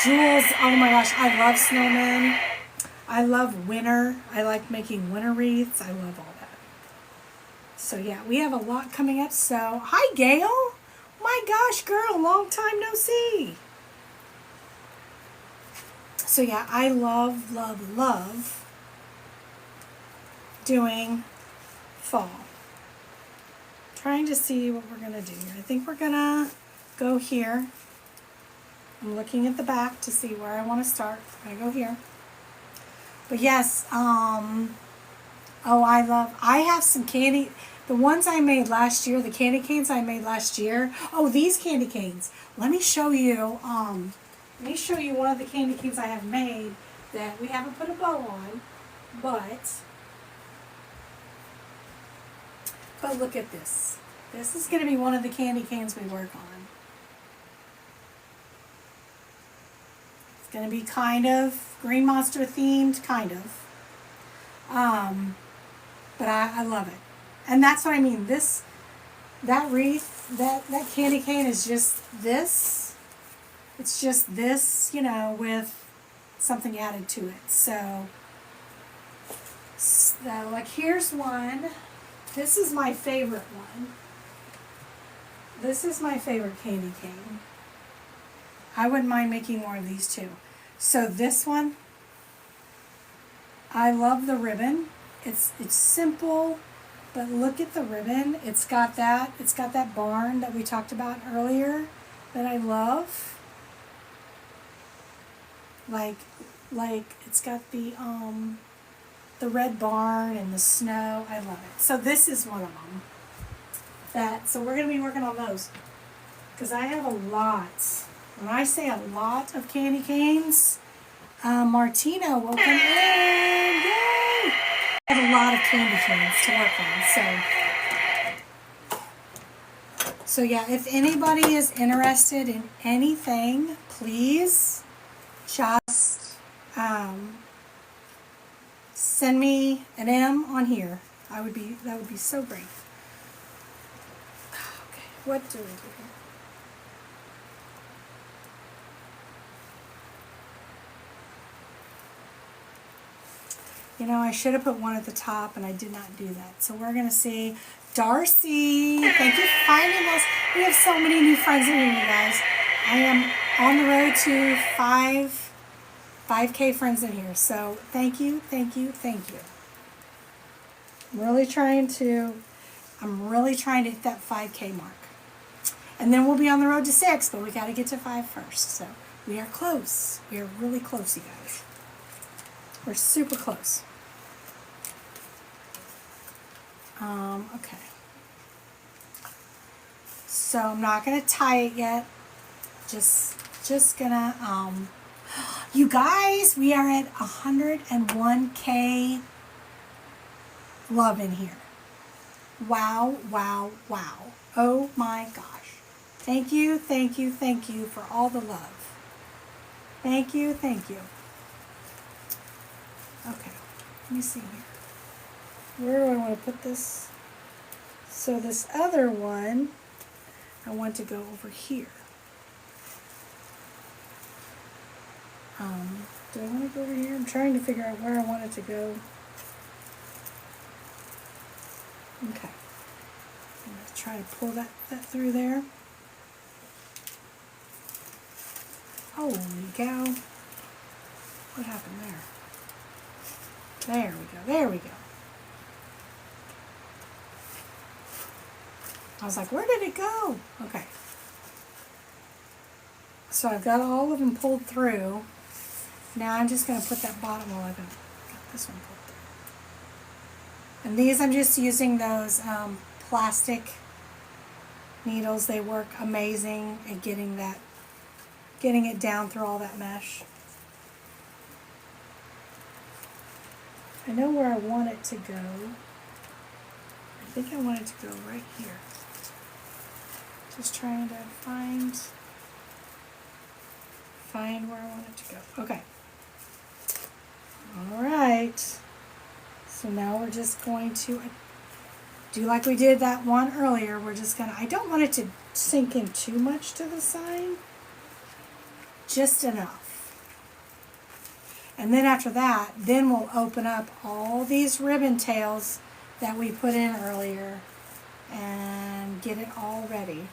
Jules, oh my gosh, I love snowmen. I love winter. I like making winter wreaths. I love all that. So yeah, we have a lot coming up. So hi Gail. My gosh, girl, long time no see. So yeah, I love, love, love doing fall. Trying to see what we're going to do here. I think we're going to go here. I'm looking at the back to see where I want to start. I'm going to go here. But yes, I have some candy, the ones I made last year, the candy canes I made last year. Oh, these candy canes. Let me show you one of the candy canes I have made that we haven't put a bow on, but look at this. This is going to be one of the candy canes we work on. It's going to be kind of Green Monster themed, kind of. But I love it. And that's what I mean. That wreath, that candy cane is just this. It's just this, you know, with something added to it. So like here's one. This is my favorite one. This is my favorite candy cane. I wouldn't mind making more of these too. So this one, I love the ribbon. It's simple, but look at the ribbon. It's got that barn that we talked about earlier that I love. Like it's got the red barn and the snow. I love it. So this is one of them. So we're going to be working on those. Because I have a lot. When I say a lot of candy canes, Martina, welcome in. Yay! I have a lot of candy canes to work on. So So yeah, if anybody is interested in anything, please just send me an M on here. That would be so great. Okay, what do we do here? You know, I should have put one at the top, and I did not do that. So we're going to see Darcy. Thank you for finding us. We have so many new friends in here, you guys. I am on the road to 5K friends in here. So thank you, thank you, thank you. I'm really trying to hit that 5K mark. And then we'll be on the road to 6, but we got to get to 5 first. So we are close. We are really close, you guys. We're super close. Okay. So I'm not gonna tie it yet. Just gonna you guys, we are at 101K love in here. Wow, wow, wow. Oh my gosh. Thank you, thank you, thank you for all the love. Thank you, thank you. Okay, let me see here. Where do I want to put this? So this other one, I want to go over here. Do I want to go over here? I'm trying to figure out where I want it to go. Okay. I'm going to try to pull that through there. Holy cow. What happened there? There we go. There we go. I was like, where did it go? Okay. So I've got all of them pulled through. Now I'm just going to put that bottom one. I've got this one pulled through. And these I'm just using those plastic needles. They work amazing at getting it down through all that mesh. I know where I want it to go. I think I want it to go right here. Just trying to find where I want it to go. Okay. All right. So now we're just going to do like we did that one earlier. We're just gonna, I don't want it to sink in too much to the sign. Just enough. And then after that, then we'll open up all these ribbon tails that we put in earlier and get it all ready.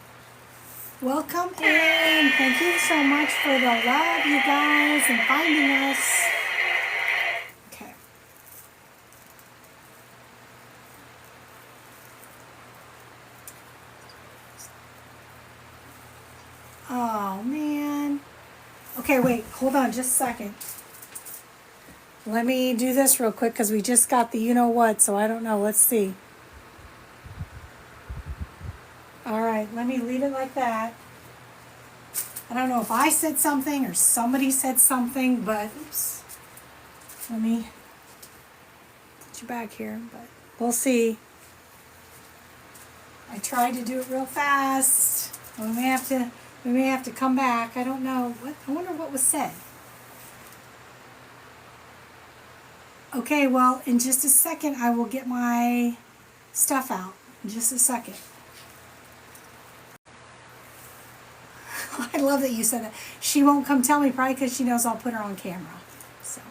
Welcome in. Thank you so much for the love, you guys, and finding us. Okay. Oh, man. Okay, wait. Hold on just a second. Let me do this real quick because we just got the you-know-what, so I don't know. Let's see. All right, let me leave it like that. I don't know if I said something or somebody said something, but oops. Let me put you back here, but we'll see. I tried to do it real fast. We may have to come back. I don't know. I wonder what was said. Okay, well, in just a second, I will get my stuff out. In just a second. I love that you said that. She won't come tell me, probably because she knows I'll put her on camera. So,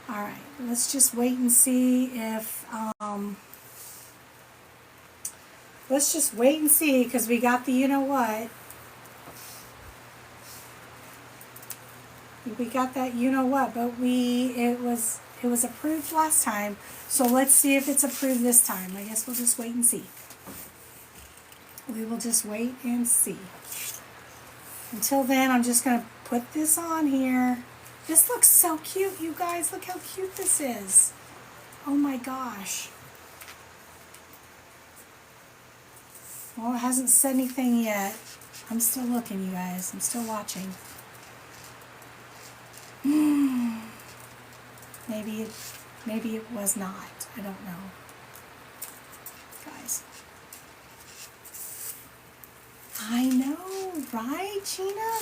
all right, let's just wait and see if, let's just wait and see because we got the you-know-what. We got that you-know-what, but it was approved last time. So let's see if it's approved this time. I guess we'll just wait and see. We will just wait and see. Until then, I'm just going to put this on here. This looks so cute, you guys. Look how cute this is. Oh my gosh. Well, it hasn't said anything yet. I'm still looking, you guys. I'm still watching. Maybe it was not. I don't know. Guys. I know, right, Gina?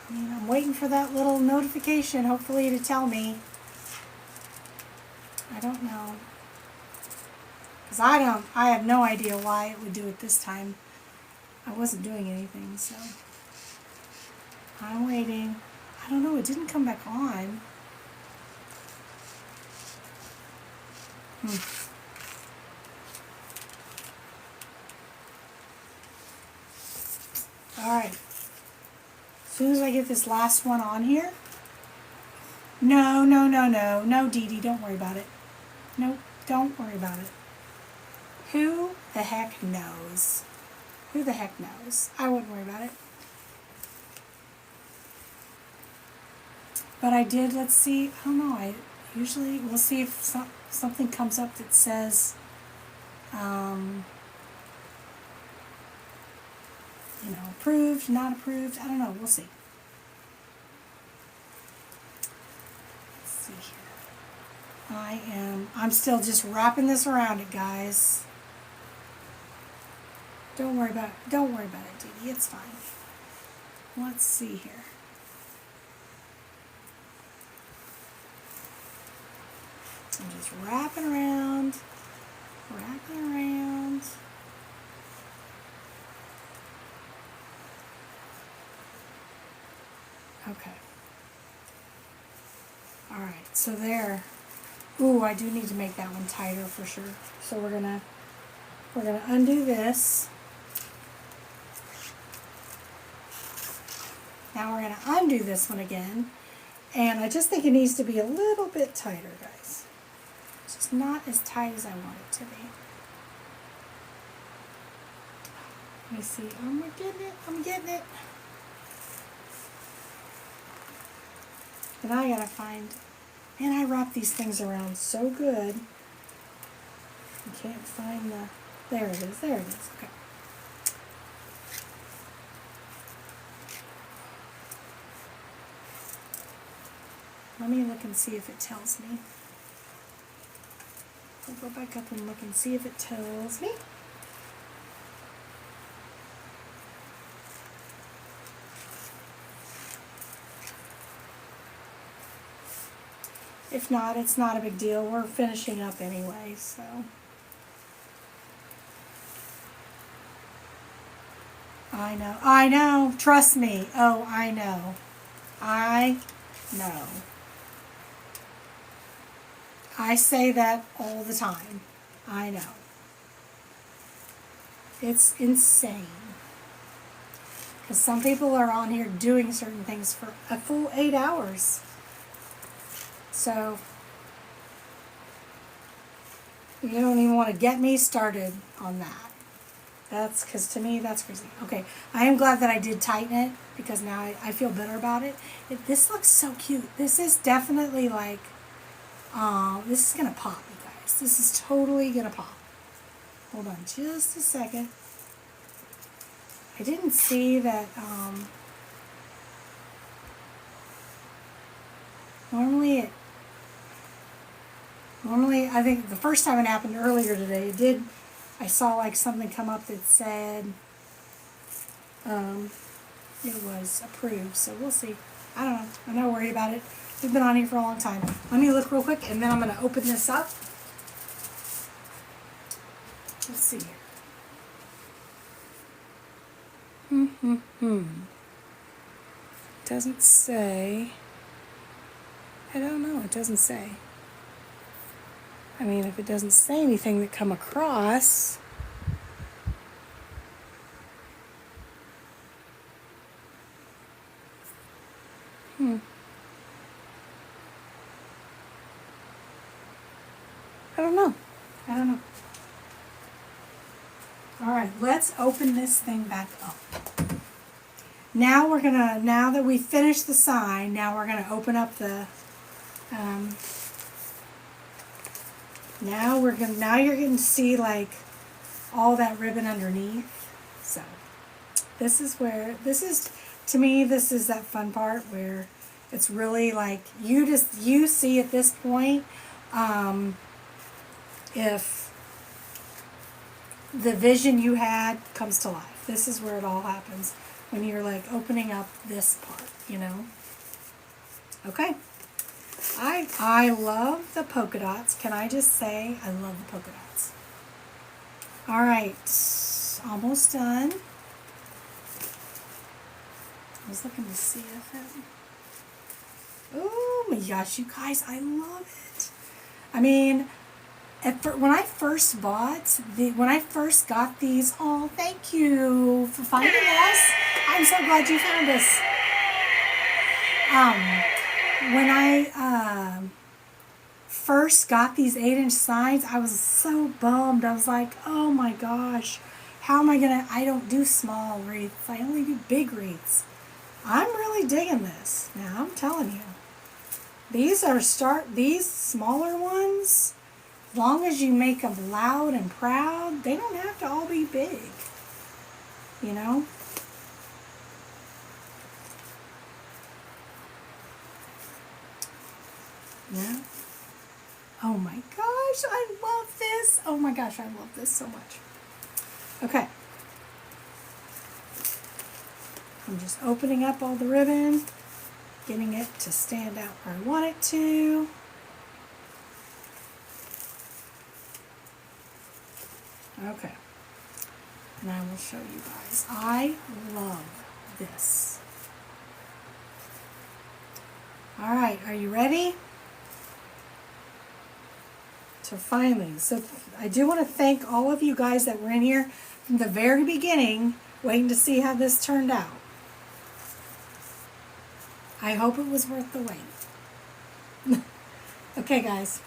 I mean, I'm waiting for that little notification, hopefully, to tell me. I don't know. Because I have no idea why it would do it this time. I wasn't doing anything, so. I'm waiting. I don't know, it didn't come back on. Alright. As soon as I get this last one on here. No, no, no, no. No, Dee Dee, don't worry about it. Nope, don't worry about it. Who the heck knows? Who the heck knows? I wouldn't worry about it. But I did, let's see, I don't know, we'll see if something comes up that says, approved, not approved, I don't know, we'll see. Let's see here. I'm still just wrapping this around it, guys. Don't worry about it, Dee Dee, it's fine. Let's see here. I'm just wrapping around. Okay. All right, so there. Ooh, I do need to make that one tighter for sure. So we're gonna undo this. Now we're gonna undo this one again. And I just think it needs to be a little bit tighter, guys. It's just not as tight as I want it to be. Let me see. I'm getting it. And I gotta find, man, I wrap these things around so good. I can't find there it is, okay. Let me look and see if it tells me. I'll go back up and look and see if it tells me. If not, it's not a big deal. We're finishing up anyway, so. I know, trust me. Oh, I know. I say that all the time. I know. It's insane. Because some people are on here doing certain things for a full 8 hours. So, you don't even want to get me started on that. That's, because to me, that's crazy. Okay, I am glad that I did tighten it, because now I feel better about it. This looks so cute. This is definitely like, this is going to pop, you guys. This is totally going to pop. Hold on just a second. I didn't see that, normally, I think the first time it happened earlier today, I saw like something come up that said it was approved, so we'll see. I don't know. I'm not worried about it. We've been on here for a long time. Let me look real quick, and then I'm going to open this up. Let's see here. Doesn't say. I don't know. It doesn't say. I mean, if it doesn't say anything that come across. I don't know. All right, let's open this thing back up. Now now that we finished the sign, now we're gonna open up the, now you're gonna see like all that ribbon underneath. So this is to me, this is that fun part where it's really like, you see at this point, if the vision you had comes to life. This is where it all happens, when you're like opening up this part, you know. Okay. I love the polka dots. Can I just say I love the polka dots. All right, almost done. I was looking to see if it... Oh my gosh, you guys, I love it. I mean, when I first got these, oh, thank you for finding us. I'm so glad you found us. When I first got these 8-inch signs, I was so bummed. I was like, oh my gosh, how am I gonna, I don't do small wreaths. I only do big wreaths. I'm really digging this. Now, I'm telling you. These smaller ones, as long as you make them loud and proud, they don't have to all be big, you know? Yeah. Oh my gosh, I love this. Oh my gosh, I love this so much. Okay. I'm just opening up all the ribbon, getting it to stand out where I want it to. Okay. And I will show you guys. I love this. All right, are you ready? So finally, I do want to thank all of you guys that were in here from the very beginning, waiting to see how this turned out. I hope it was worth the wait. Okay, guys.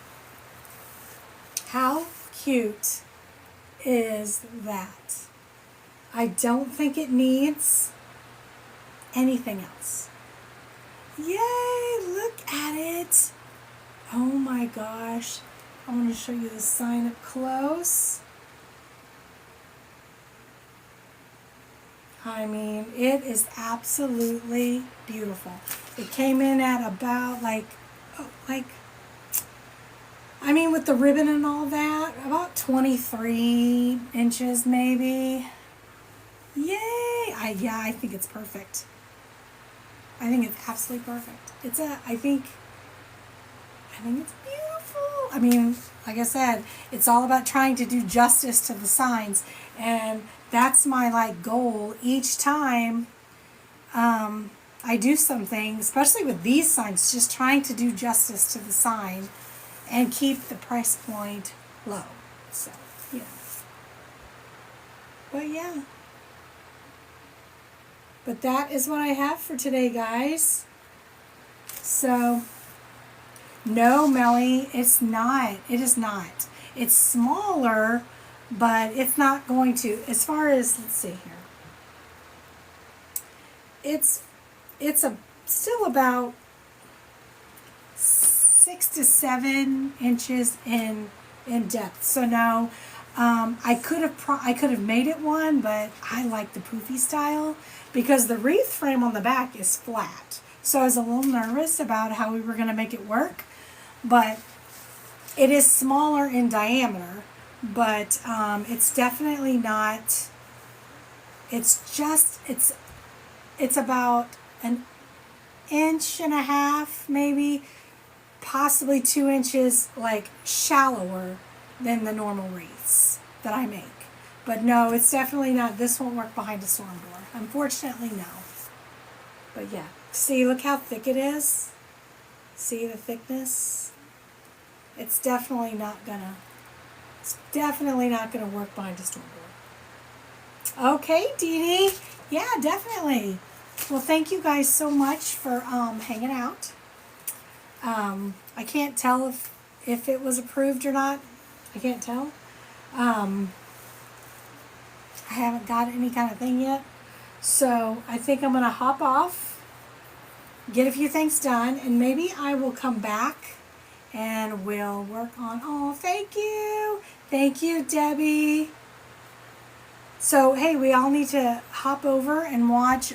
How cute is that? I don't think it needs anything else. Yay, look at it. Oh my gosh. I want to show you the sign up close. I mean, it is absolutely beautiful. It came in at about with the ribbon and all that, about 23 inches maybe. Yay! I think it's perfect. I think it's absolutely perfect. I think it's beautiful. I mean, like I said, it's all about trying to do justice to the signs, and that's my goal each time I do something, especially with these signs, just trying to do justice to the sign and keep the price point low. So, yeah. But yeah. But that is what I have for today, guys. So, no, Melly, it's not. It is not. It's smaller, but it's not going to, as far as, let's see here. It's still about 6 to 7 inches in depth. So no, I could have made it one, but I like the poofy style because the wreath frame on the back is flat. So I was a little nervous about how we were going to make it work, but it is smaller in diameter, but it's definitely not. It's about an inch and a half, maybe, possibly 2 inches, shallower than the normal wreaths that I make. But no, it's definitely not. This won't work behind a storm door. Unfortunately, no. But yeah, see, look how thick it is. See the thickness? It's definitely not gonna work behind a storm door. Okay, Dee Dee. Yeah, definitely. Well, thank you guys so much for hanging out. I can't tell if it was approved or not. I can't tell. I haven't got any kind of thing yet. So I think I'm going to hop off, get a few things done, and maybe I will come back and we'll work on, oh, thank you. Thank you, Debbie. So, hey, we all need to hop over and watch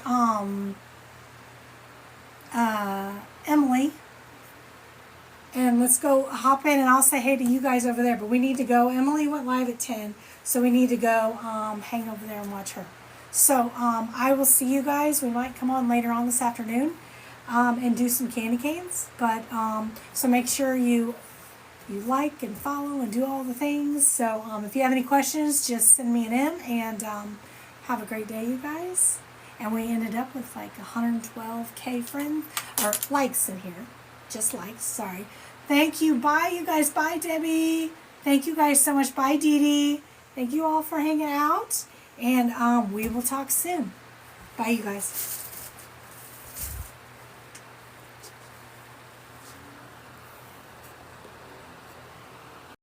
Emily. And let's go hop in, and I'll say hey to you guys over there. But we need to go. Emily went live at 10, so we need to go hang over there and watch her. So I will see you guys. We might come on later on this afternoon and do some candy canes. But so make sure you like and follow and do all the things. So if you have any questions, just send me an in, and have a great day, you guys. And we ended up with like 112K friends or likes in here. Just likes, sorry. Thank you. Bye, you guys. Bye, Debbie. Thank you guys so much. Bye, Dee Dee. Thank you all for hanging out. And we will talk soon. Bye, you guys.